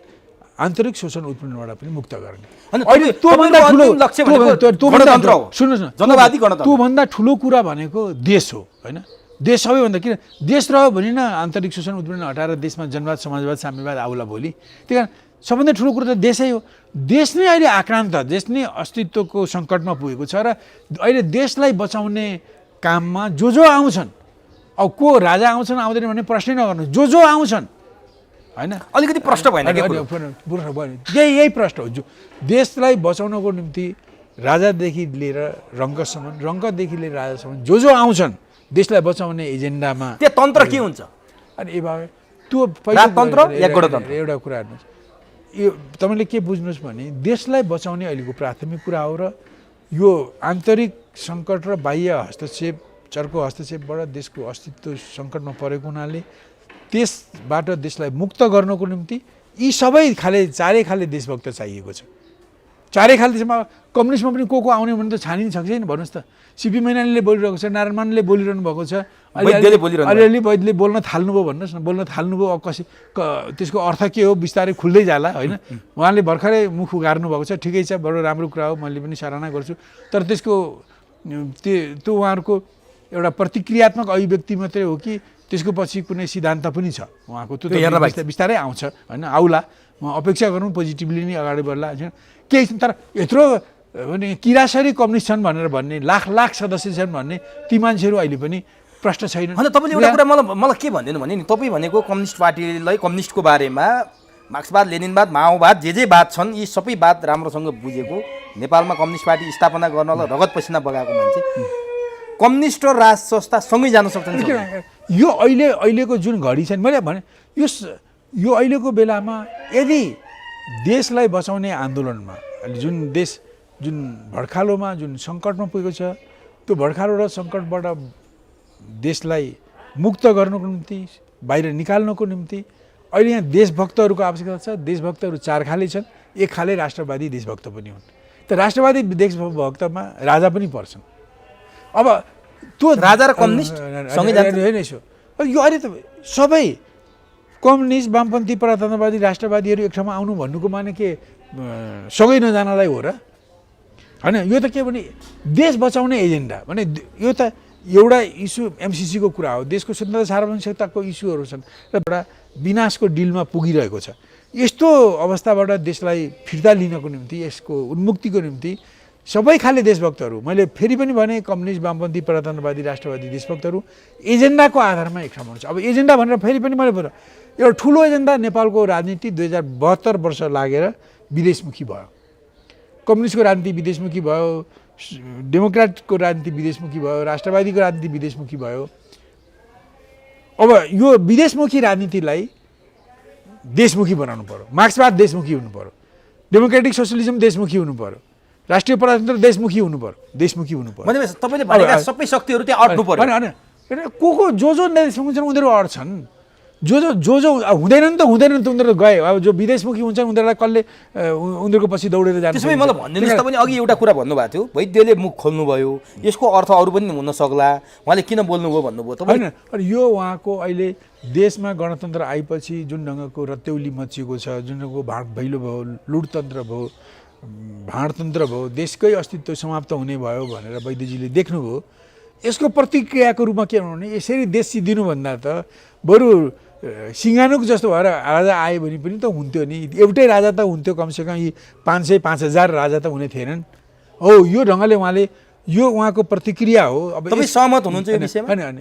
Speaker 1: आन्तरिक शोषण उत्पीडनबाट पनि मुक्त गर्ने।
Speaker 2: अहिले त्योभन्दा ठुलो लक्ष्य भनेको गणतन्त्र हो।
Speaker 1: सुन्नुहोस् न,
Speaker 2: जनवादी गणतन्त्र।
Speaker 1: त्योभन्दा ठुलो कुरा भनेको देश हो होइन। देश सबैभन्दा, किन देश रह्यो भने न आन्तरिक शोषण उत्पीडन हटाएर देशमा जनवाद, समाजवाद, साम्यवाद आउला भोलि। त्यही कारण सबभन्दा ठुलो कुरो त देशै हो। देश नै अहिले आक्रान्त, देश नै अस्तित्वको सङ्कटमा पुगेको छ र अहिले देशलाई बचाउने काममा जो आउँछन्, अब को राजा आउँछन् आउँदैन भन्ने प्रश्नै नगर्नु, जो आउँछन् होइन।
Speaker 2: अलिकति प्रश्न भएन,
Speaker 1: यही प्रश्न हो। जो देशलाई बचाउनको निम्ति राजादेखि लिएर रङ्कसम्म, रङ्कदेखि लिएर राजासम्म जो आउँछन् देशलाई बचाउने एजेन्डामा,
Speaker 2: त्यो तन्त्र के हुन्छ?
Speaker 1: अनि ए बाबा, त्यो
Speaker 2: राजतन्त्र या गणतन्त्र?
Speaker 1: एउटा कुरा हेर्नुहोस्, यो तपाईँले के बुझ्नुहोस् भने देशलाई बचाउने अहिलेको प्राथमिक कुरा हो र यो आन्तरिक सङ्कट र बाह्य हस्तक्षेप, चर्को हस्तक्षेपबाट देशको अस्तित्व सङ्कटमा परेको हुनाले त्यसबाट देशलाई मुक्त गर्नको निम्ति यी सबै चारै खाले देशभक्त चाहिएको छ। चारै खाले देशमा कम्युनिस्टमा पनि को आउने भने त छानिन सक्छ नि। भन्नुहोस् त, सिपी मैनालीले बोलिरहेको छ, नारायण मानले बोलिरहनु भएको छ, अलिअलि वैद्यले बोल्न थाल्नुभयो। भन्नुहोस् न, बोल्न थाल्नुभयो। अब त्यसको अर्थ के हो बिस्तारै खुल्दै जाला होइन। उहाँले भर्खरै मुख उघार्नु भएको छ, ठिकै छ, बडो राम्रो कुरा हो, मैले पनि सराहना गर्छु। तर त्यसको त्यो उहाँहरूको एउटा प्रतिक्रियात्मक अभिव्यक्ति मात्रै हो कि त्यसको पछि कुनै सिद्धान्त पनि छ उहाँको? त्यो बिस्तारै आउँछ होइन, आउला। म अपेक्षा गरौँ पोजिटिभली नै अगाडि बढ्ला केही। तर यत्रो भने किरासरी कम्युनिस्ट छन् भनेर भन्ने लाख सदस्य छन् भन्ने ती मान्छेहरू अहिले पनि प्रश्न छैनन्।
Speaker 2: होइन, तपाईँले एउटा कुरा मलाई के भनिदिनु भने नि, तपाईँ भनेको कम्युनिस्ट पार्टीलाई कम्युनिस्टको बारेमा मार्क्सवाद लेनिनवाद माओवाद जे वाद छन् यी सबै वाद राम्रोसँग बुझेको, नेपालमा कम्युनिस्ट पार्टी स्थापना गर्नलाई रगत पसिना बगाएको मान्छे कम्युनिस्ट र राज संस्था सँगै जान सक्छन्।
Speaker 1: यो अहिलेको जुन घडी छ मैले भने यो अहिलेको बेलामा यदि देशलाई बचाउने आन्दोलनमा जुन भड्खालोमा जुन सङ्कटमा पुगेको छ त्यो भड्खालो र सङ्कटबाट देशलाई मुक्त गर्नको निम्ति बाहिर निकाल्नको निम्ति अहिले यहाँ देशभक्तहरूको आवश्यकता छ। देशभक्तहरू 4 खाले छन्। एक खाले राष्ट्रवादी देशभक्त पनि हुन्। त राष्ट्रवादी देशभक्तमा राजा पनि पर्छन्। अब त्यो
Speaker 2: राजा र कम्युनिस्ट सँगै
Speaker 1: जान्छ। यो अहिले त सबै कम्युनिस्ट वामपन्थी प्रजातन्त्रवादी राष्ट्रवादीहरू एक ठाउँमा आउनु भन्नुको माने के सँगै नजानलाई हो र? होइन, यो त के भने देश बचाउने एजेन्डा भने यो त एउटा इस्यु एमसिसीको कुरा हो। देशको स्वतन्त्रता सार्वभौमिकताको इस्युहरू छन् र एउटा विनाशको डिलमा पुगिरहेको छ। यस्तो अवस्थाबाट देशलाई फिर्ता लिनको निम्ति यसको उन्मुक्तिको निम्ति सबै खाले देशभक्तहरू, मैले फेरि पनि भने कम्युनिस्ट वामपन्थी प्रजातन्त्रवादी राष्ट्रवादी देशभक्तहरू एजेन्डाको आधारमा एक ठाउँमा हुन्छ। अब एजेन्डा भनेर फेरि पनि मैले बोल एउटा ठुलो एजेन्डा नेपालको राजनीति 2072 वर्ष लागेर विदेशमुखी भयो। कम्युनिस्टको राजनीति विदेशमुखी भयो, डेमोक्रेटको राजनीति विदेशमुखी भयो, राष्ट्रवादीको राजनीति विदेशमुखी भयो। अब यो विदेशमुखी राजनीतिलाई देशमुखी बनाउनु पर्यो। मार्क्सवाद देशमुखी हुनु पर्यो, डेमोक्रेटिक सोसलिजम देशमुखी हुनु पर्यो, राष्ट्रिय प्रजातन्त्र देशमुखी हुनु पर्यो, देशमुखी हुनु पर्यो।
Speaker 2: भनेपछि तपाईँले भनेका सबै शक्तिहरू त्यहाँ अट्नु पर्यो।
Speaker 1: होइन, को जो देशमुखी छन् उनीहरू अट्छन्, जो हुँदैनन् त उनीहरू गए। अब जो विदेशमुखी हुन्छन् उनीहरूलाई कसले उनीहरूको पछि दौडेर जान्छ।
Speaker 2: त्यसमै मलाई भनिदिनुहोस्, तपाईँले अघि एउटा कुरा भन्नुभएको थियो, वैद्यले मुख खोल्नुभयो, यसको अर्थ अरू पनि हुन सक्ला, उहाँले किन बोल्नुभयो भन्नुभयो।
Speaker 1: होइन, यो उहाँको अहिले देशमा गणतन्त्र आएपछि जुन ढङ्गको रत्तेउली मचिएको छ, जुन ढङ्गको भैलो भयो, लुटतन्त्र भयो, भाँडतन्त्र भयो, देशकै अस्तित्व समाप्त हुने भयो भनेर वैद्यजीले देख्नुभयो। यसको प्रतिक्रियाको रूपमा के भन्नु भने यसरी देश सिद्धिनुभन्दा त बरु सिङ्गानुक जस्तो भएर राजा आयो भने पनि त हुन्थ्यो नि। एउटै राजा त हुन्थ्यो, कमसेकम यी 500-5000 राजा त हुने थिएनन्। हो, यो ढङ्गले उहाँले यो उहाँको प्रतिक्रिया हो। अब
Speaker 2: तपाईँ सहमत हुनुहुन्छ यो विषयमा?
Speaker 1: होइन,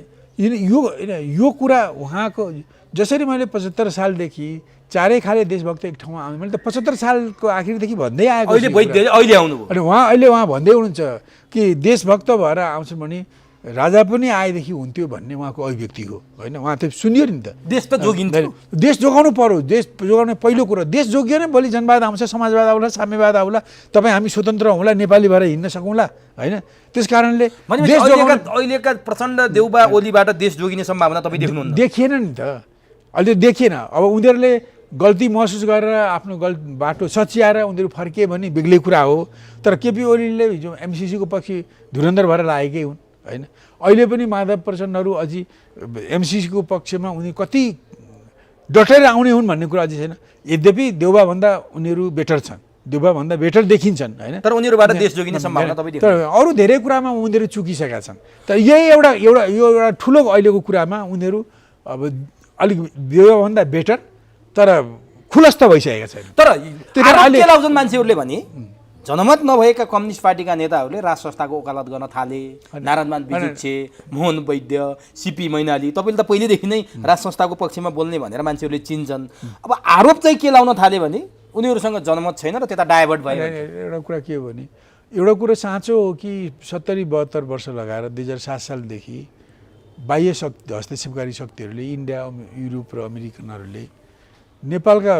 Speaker 1: यो कुरा उहाँको जसरी मैले 75 सालदेखि 4 खाले देशभक्त एक ठाउँमा आउनु, मैले त 75 सालको आखिरदेखि भन्दै आएको।
Speaker 2: अहिले आउनुभयो
Speaker 1: अनि अहिले उहाँ भन्दै हुनुहुन्छ कि देशभक्त भएर आउँछन् भने राजा पनि आएदेखि हुन्थ्यो भन्ने उहाँको अभिव्यक्ति हो। होइन, उहाँ त सुनियो नि त,
Speaker 2: देश त जोगिन्थ्यो,
Speaker 1: देश जोगाउनु पर्यो। देश जोगाउने पहिलो कुरो, देश जोगियो नै भोलि जनवाद आउँछ, समाजवाद आउला, साम्यवाद आउला, तपाईँ हामी स्वतन्त्र हौँला, नेपाली भएर हिँड्न सकौँला। होइन, त्यस कारणले
Speaker 2: अहिलेका प्रचण्ड देउबा ओलीबाट देश जोगिने सम्भावना तपाईँ देख्नुहुन्न?
Speaker 1: देखिएन नि त, अहिले देखिएन। अब उनीहरूले गल्ती महसुस गरेर आफ्नो बाटो सच्याएर उनीहरू फर्किए भने बेग्लै कुरा हो। तर केपी ओलीले हिजो एमसिसीको पक्षी धुरन्धर भएर लागेकै हुन्। होइन, अहिले पनि माधव प्रचण्डहरू अझै एमसिसीको पक्षमा उनी कति डटेर आउने हुन् भन्ने कुरा अझै छैन। यद्यपि देउबाभन्दा उनीहरू बेटर छन्, देउबाभन्दा बेटर देखिन्छन्। होइन,
Speaker 2: तर उनीहरूबाट देश जोगिने सम्भावना तपाईँ
Speaker 1: तर अरू धेरै कुरामा उनीहरू चुकिसकेका छन्। तर यही एउटा ठुलो अहिलेको कुरामा उनीहरू अब अलिक देउबाभन्दा बेटर तर खुलस्त भइसकेका छैन।
Speaker 2: तर के लाउँछन् मान्छेहरूले भने जनमत नभएका कम्युनिस्ट पार्टीका नेताहरूले राज संस्थाको वकालत गर्न थाले। नारायणमान विजुच्छे, मोहन वैद्य, सिपी मैनाली, तपाईँले त पहिलेदेखि नै राज संस्थाको पक्षमा बोल्ने भनेर मान्छेहरूले चिन्छन्। अब आरोप चाहिँ के लाउन थाले भने उनीहरूसँग जनमत छैन र त्यता डाइभर्ट भयो।
Speaker 1: एउटा कुरा के हो भने एउटा कुरो साँचो हो कि 70-72 वर्ष लगाएर 2007 सालदेखि बाह्य हस्तक्षेपकारी शक्तिहरूले, इन्डिया, युरोप र अमेरिकनहरूले नेपालका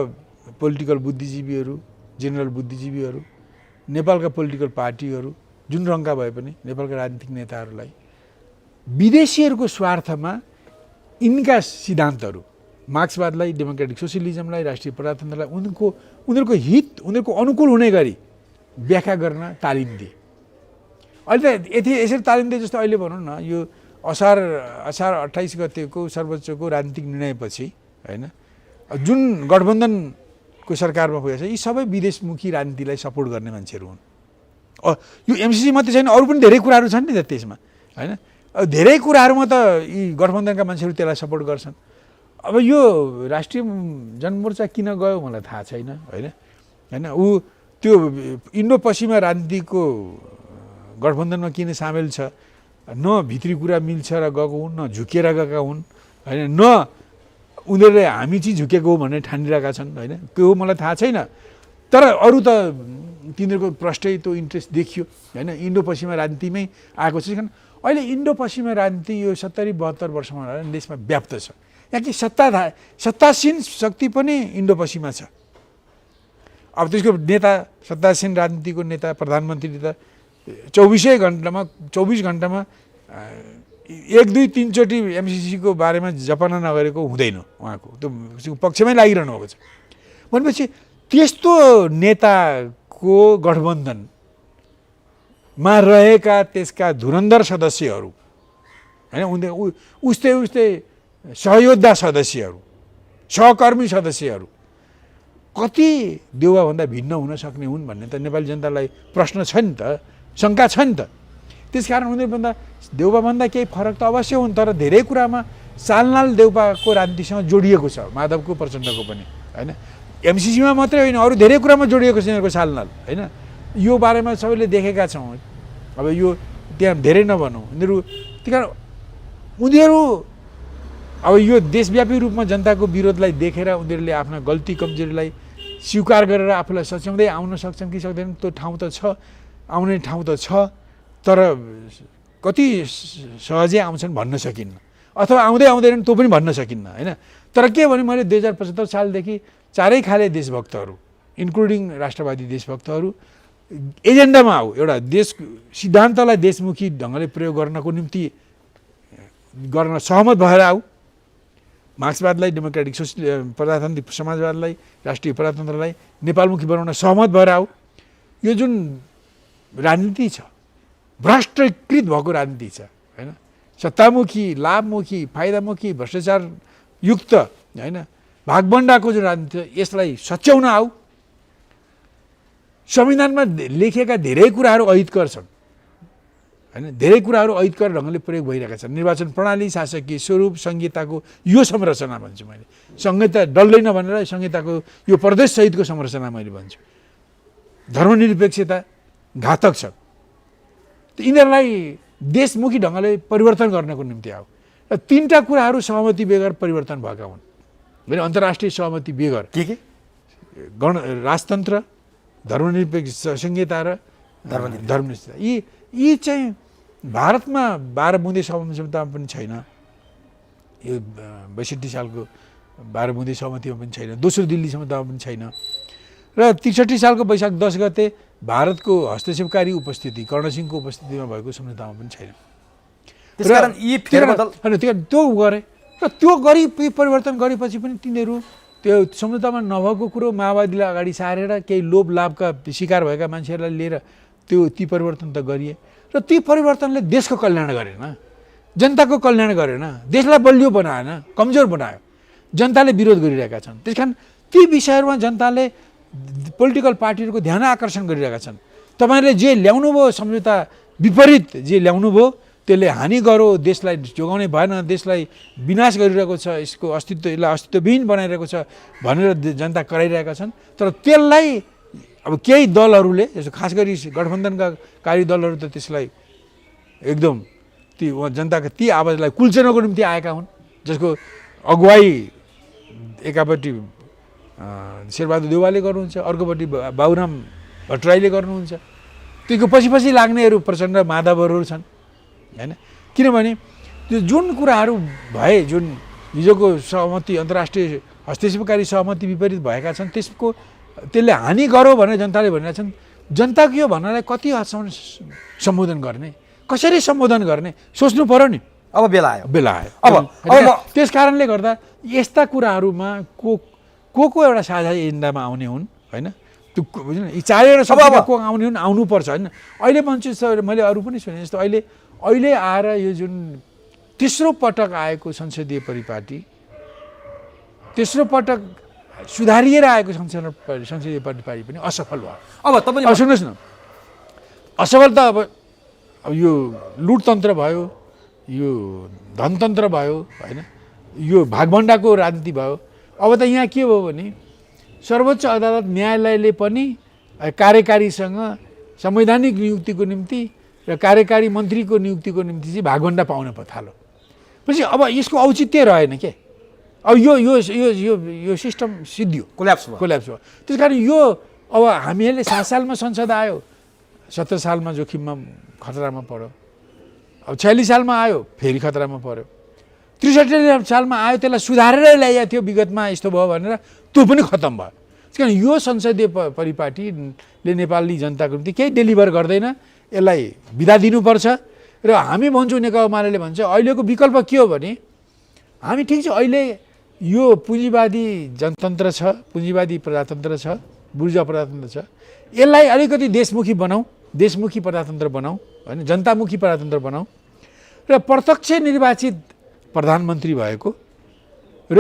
Speaker 1: पोलिटिकल बुद्धिजीवीहरू, जेनरल बुद्धिजीवीहरू, नेपालका पोलिटिकल पार्टीहरू जुन रङका भए पनि नेपालका राजनीतिक नेताहरूलाई विदेशीहरूको स्वार्थमा यिनका सिद्धान्तहरू, मार्क्सवादलाई, डेमोक्रेटिक सोसियलिजमलाई, राष्ट्रिय प्रजातन्त्रलाई उनीहरूको हित, उनीहरूको अनुकूल हुने गरी व्याख्या गर्न तालिम दिए। अहिले त यसरी तालिम दिए जस्तो अहिले भनौँ न, यो असार 28 गतेको सर्वोच्चको राजनीतिक निर्णयपछि होइन जुन गठबन्धनको सरकारमा पुगेको छ, यी सबै विदेशमुखी राजनीतिलाई सपोर्ट गर्ने मान्छेहरू हुन्। यो एमसिसी मात्रै छैन, अरू पनि धेरै कुराहरू छन् नि त त्यसमा। होइन, धेरै कुराहरूमा त यी गठबन्धनका मान्छेहरू त्यसलाई सपोर्ट गर्छन्। अब यो राष्ट्रिय जनमोर्चा किन गयो मलाई थाहा छैन। होइन, ऊ त्यो इन्डो पश्चिमा राजनीतिको गठबन्धनमा किन सामेल छ, न भित्री कुरा मिल्छ र गएको हुन्, न झुकेर गएका हुन् होइन, न उनीहरूले हामी चाहिँ झुकेको हो भनेर ठानिरहेका छन् होइन, के हो मलाई थाहा छैन। तर अरू त तिनीहरूको प्रष्टै त्यो इन्ट्रेस्ट देखियो होइन, इन्डो पश्चिमा राजनीतिमै आएको छ। अहिले इन्डो पश्चिमा राजनीति यो 70-72 वर्षमा देशमा व्याप्त छ। यहाँ कि सत्तासीन शक्ति पनि इन्डो पश्चिमा छ। अब त्यसको नेता, सत्तासीन राजनीतिको नेता प्रधानमन्त्री त 24 घन्टामा 1, 2, 3 चोटि एमसिसीको बारेमा जपना नगरेको हुँदैन उहाँको, त्यो पक्षमै लागिरहनु भएको छ। भनेपछि त्यस्तो नेताको गठबन्धनमा रहेका त्यसका धुरन्धर सदस्यहरू होइन, उस्तै सहयोद्धा सदस्यहरू, सहकर्मी सदस्यहरू कति देउबाभन्दा भिन्न हुन सक्ने हुन् भन्ने त नेपाली जनतालाई प्रश्न छ नि त, शङ्का छ नि त। त्यसकारण उनीहरूभन्दा देउबाभन्दा केही फरक त अवश्य हुन्, तर धेरै कुरामा सालनाल देउबाको राजनीतिसँग जोडिएको छ, माधवको प्रचण्डको पनि होइन। एमसिसीमा मात्रै होइन, अरू धेरै कुरामा जोडिएको छ यिनीहरूको सालनाल होइन। यो बारेमा सबैले देखेका छौँ। अब यो त्यहाँ धेरै नभनौँ, उनीहरू अब यो देशव्यापी रूपमा जनताको विरोधलाई देखेर उनीहरूले आफ्ना गल्ती कमजोरीलाई स्वीकार गरेर आफूलाई सच्याउँदै आउन सक्छन् कि सक्दैनन्, त्यो ठाउँ त छ, आउने ठाउँ त छ, तर कति सहजै आउँछन् भन्न सकिन्न, अथवा आउँदैनन् त्यो पनि भन्न सकिन्न होइन। तर के भने मैले 2075 सालदेखि चारै खाले देशभक्तहरू इन्क्लुडिङ राष्ट्रवादी देशभक्तहरू एजेन्डामा आऊ, एउटा देश सिद्धान्तलाई देशमुखी ढङ्गले प्रयोग गर्नको निम्ति गर्न सहमत भएर आऊ, मार्क्सवादलाई, डेमोक्रेटिक प्रजातान्त्रिक समाजवादलाई, राष्ट्रिय प्रजातन्त्रलाई नेपालमुखी बनाउन सहमत भएर आऊ। यो जुन राजनीति छ, भ्रष्टीकृत भएको राजनीति छ होइन, सत्तामुखी, लाभमुखी, फाइदामुखी, भ्रष्टाचार युक्त होइन, भागबण्डाको जुन राजनीति छ, यसलाई सच्याउन आऊ। संविधानमा लेखिएका धेरै कुराहरू अहितकर छन् होइन, धेरै कुराहरू अहितकर ढङ्गले प्रयोग भइरहेका छन्। निर्वाचन प्रणाली, शासकीय स्वरूप, संहिताको यो संरचना भन्छु मैले, संहिता डल्दैन भनेर संहिताको यो प्रदेशसहितको संरचना मैले भन्छु। धर्मनिरपेक्षता घातक छ, यिनीहरूलाई देशमुखी ढङ्गले परिवर्तन गर्नको निम्ति आऊ। र 3टा कुराहरू सहमति बेगर परिवर्तन भएका हुन् भने अन्तर्राष्ट्रिय सहमति बेगर
Speaker 2: के
Speaker 1: राजतन्त्र, धर्मनिरपेक्ष संहिता र धर्मनिरपेक्षता, यी चाहिँ भारतमा 12 बुँदे सहमतिमा पनि छैन, यो 62 सालको 12 बुँदे सहमतिमा पनि छैन, दोस्रो दिल्ली समझौतामा पनि छैन, र 63 सालको वैशाख 10 गते भारतको हस्तक्षेपकारी उपस्थिति, कर्णसिंहको उपस्थितिमा भएको सम्झौतामा पनि छैन।
Speaker 2: त्यसकारण यी फेरबदल
Speaker 1: त्यो गरे र त्यो गरी परिवर्तन गरेपछि पनि तिनीहरू त्यो सम्झौतामा नभएको कुरो माओवादीलाई अगाडि सारेर केही लोभ लाभका शिकार भएका मान्छेहरूलाई लिएर ती परिवर्तन त गरिए, र ती परिवर्तनले देशको कल्याण गरेन, जनताको कल्याण गरेन, देशलाई बलियो बनाएन, कमजोर बनायो। जनताले विरोध गरिरहेका छन्। त्यसकारण ती विषयहरूमा जनताले पोलिटिकल पार्टीहरूको ध्यान आकर्षण गरिरहेका छन्। तपाईँहरूले जे ल्याउनु भयो सम्झौता विपरीत जे ल्याउनु भयो त्यसले हानि गरो, देशलाई जोगाउने भएन, देशलाई विनाश गरिरहेको छ, यसको यसलाई अस्तित्वविहीन बनाइरहेको छ भनेर जनता कराइरहेका छन्। तर त्यसलाई अब केही दलहरूले, जस्तो खास गरी गठबन्धनका कार्य दलहरू त त्यसलाई एकदम ती जनताका ती आवाजलाई कुल्चिनको निम्ति आएका हुन्, जसको अगुवाई एकापट्टि शेरबहादुर देउवाले गर्नुहुन्छ, अर्कोपट्टि बाबुराम भट्टराईले गर्नुहुन्छ। त्यसको पछि लाग्नेहरू प्रचण्ड माधवहरू छन् होइन। किनभने त्यो जुन कुराहरू भए, जुन हिजोको सहमति, अन्तर्राष्ट्रिय हस्तक्षेपकारी सहमति विपरीत भएका छन्, त्यसले हानि गरो भनेर जनताले भनिरहेका छन्। जनताको यो भन्नलाई कति हदसम्म सम्बोधन गर्ने, कसरी सम्बोधन गर्ने सोच्नु पर्यो नि।
Speaker 2: अब बेला आयो। अब
Speaker 1: त्यस कारणले गर्दा यस्ता कुराहरूमा को एउटा साझा एजेन्डामा आउने हुन् होइन, त्यो यी चारैवटा सबैमा को आउने हुन्, आउनुपर्छ होइन। अहिले भन्छु मैले अरू पनि सुने जस्तो अहिले आएर यो जुन तेस्रो पटक आएको संसदीय परिपाटी, तेस्रो पटक सुधारिएर आएको संसदीय परिपाटी पनि असफल भयो।
Speaker 2: अब तपाईँ
Speaker 1: सुन्नुहोस् न, असफल त अब यो लुटतन्त्र भयो, यो धनतन्त्र भयो होइन, यो भागभण्डाको राजनीति भयो। अब त यहाँ के भयो भने सर्वोच्च अदालत न्यायालयले पनि कार्यकारीसँग संवैधानिक नियुक्तिको निम्ति र कार्यकारी मन्त्रीको नियुक्तिको निम्ति चाहिँ भागभन्डा पाउन थाल्यो। पछि अब यसको औचित्य रहेन के, अब यो यो यो यो यो सिस्टम सिद्धियो,
Speaker 2: कोल्याप्स
Speaker 1: भयो। त्यस कारण यो अब हामीहरूले 7 सालमा संसद आयो, 70 सालमा जोखिममा खतरामा पर्यो, अब 46 सालमा आयो फेरि खतरामा पर्यो, 63 सालमा आयो त्यसलाई सुधारेर ल्याइएको थियो विगतमा यस्तो भयो भनेर त्यो पनि खत्तम भयो। त्यस कारण यो संसदीय परिपाटीले नेपाली जनताको निम्ति केही डेलिभर गर्दैन, यसलाई बिदा दिनुपर्छ। र हामी भन्छौँ, नेकपा एमाले भन्छ अहिलेको विकल्प के हो भने हामी ठिक छ अहिले यो पुँजीवादी जनतन्त्र छ, पुँजीवादी प्रजातन्त्र छ, बुर्जुवा प्रजातन्त्र छ, यसलाई अलिकति देशमुखी बनाऊ, देशमुखी प्रजातन्त्र बनाऊ होइन, जनतामुखी प्रजातन्त्र बनाऊ र प्रत्यक्ष निर्वाचित प्रधानमन्त्री भएको र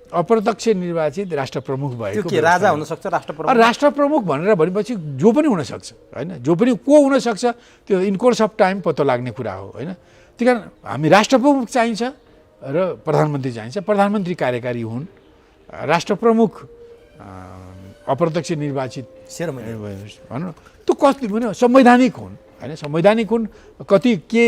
Speaker 1: अप्रत्यक्ष निर्वाचित राष्ट्र प्रमुख भएको,
Speaker 2: के राजा हुनसक्छ
Speaker 1: राष्ट्र प्रमुख भनेर भनेपछि जो पनि हुनसक्छ होइन, जो पनि को हुनसक्छ त्यो इन कोर्स अफ टाइम पत्तो लाग्ने कुरा हो होइन। त्यही कारण हामी राष्ट्र प्रमुख चाहिन्छ र प्रधानमन्त्री चाहिन्छ, प्रधानमन्त्री कार्यकारी हुन्, राष्ट्र प्रमुख अप्रत्यक्ष निर्वाचित भनौँ त्यो कति भने संवैधानिक हुन् होइन, संवैधानिक हुन्, कति के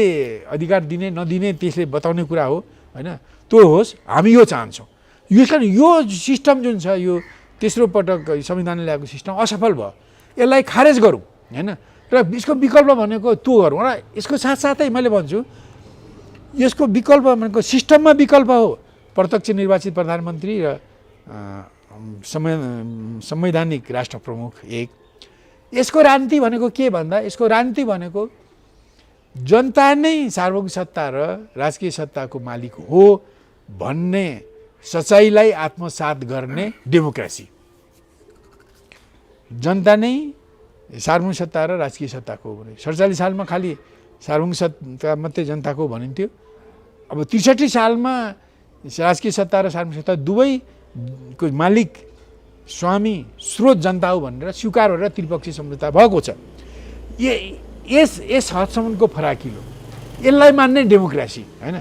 Speaker 1: अधिकार दिने नदिने त्यसले बताउने कुरा हो होइन, त्यो होस्, हामी यो चाहन्छौँ। यस कारण यो सिस्टम जुन छ यो तेस्रो पटक संविधानले ल्याएको सिस्टम असफल भयो, यसलाई खारेज गरौँ होइन, र यसको विकल्प भनेको त्यो गरौँ। र यसको साथसाथै मैले भन्छु यसको विकल्प भनेको सिस्टममा विकल्प हो प्रत्यक्ष निर्वाचित प्रधानमन्त्री र संवैधानिक राष्ट्र प्रमुख एक। यसको राजनीति भनेको के भन्दा यसको राजनीति भनेको जनता नै सार्वभौमिक सत्ता र राजकीय सत्ताको मालिक हो भन्ने सच्चाइलाई आत्मसात गर्ने डेमोक्रेसी। जनता नै सार्वभौमिक सत्ता र राजकीय सत्ताको हो भने 47 सालमा खालि सार्वभौमिक सत्ता मात्रै जनताको भनिन्थ्यो, अब 63 सालमा राजकीय सत्ता र सार्वभौमिक सत्ता दुवैको मालिक स्वामी स्रोत जनता हो भनेर स्वीकार गरेर त्रिपक्षीय सम्झौता भएको छ। यस हदसम्मको फराकिलो, यसलाई मान्ने डेमोक्रेसी होइन,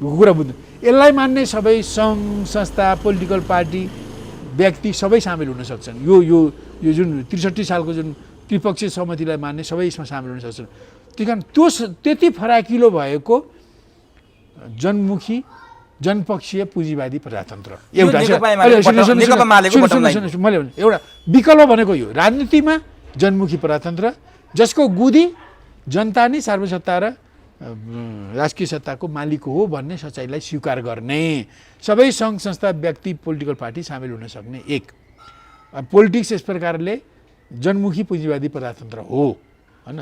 Speaker 1: कुरा बुझ्नु, यसलाई मान्ने सबै सङ्घ संस्था पोलिटिकल पार्टी व्यक्ति सबै सामेल हुन सक्छन्। यो यो यो जुन 63 सालको जुन त्रिपक्षीय सहमतिलाई मान्ने सबै यसमा सामेल हुन सक्छन्। त्यही कारण त्यो त्यति फराकिलो भएको जनमुखी जनपक्षीय पुँजीवादी प्रजातन्त्र एउटा मैले एउटा विकल्प भनेको यो राजनीतिमा जनमुखी प्रजातन्त्र जसको गुदी जनता नै सार्वभौमिक सत्ता र राजकीय सत्ताको मालिक हो भन्ने सच्चाइलाई स्वीकार गर्ने, सबै सङ्घ संस्था व्यक्ति पोलिटिकल पार्टी सामेल हुन सक्ने एक पोलिटिक्स यस प्रकारले जनमुखी पुँजीवादी प्रजातन्त्र हो होइन।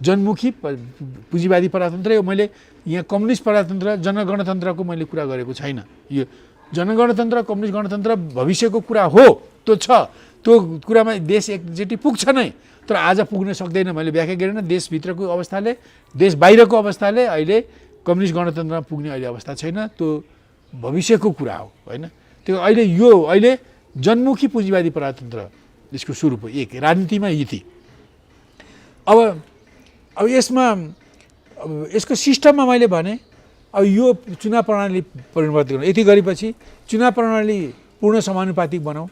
Speaker 1: जनमुखी पुँजीवादी प्रजातन्त्र यो मैले यहाँ कम्युनिस्ट प्रजातन्त्र जनगणतन्त्रको मैले कुरा गरेको छैन। यो जनगणतन्त्र कम्युनिस्ट गणतन्त्र भविष्यको कुरा हो, त्यो छ, त्यो कुरामा देश एकचोटि पुग्छ नै, तर आज पुग्न सक्दैन। मैले व्याख्या गरेन, देशभित्रको अवस्थाले देश बाहिरको अवस्थाले अहिले कम्युनिस्ट गणतन्त्रमा पुग्ने अहिले अवस्था छैन, त्यो भविष्यको कुरा हो होइन। त्यो अहिले जनमुखी पुँजीवादी प्रजातन्त्र यसको स्वरूप हो एक राजनीतिमा यति। अब यसमा यसको सिस्टममा मैले भने अब यो चुनाव प्रणाली परिवर्तन गर्नु, यति गरेपछि चुनाव प्रणाली पूर्ण समानुपातिक बनाऊ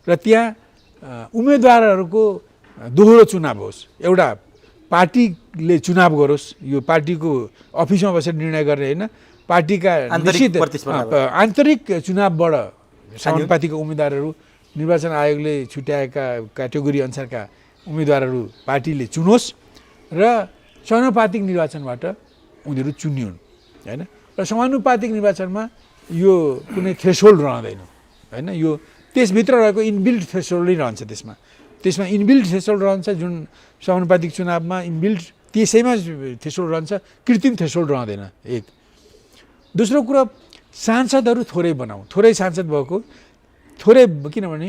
Speaker 1: र त्यहाँ उम्मेदवारहरूको दोहोरो चुनाव होस्, एउटा पार्टीले चुनाव गरोस्, यो पार्टीको अफिसमा बसेर निर्णय गर्ने होइन, पार्टीका निश्चित आन्तरिक चुनावबाट समानुपातिक उम्मेदवारहरू निर्वाचन आयोगले छुट्याएका क्याटेगोरी अनुसारका उम्मेदवारहरू पार्टीले चुनोस् र समानुपातिक निर्वाचनबाट उनीहरू चुनिउन् होइन। र समानुपातिक निर्वाचनमा यो कुनै थ्रेसहोल्ड रहँदैन होइन, यो त्यसभित्र रहेको इनबिल्ट थ्रेसहोल्ड नै रहन्छ। त्यसमा इनबिल्ट थ्रेसहोल्ड रहन्छ, जुन समानुपातिक चुनावमा इनबिल्ट त्यसैमा थ्रेसहोल्ड रहन्छ, कृत्रिम थ्रेसहोल्ड रहँदैन एक। दोस्रो कुरो सांसदहरू थोरै बनाऊ, थोरै सांसद भएको थोरै, किनभने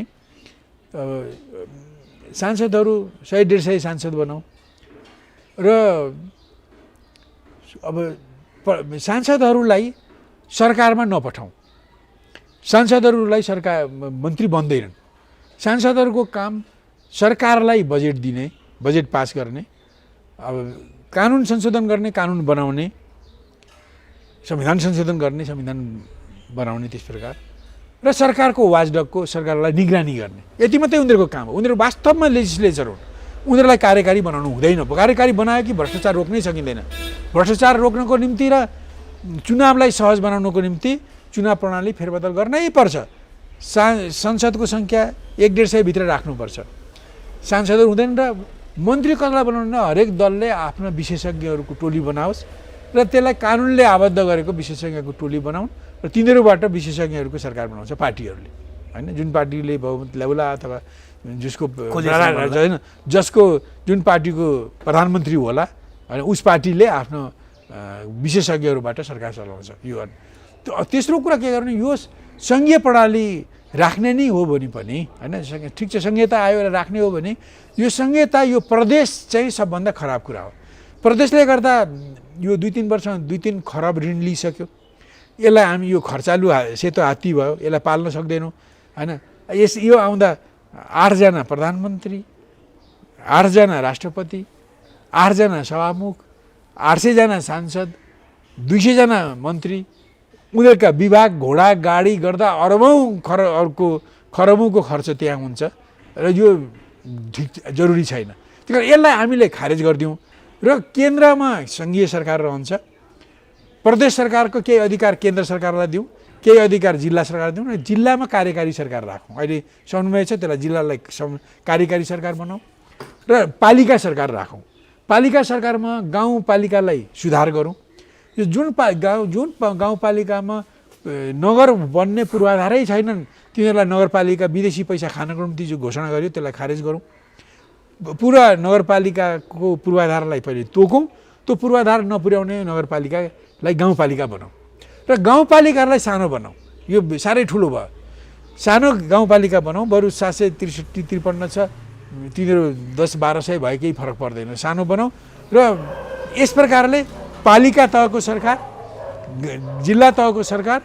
Speaker 1: सांसदहरू 100-150 सांसद बनाऊ र अब सांसदहरूलाई सरकारमा नपठाउँ, सांसदहरूलाई सरकार मन्त्री बन्दैनन्, सांसदहरूको काम सरकारलाई बजेट दिने, बजेट पास गर्ने, अब कानुन संशोधन गर्ने, कानुन बनाउने, संविधान संशोधन गर्ने, संविधान बनाउने, त्यस प्रकार र सरकारको वाचडगको सरकारलाई निगरानी गर्ने, यति मात्रै उनीहरूको काम हो। उनीहरू वास्तवमा लेजिस्लेचर हुन्, उनीहरूलाई कार्यकारी बनाउनु हुँदैन। कार्यकारी बनायो कि भ्रष्टाचार रोक्नै सकिँदैन। भ्रष्टाचार रोक्नको निम्ति र चुनावलाई सहज बनाउनको निम्ति चुनाव प्रणाली फेरबदल गर्नै पर्छ। संसदको सङ्ख्या 100-150 भित्र राख्नुपर्छ। सांसदहरू हुँदैन र मन्त्री कसलाई बनाउनु, हरेक दलले आफ्ना विशेषज्ञहरूको टोली बनाओस् र त्यसलाई कानुनले आबद्ध गरेको विशेषज्ञको टोली बनाउन् र तिनीहरूबाट विशेषज्ञहरूको सरकार बनाउँछ पार्टीहरूले, होइन? जुन पार्टीले बहुमत ल्याउला अथवा जसको होइन, जसको जुन पार्टीको प्रधानमन्त्री होला, होइन, उस पार्टीले आफ्नो विशेषज्ञहरूबाट सरकार चलाउँछ। यो तेस्रो कुरा के गर्ने, यो सङ्घीय प्रणाली राख्ने नै हो भने पनि, होइन, ठिक छ सङ्घीयता आयो र राख्ने हो भने यो सङ्घीयता, यो प्रदेश चाहिँ सबभन्दा खराब कुरा हो। प्रदेशले गर्दा यो 2-3 वर्षमा 2-3 खरब ऋण लिइसक्यो। यसलाई हामी यो खर्चालु सेतो हात्ती भयो, यसलाई पाल्न सक्दैनौँ, होइन? यो आउँदा 8 जना प्रधानमन्त्री, 8 जना राष्ट्रपति, 8 जना सभामुख, 800 जना सांसद, 200 जना मन्त्री, उनीहरूका विभाग घोडा गाडी गर्दा खरबौँको खर्च त्यहाँ हुन्छ र यो ठिक जरुरी छैन। त्यही कारण यसलाई हामीले खारेज गरिदिउँ र केन्द्रमा सङ्घीय सरकार रहन्छ, प्रदेश सरकारको केही अधिकार केन्द्र सरकारलाई दिउँ, केही अधिकार जिल्ला सरकार दिउँ र जिल्लामा कार्यकारी सरकार राखौँ। अहिले समन्वय छ, त्यसलाई जिल्लालाई कार्यकारी सरकार बनाऊँ र पालिका सरकार राखौँ। पालिका सरकारमा गाउँपालिकालाई सुधार गरौँ। यो जुन गाउँपालिकामा नगर बन्ने पूर्वाधारै छैनन्, तिनीहरूलाई नगरपालिका विदेशी पैसा खानको निम्ति जो घोषणा गर्यो त्यसलाई खारेज गरौँ। पुरा नगरपालिकाको पूर्वाधारलाई पहिले तोकौँ, त्यो पूर्वाधार नपुर्याउने नगरपालिकालाई गाउँपालिका बनाऊ र गाउँपालिकालाई सानो बनाऊ। यो साह्रै ठुलो भयो। सानो गाउँपालिका बनाऊ, बरु 763-53 छ, तिनीहरू 10-1200 भए केही फरक पर्दैन। सानो बनाऊ र यस प्रकारले पालिका तहको सरकार, जिल्ला तहको सरकार,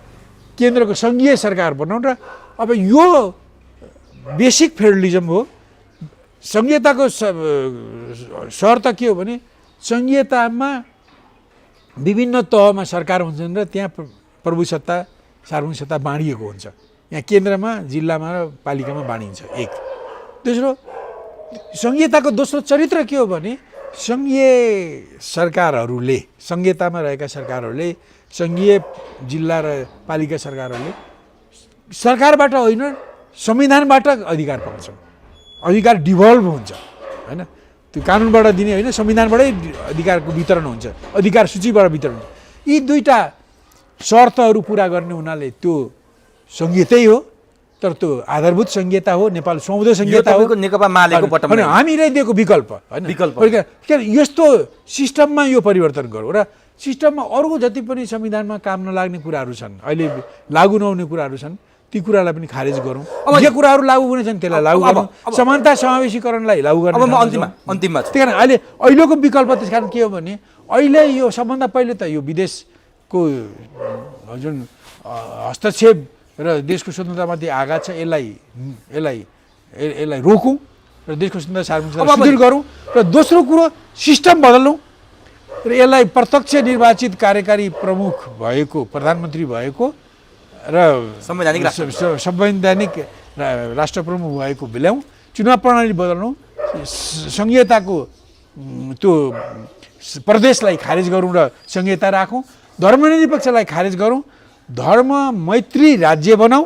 Speaker 1: केन्द्रको सङ्घीय सरकार बनाउँ र अब यो बेसिक फेडरलिजम हो। सङ्घीयताको शर्त के हो भने सङ्घीयतामा विभिन्न तहमा सरकार हुन्छन् र त्यहाँ प्रभुसत्ता सार्वजनिक सत्ता बाँडिएको हुन्छ। यहाँ केन्द्रमा, जिल्लामा र पालिकामा बाँडिन्छ। एक। दोस्रो, सङ्घीयताको दोस्रो चरित्र के हो भने सङ्घीय सरकारहरूले, सङ्घीयतामा रहेका सरकारहरूले, सङ्घीय जिल्ला र पालिका सरकारहरूले सरकारबाट होइन संविधानबाट अधिकार पाउँछन्। अधिकार डिभल्भ हुन्छ, होइन? त्यो कानुनबाट दिने होइन, संविधानबाटै अधिकारको वितरण हुन्छ, अधिकार सूचीबाट वितरण हुन्छ। यी दुईटा शर्तहरू पुरा गर्ने हुनाले त्यो सङ्घीयतै हो, तर त्यो आधारभूत सङ्घीयता हो, नेपाल सुहाउँदो सङ्घीयता हो,
Speaker 2: नेकपा मालेको बटम
Speaker 1: होइन, हामीले दिएको विकल्प, होइन? यस्तो सिस्टममा यो परिवर्तन गरौँ र सिस्टममा अरू जति पनि संविधानमा काम नलाग्ने कुराहरू छन्, अहिले लागू नहुने कुराहरू छन्, ती कुरालाई पनि खारेज गरौँ। जे कुराहरू लागू हुने छन् त्यसलाई लागू गरौँ। समानता समावेशीकरणलाई लागू गर्ने।
Speaker 2: अब म अन्तिममा
Speaker 1: त्यही कारण अहिलेको विकल्प त्यस कारण के हो भने अहिले यो सबभन्दा पहिले त यो विदेशको जुन हस्तक्षेप र देशको स्वतन्त्रतामाथि आघात छ, यसलाई रोकौँ र देशको स्वतन्त्रता सार्वभौमिकता सुदृढ गरौँ र दोस्रो कुरो सिस्टम बदलौँ र यसलाई प्रत्यक्ष निर्वाचित कार्यकारी प्रमुख भएको, प्रधानमन्त्री भएको र संवैधानिक राष्ट्र प्रमुख भएको बेलायौँ, चुनाव प्रणाली बदल्नु, सङ्घीयताको त्यो प्रदेशलाई खारेज गरौँ र सङ्घीयता राखौँ, धर्मनिरपेक्षलाई खारेज गरौँ, धर्म मैत्री राज्य बनाऊ,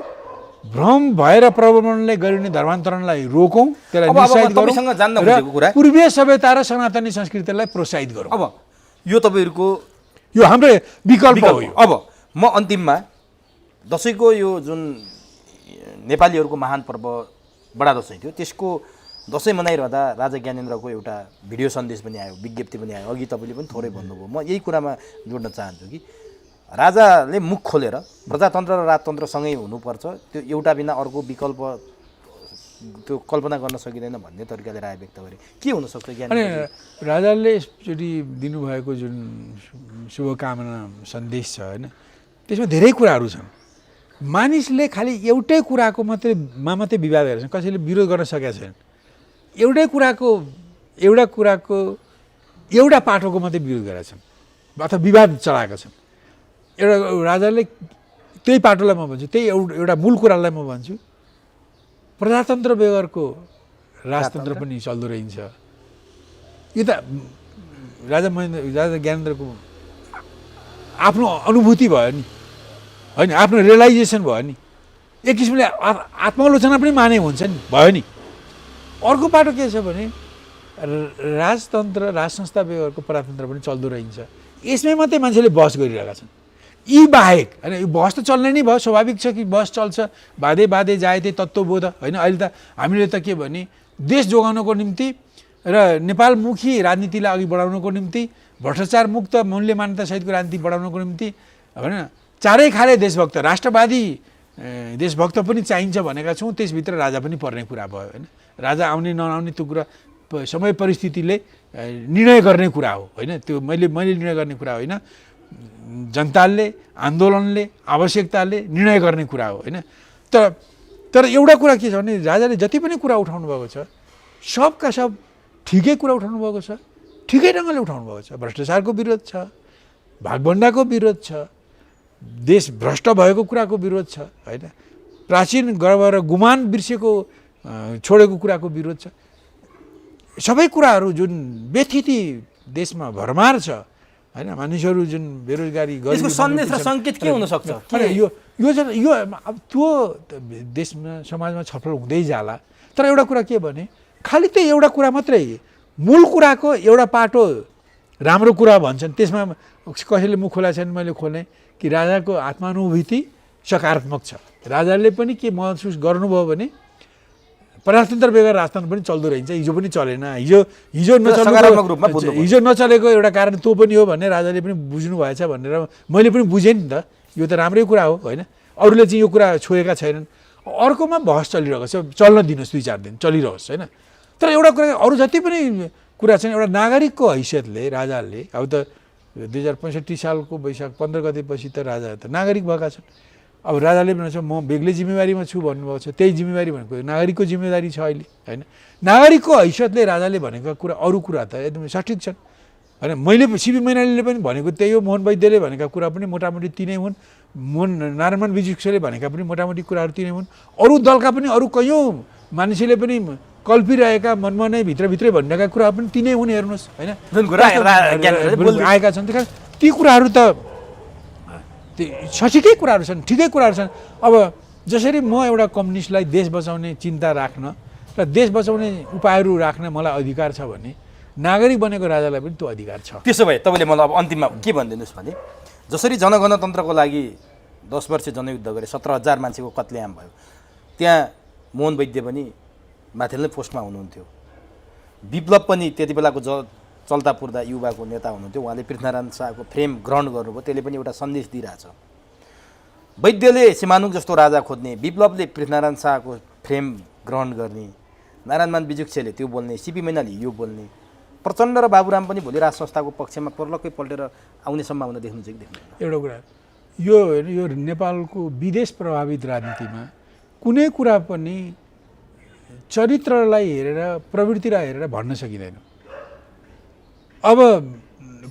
Speaker 1: भ्रम भएर प्रबन्धनले गरिने धर्मान्तरणलाई रोकौँ, त्यसलाई निरुत्साहित गरौँ, पूर्वीय सभ्यता र सनातनी संस्कृतिलाई प्रोत्साहित गरौँ।
Speaker 2: अब यो तपाईँहरूको
Speaker 1: यो हाम्रो विकल्प हो।
Speaker 2: अब म अन्तिममा दसैँको यो जुन नेपालीहरूको महान पर्व बडा दसैँ थियो, त्यसको दसैँ मनाइरहँदा राजा ज्ञानेन्द्रको एउटा भिडियो सन्देश पनि आयो, विज्ञप्ति पनि आयो। अघि तपाईँले पनि थोरै भन्नुभयो, म यही कुरामा जोड्न चाहन्छु कि राजाले मुख खोलेर प्रजातन्त्र र राजतन्त्र सँगै हुनुपर्छ, त्यो एउटा बिना अर्को विकल्प त्यो कल्पना गर्न सकिँदैन भन्ने तरिकाले राय व्यक्त गरे। के हुनसक्छ ज्ञानेन्द्र?
Speaker 1: राजाले यसचोटि दिनुभएको जुन शुभकामना सन्देश छ, होइन, त्यसमा धेरै कुराहरू छन्। मानिसले खालि एउटै कुराको मात्रै विवाद गरेका छन्, कसैले विरोध गर्न सकेका छैन। एउटा कुराको एउटा पाटोको मात्रै विरोध गरेका छन् अथवा विवाद चलाएका छन्। एउटा राजाले त्यही पाटोलाई म भन्छु, त्यही एउटा मूल कुरालाई म भन्छु, प्रजातन्त्र बेगरको राजतन्त्र पनि चल्दो रहन्छ। यो त राजा ज्ञानेन्द्रको आफ्नो अनुभूति भयो नि, होइन, आफ्नो रियलाइजेसन भयो नि, एक किसिमले आत्मालोचना पनि माने हुन्छ नि, भयो नि। अर्को बाटो के छ भने राजतन्त्र राज संस्था बेगरको प्रजातन्त्र पनि चल्दो रहन्छ। यसमै मात्रै मान्छेले बहस गरिरहेका छन्। यी बाहेक होइन, यो बहस त चल्ने नै भयो, स्वाभाविक छ कि बहस चल्छ, बाधे जायते तत्त्वबोध होइन। अहिले त हामीले त के भने देश जोगाउनको निम्ति र नेपालमुखी राजनीतिलाई अघि बढाउनको निम्ति, भ्रष्टाचार मुक्त मूल्य मान्यता सहितको राजनीति बढाउनको निम्ति होइन, चारै खाले देशभक्त राष्ट्रवादी देशभक्त पनि चाहिन्छ भनेका छौँ। त्यसभित्र राजा पनि पर्ने कुरा भयो होइन। राजा आउने नआउने त्यो कुरा समय परिस्थितिले निर्णय गर्ने कुरा हो होइन। त्यो मैले निर्णय गर्ने कुरा होइन, जनताले, आन्दोलनले, आवश्यकताले निर्णय गर्ने कुरा हो होइन। तर एउटा कुरा के छ भने राजाले जति पनि कुरा उठाउनु भएको छ सबका सब ठिकै कुरा उठाउनु भएको छ, ठिकै ढङ्गले उठाउनु भएको छ। भ्रष्टाचारको विरोध छ, भागभण्डाको विरोध छ, देश भ्रष्ट भएको कुराको विरोध छ होइन, प्राचीन गर्व र गुमान बिर्सेको छोडेको कुराको विरोध छ। सबै कुराहरू जुन व्यथिति देशमा भरमार छ होइन, मानिसहरू जुन बेरोजगारी
Speaker 2: यसको सन्देश र सङ्केत के हुन सक्छ?
Speaker 1: यो अब त्यो देशमा समाजमा छलफल हुँदै जाला। तर एउटा कुरा के भने खालि त्यो एउटा कुरा मात्रै, मूल कुराको एउटा पाटो राम्रो कुरा भन्छन्, त्यसमा कसैले मुख खोला छैन, मैले खोलेँ कि राजाको आत्मानुभूति सकारात्मक छ। राजाले पनि के महसुस गर्नुभयो भने प्रजातन्त्र बेगर राजतन्त्र पनि चल्दो रहन्छ। हिजो पनि चलेन, हिजो नचलेको एउटा कारण त्यो पनि हो भन्ने राजाले पनि बुझ्नु भएछ भनेर मैले पनि बुझेँ नि त। यो त राम्रै कुरा हो होइन, अरूले चाहिँ यो कुरा छोएका छैनन्। अर्कोमा बहस चलिरहेको छ, चल्न दिनुहोस्, 2-4 दिन चलिरहोस् होइन। तर एउटा कुरा अरू जति पनि कुरा छन्, एउटा नागरिकको हैसियतले राजाले अब त 2065 सालको वैशाख 15 गतेपछि त राजा त नागरिक भएका छन्। अब राजाले भन्छ म बेग्लै जिम्मेवारीमा छु भन्नुभएको छ, त्यही जिम्मेवारी भनेको नागरिकको जिम्मेवारी छ अहिले होइन। नागरिकको हैसियतले राजाले भनेको कुरा अरू कुरा त एकदमै सठिक छन् होइन। मैले सिपी मैनालीले पनि भनेको त्यही हो, मोहन वैद्यले भनेका कुरा पनि मोटामोटी तिनै हुन्, नारायण विजुक्सले भनेका पनि मोटामोटी कुराहरू तिनै हुन्। अरू दलका पनि अरू कयौँ मानिसले पनि कल्पिरहेका मनमा नै भित्रभित्रै भनिरहेका कुरा पनि तिनै हुन्, हेर्नुहोस् होइन, आएका छन्। त्यस ती कुराहरू त सठिकै कुराहरू छन्, ठिकै कुराहरू छन्। अब जसरी म एउटा कम्युनिस्टलाई देश बचाउने चिन्ता राख्न र देश बचाउने उपायहरू राख्न मलाई अधिकार छ भने नागरिक बनेको राजालाई पनि त्यो अधिकार छ।
Speaker 2: त्यसो भए तपाईँले मलाई अब अन्तिममा के भनिदिनुहोस् भने जसरी जनगणतन्त्रको लागि 10 वर्ष जनयुद्ध गरे, 17,000 मान्छेको कत्लेआम भयो, त्यहाँ मोहन वैद्य पनि माथिल्नै पोस्टमा हुनुहुन्थ्यो। विप्लव पनि त्यति बेलाको चल्ता पुर्दा युवाको नेता हुनुहुन्थ्यो, उहाँले पृथ्वीनारायण शाहको फ्रेम ग्रहण गर्नुभयो, त्यसले पनि एउटा सन्देश दिइरहेछ। वैद्यले सिमानुक जस्तो राजा खोज्ने, विप्लवले पृथ्वीनारायण शाहको फ्रेम ग्रहण गर्ने, नारायण विजुक्सेले त्यो बोल्ने, सिपी मैनाली यो बोल्ने, प्रचण्ड र बाबुराम पनि भोलि राज संस्थाको पक्षमा पर्लक्कै पल्टेर आउने सम्भावना देख्नु चाहिँ देख्नु।
Speaker 1: एउटा कुरा यो नेपालको विदेश प्रभावित राजनीतिमा कुनै कुरा पनि चरित्रलाई हेरेर प्रवृत्तिलाई हेरेर भन्न सकिँदैन। अब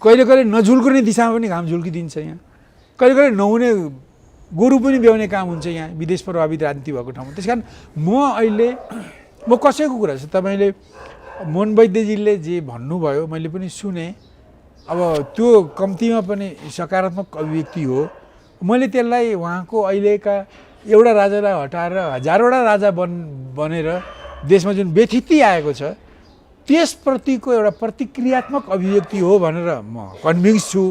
Speaker 1: कहिले कहिले नझुल्किने दिशामा पनि घाम झुल्किदिन्छ यहाँ, कहिले कहिले नहुने गोरु पनि ब्याउने काम हुन्छ यहाँ विदेश प्रभावित राजनीति भएको ठाउँमा। त्यस कारण म कसैको कुरा छ, तपाईँले मोहन वैद्यजीले जे भन्नुभयो मैले पनि सुने। अब त्यो कम्तीमा पनि सकारात्मक अभिव्यक्ति हो। मैले त्यसलाई उहाँको अहिलेका एउटा राजालाई हटाएर हजारवटा राजा बनेर देशमा जुन व्यथिति आएको छ त्यसप्रतिको एउटा प्रतिक्रियात्मक अभिव्यक्ति हो भनेर म कन्भिन्स छु।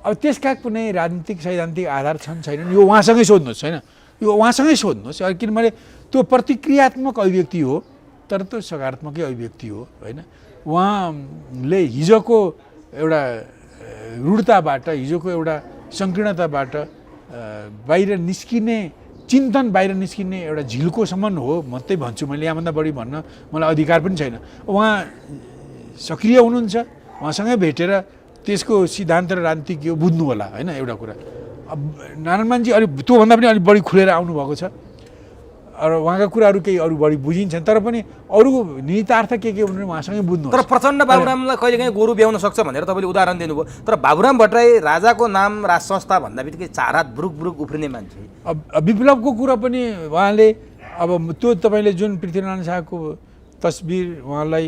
Speaker 1: अब त्यसका कुनै राजनीतिक सैद्धान्तिक आधार छन् छैनन् यो उहाँसँगै सोध्नुहोस् होइन, यो उहाँसँगै सोध्नुहोस्। किनभने त्यो प्रतिक्रियात्मक अभिव्यक्ति हो तर त्यो सकारात्मकै अभिव्यक्ति हो होइन। उहाँले हिजोको एउटा रूढताबाट, हिजोको एउटा सङ्कीर्णताबाट बाहिर निस्किने, चिन्तन बाहिर निस्किने एउटा झिल्कोसम्म हो मात्रै भन्छु मैले, यहाँभन्दा बढी भन्न मलाई अधिकार पनि छैन। उहाँ सक्रिय हुनुहुन्छ, उहाँसँगै भेटेर त्यसको सिद्धान्त र राजनीति के हो बुझ्नु होला होइन। एउटा कुरा अब नारायणमानजी अलिक त्योभन्दा पनि अलिक बढी खुलेर आउनुभएको छ। उहाँका कुराहरू केही अरू बढी बुझिन्छन्, तर पनि अरू निहितार्थ के हुनु उहाँसँगै बुझ्नु।
Speaker 2: तर प्रचण्ड बाबुरामलाई कहिलेकाहीँ गोरु ब्याउन सक्छ भनेर तपाईँले उदाहरण दिनुभयो, तर बाबुराम भट्टराई राजाको नाम राज संस्था भन्दा बित्तिकै चार हात बुरुक बुरुक उफ्रिने मान्छे।
Speaker 1: अब विप्लवको कुरा पनि उहाँले अब त्यो तपाईँले जुन पृथ्वीनारायण शाहको तस्बिर उहाँलाई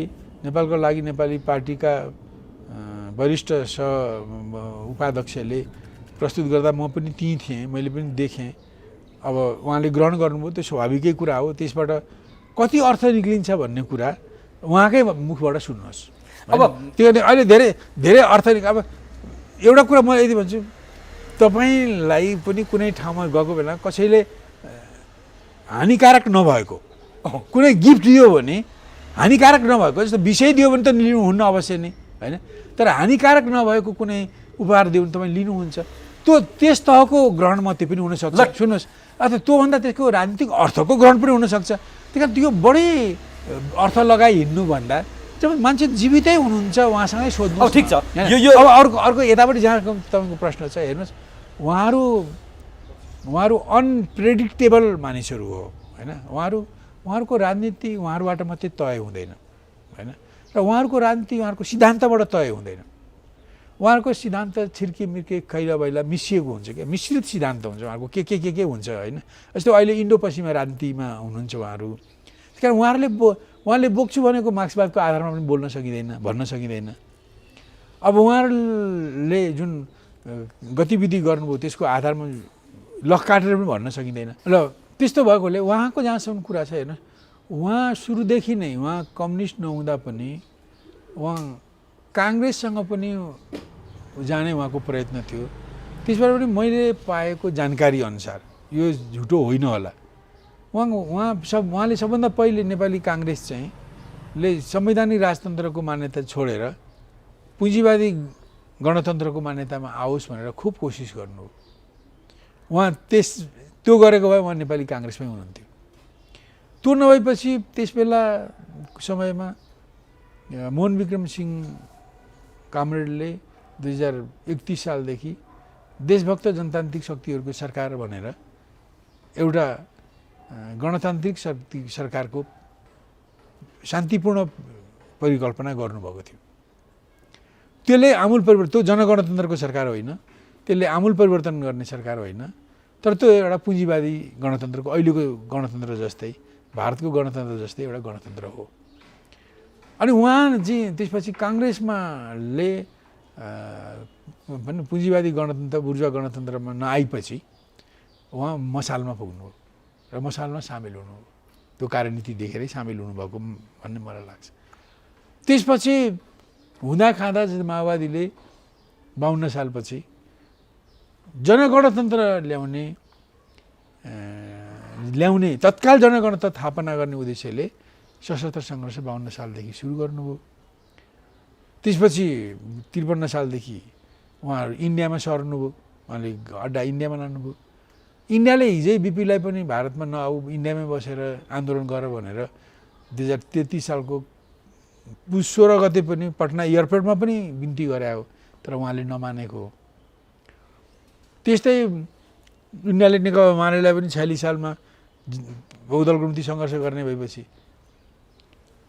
Speaker 1: नेपालको लागि नेपाली पार्टीका वरिष्ठ उपाध्यक्षले प्रस्तुत गर्दा म पनि त्यहीँ थिएँ, मैले पनि देखेँ। अब उहाँले ग्रहण गर्नुभयो, त्यो स्वाभाविकै कुरा हो। त्यसबाट कति अर्थ निक्लिन्छ भन्ने कुरा उहाँकै मुखबाट सुन्नुहोस्। अब त्यो अहिले धेरै धेरै अर्थ अब एउटा कुरा म यदि भन्छु, तपाईँलाई पनि कुनै ठाउँमा गएको बेला कसैले हानिकारक नभएको कुनै गिफ्ट दियो भने, हानिकारक नभएको जस्तो विषय दियो भने त लिनुहुन्न अवश्य नै होइन, तर हानिकारक नभएको कुनै उपहार दियो भने तपाईँ लिनुहुन्छ। त्यस तहको ग्रहण मात्रै पनि हुनसक्छ। सुन्नुहोस्, अथवा त्योभन्दा त्यसको राजनीतिक अर्थको ग्रहण पनि हुनसक्छ। त्यही कारण त्यो बढी अर्थ लगाइ हिँड्नुभन्दा जब मान्छे जीवितै हुनुहुन्छ उहाँसँगै सोध्नु।
Speaker 2: ठिक छ।
Speaker 1: अब अर्को यतापट्टि जहाँ तपाईँको प्रश्न छ, हेर्नुहोस्, उहाँहरू अनप्रेडिक्टेबल मानिसहरू हो होइन। उहाँहरूको राजनीति उहाँहरूबाट मात्रै तय हुँदैन होइन, र उहाँहरूको राजनीति उहाँहरूको सिद्धान्तबाट तय हुँदैन। उहाँहरूको सिद्धान्त छिर्के खैला बैला मिसिएको हुन्छ, क्या मिश्रित सिद्धान्त हुन्छ उहाँहरूको, के हुन्छ होइन। जस्तो अहिले इन्डो पश्चिमा राजनीतिमा हुनुहुन्छ उहाँहरू। त्यस कारण उहाँले बोक्छु भनेको मार्क्सवादको आधारमा पनि बोल्न सकिँदैन, भन्न सकिँदैन। अब उहाँहरूले जुन गतिविधि गर्नुभयो त्यसको आधारमा लख काटेर पनि भन्न सकिँदैन। र त्यस्तो भएकोले उहाँको जहाँसम्म कुरा छ हेर्नुहोस्, उहाँ सुरुदेखि नै उहाँ कम्युनिस्ट नहुँदा पनि उहाँ काङ्ग्रेससँग पनि जाने उहाँको प्रयत्न थियो। त्यसबाट पनि मैले पाएको जानकारी अनुसार यो झुटो होइन होला, उहाँले सबभन्दा पहिले नेपाली काङ्ग्रेस चाहिँ संवैधानिक राजतन्त्रको मान्यता छोडेर पुँजीवादी गणतन्त्रको मान्यतामा आओस् भनेर खुब कोसिस गर्नुभयो। उहाँ त्यो गरेको भए उहाँ नेपाली काङ्ग्रेसमै हुनुहुन्थ्यो। त्यो नभएपछि त्यस बेला समयमा मोहन विक्रम सिंह कामरेडले 2031 सालदेखि देशभक्त जनतान्त्रिक शक्तिहरूको सरकार भनेर एउटा गणतान्त्रिक सरकारको शान्तिपूर्ण परिकल्पना गर्नुभएको थियो। त्यसले आमूल परिवर्तन, त्यो जनगणतन्त्रको सरकार होइन, त्यसले आमूल परिवर्तन गर्ने सरकार होइन, तर त्यो एउटा पुँजीवादी गणतन्त्रको अहिलेको गणतन्त्र जस्तै भारतको गणतन्त्र जस्तै एउटा गणतन्त्र हो। अनि उहाँ चाहिँ त्यसपछि काङ्ग्रेसमाले पुँजीवादी गणतन्त्र बुर्जुवा गणतन्त्रमा नआएपछि उहाँ मसालमा पुग्नुभयो र मसालमा सामेल हुनुभयो। त्यो कार्यनीति देखेरै सामेल हुनुभएको भन्ने मलाई लाग्छ। त्यसपछि हुँदा खाँदा माओवादीले 52 सालपछि जनगणतन्त्र ल्याउने तत्काल जनगणतन्त्र स्थापना गर्ने उद्देश्यले सशस्त्र सङ्घर्ष 52 सालदेखि सुरु गर्नुभयो। त्यसपछि 53 सालदेखि उहाँहरू इन्डियामा सर्नुभयो, उहाँले अड्डा इन्डियामा लानुभयो। इन्डियाले हिजै बिपीलाई पनि भारतमा नआऊ, इन्डियामै बसेर आन्दोलन गर भनेर 2033 सालको पुस 16 गते पनि पटना एयरपोर्टमा पनि बिन्ती गरे हो, तर उहाँले नमानेको हो। त्यस्तै इन्डियाले नेकपा मालेलाई पनि 46 सालमा बहुदलको निम्ति सङ्घर्ष गर्ने भएपछि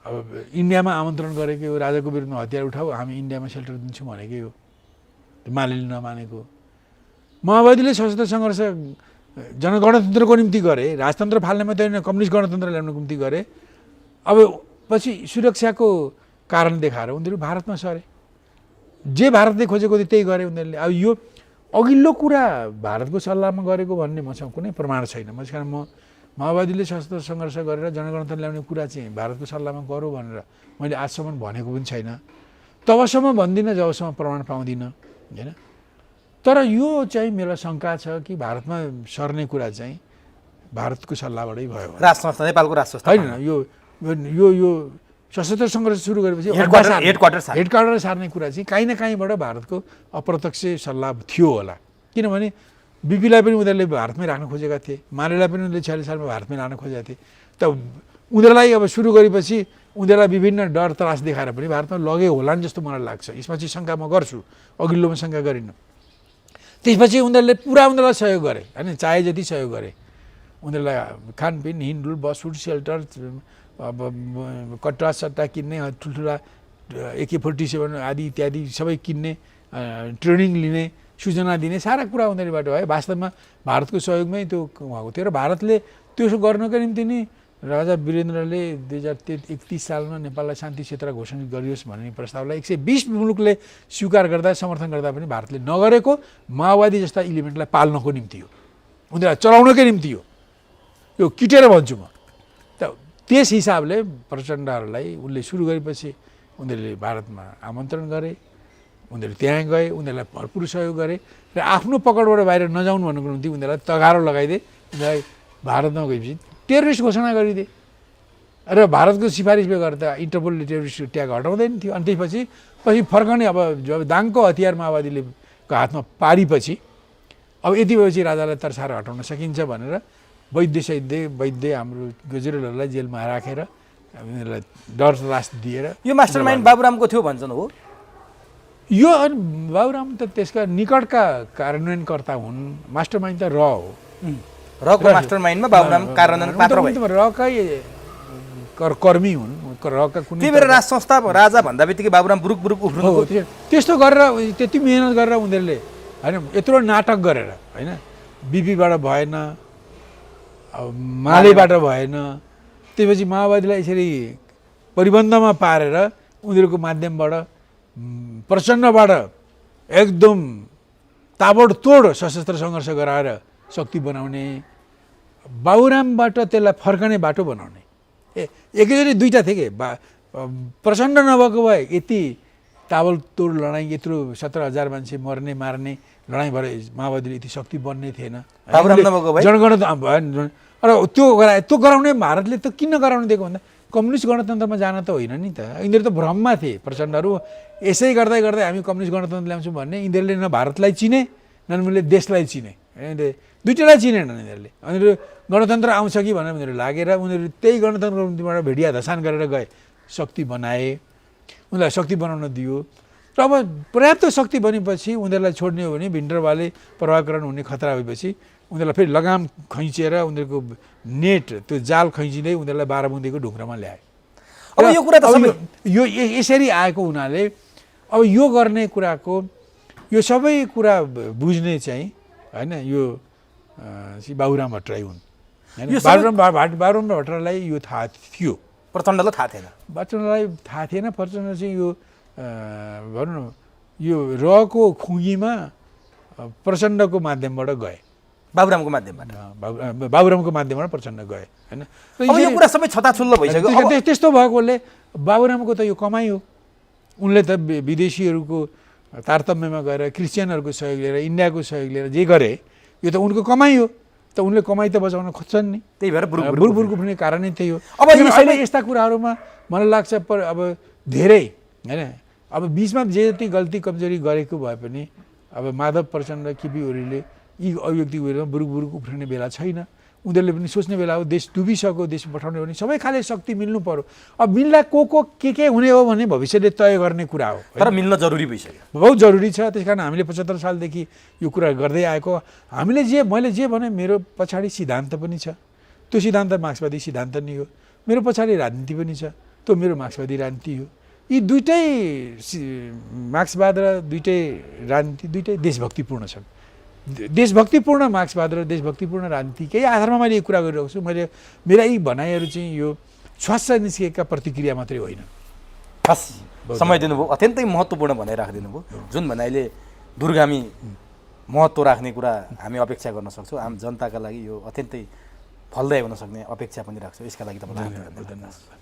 Speaker 1: अब इन्डियामा आमन्त्रण गरेकै हो, राजाको विरुद्धमा हतियार उठाऊ, हामी इन्डियामा सेल्टर दिन्छौँ भनेकै हो, मालेले नमानेको। माओवादीले सशस्त्र सङ्घर्ष जनगणतन्त्रको निम्ति गरे, राजतन्त्र फाल्ने मात्रै होइन, कम्युनिस्ट गणतन्त्र ल्याउनको निम्ति गरे। अब पछि सुरक्षाको कारण देखाएर उनीहरू भारतमा सरे। जे भारतले खोजेको थियो त्यही गरे उनीहरूले। अब यो अघिल्लो कुरा भारतको सल्लाहमा गरेको भन्ने मसँग कुनै प्रमाण छैन। त्यस कारण माओवादीले सशस्त्र सङ्घर्ष गरेर जनगणतन्त्र ल्याउने कुरा चाहिँ भारतको सल्लाहमा गरौँ भनेर मैले आजसम्म भनेको पनि छैन। तबसम्म भन्दिनँ जबसम्म प्रमाण पाउँदिनँ होइन। तर यो चाहिँ मेरो शङ्का छ कि भारतमा सर्ने कुरा चाहिँ भारतको सल्लाहबाटै भयो।
Speaker 2: राज संस्था, नेपालको राज संस्था
Speaker 1: होइन, यो सशस्त्र सङ्घर्ष सुरु गरेपछि हेडक्वार्टर सार्ने कुरा चाहिँ काहीँ न काहीँबाट भारतको अप्रत्यक्ष सल्लाह थियो होला। किनभने बिपीलाई पनि उनीहरूले भारतमै राख्न खोजेका थिए, मालेलाई पनि उनीहरूले 46 सालमा भारतमै लान खोजेका थिए। त उनीहरूलाई अब सुरु गरेपछि उनीहरूलाई विभिन्न डर त्रास देखाएर पनि भारतमा लगे होला नि जस्तो मलाई लाग्छ। यसमा चाहिँ शङ्का म गर्छु, अघिल्लोमा शङ्का गरिनँ। त्यसपछि उनीहरूले पुरा उनीहरूलाई सहयोग गरे होइन, चाहे जति सहयोग गरे। उनीहरूलाई खानपिन हिँडडुल बसफुड सेल्टर अब कट्टा सट्टा किन्ने ठुल्ठुला AK-47 आदि इत्यादि सबै किन्ने ट्रेनिङ लिने सूचना दिने सारा कुरा उनीहरूबाट भयो। वास्तवमा भारतको सहयोगमै त्यो भएको थियो र भारतले त्यो गर्नको निम्ति नि राजा वीरेन्द्रले 2031 सालमा नेपाललाई शान्ति क्षेत्र घोषणा गरियोस् भन्ने प्रस्तावलाई 120 मुलुकले स्वीकार गर्दा समर्थन गर्दा पनि भारतले नगरेको माओवादी जस्ता इलिमेन्टलाई पाल्नको निम्ति हो, उनीहरूलाई चलाउनकै निम्ति हो। यो किटेर भन्छु म। त त्यस हिसाबले प्रचण्डहरूलाई उसले सुरु गरेपछि उनीहरूले भारतमा आमन्त्रण गरे, उनीहरू त्यहाँ गए, उनीहरूलाई भरपुर सहयोग गरे र आफ्नो पकडबाट बाहिर नजाउनु भन्नुको निम्ति उनीहरूलाई तगारो लगाइदिए। उनीहरूलाई भारतमा गएपछि टेरोरिस्ट घोषणा गरिदिए र भारतको सिफारिसले गर्दा इन्टरपोलले टेरोरिस्ट ट्याग हटाउँदैन थियो। अनि त्यसपछि फर्कने अब जब दाङको हतियार माओवादीले हातमा पारेपछि अब यति भएपछि राजालाई तर्साएर हटाउन सकिन्छ भनेर वैद्य हाम्रो गजुरेलहरूलाई जेलमा राखेर उनीहरूलाई डर त्रास दिएर
Speaker 2: यो मास्टरमाइन्ड बाबुरामको थियो भन्छन् हो।
Speaker 1: यो अनि बाबुराम त त्यसका निकटका कार्यान्वयनकर्ता हुन्, मास्टरमाइन्ड त हो।
Speaker 2: रको मास्टरमाइन्डमा बाबुराम कार्यान्वयन पात्र भए।
Speaker 1: रकै कर्मी हुन्, रका कुनै
Speaker 2: त्यही भएर राज संस्था राजा भन्दा बित्तिकै बाबुराम बुरुक बुरुक उफ्रिनु।
Speaker 1: त्यस्तो गरेर त्यति मेहनत गरेर उनीहरूले होइन यत्रो नाटक गरेर होइन बिपीबाट भएन, अब मालेबाट भएन, त्यसपछि माओवादीलाई यसरी परिबन्धमा पारेर उनीहरूको माध्यमबाट प्रचण्डबाट एकदम ताबडतोड सशस्त्र सङ्घर्ष गराएर शक्ति बनाउने, बाबुरामबाट त्यसलाई फर्कने बाटो बनाउने। एकैचोटि दुईवटा थिए कि प्रचण्ड नभएको भए यति ताबडतोड लडाइँ, यत्रो 17,000 मान्छे मर्ने मार्ने लडाइँ भएर माओवादीले यति शक्ति बन्ने थिएन। जनगणना र त्यो गराउने भारतले त किन गराउनु दिएको भन्दा कम्युनिस्ट गणतन्त्रमा जान त होइन नि त। यिनीहरू त भ्रममा थिए प्रचण्डहरू। यसै गर्दै गर्दै हामी कम्युनिस्ट गणतन्त्र ल्याउँछौँ भन्ने यिनीहरूले न भारतलाई चिने न उनीहरूले देशलाई चिने, दुईवटालाई चिनेनन् यिनीहरूले। उनीहरू गणतन्त्र आउँछ कि भनेर उनीहरू लागेर उनीहरू त्यही गणतन्त्रको निम्तिबाट भेडिया धसान गरेर गए, शक्ति बनाए, उनीहरूलाई शक्ति बनाउन दियो। र अब पर्याप्त शक्ति बनेपछि उनीहरूलाई छोड्ने हो भने भिन्डरवाले प्रभाकरण हुने खतरा भएपछि उनीहरूलाई फेरि लगाम खैँचेर उनीहरूको नेट त्यो जाल खैँचिँदै उनीहरूलाई बारामुन्देको ढुङ्ग्रामा ल्याए।
Speaker 2: अब यो कुरा त
Speaker 1: यो यसरी आएको हुनाले अब यो गर्ने कुराको यो सबै कुरा बुझ्ने चाहिँ होइन यो बाबुराम भट्टराई हुन्। बाबुराम भट्टराईलाई यो थाहा थियो,
Speaker 2: प्रचण्डलाई थाहा थिएन।
Speaker 1: प्रचण्डलाई थाहा थिएन। प्रचण्ड चाहिँ यो भनौँ न यो रको खुङ्गीमा प्रचण्डको माध्यमबाट गए,
Speaker 2: बाबुरामको माध्यमबाट
Speaker 1: बाबुरामको माध्यमबाट प्रचण्ड गए होइन।
Speaker 2: अब यो कुरा सबै छताछुल्लो भइसक्यो।
Speaker 1: त्यस्तो भएकोले बाबुरामको त यो कमाइ हो। उनले त विदेशीहरूको तारतम्यमा गएर क्रिस्चियनहरूको सहयोग लिएर इन्डियाको सहयोग लिएर जे गरे यो त उनको कमाइ हो। त उनले कमाइ त बचाउन खोज्छन् नि,
Speaker 2: त्यही भएर
Speaker 1: बुरबुर उफ्रिने कारणै त्यही हो।
Speaker 2: अब
Speaker 1: अहिले यस्ता कुराहरूमा मलाई लाग्छ अब धेरै होइन अब बिचमा जे जति गल्ती कमजोरी गरेको भए पनि अब माधव प्रचण्ड केपी ओलीले यी अभिव्यक्ति विरुद्धमा बुरुक उफ्रिने बेला छैन। उनीहरूले पनि सोच्ने बेला हो देश डुबिसक्यो, देश पठाउने हो भने सबै खाले शक्ति मिल्नु पर्यो। अब मिल्दा को के हुने हो भने भविष्यले तय गर्ने कुरा हो,
Speaker 2: तर मिल्न जरुरी भइसक्यो,
Speaker 1: बहुत जरुरी छ। त्यस कारण हामीले 75 सालदेखि यो कुरा गर्दै आएको। मैले जे भने मेरो पछाडि सिद्धान्त पनि छ, त्यो सिद्धान्त मार्क्सवादी सिद्धान्त नै हो। मेरो पछाडि राजनीति पनि छ, त्यो मेरो मार्क्सवादी राजनीति हो। यी दुइटै मार्क्सवाद र दुइटै राजनीति दुइटै देशभक्तिपूर्ण छन्। देशभक्तिपूर्ण मार्क्सवाद र देशभक्तिपूर्ण राजनीतिकै आधारमा मैले यो कुरा गरिरहेको छु। मेरा यी भनाइहरू चाहिँ यो स्वास्थ निस्किएका प्रतिक्रिया मात्रै होइन।
Speaker 2: खास समय दिनुभयो, अत्यन्तै महत्त्वपूर्ण भनाइ राखिदिनु भयो। जुन भनाइले दूरगामी महत्त्व राख्ने कुरा हामी अपेक्षा गर्न सक्छौँ। आम जनताका लागि यो अत्यन्तै फलदायी हुन सक्ने अपेक्षा पनि राख्छौँ। यसका लागि तपाईँलाई धन्यवाद।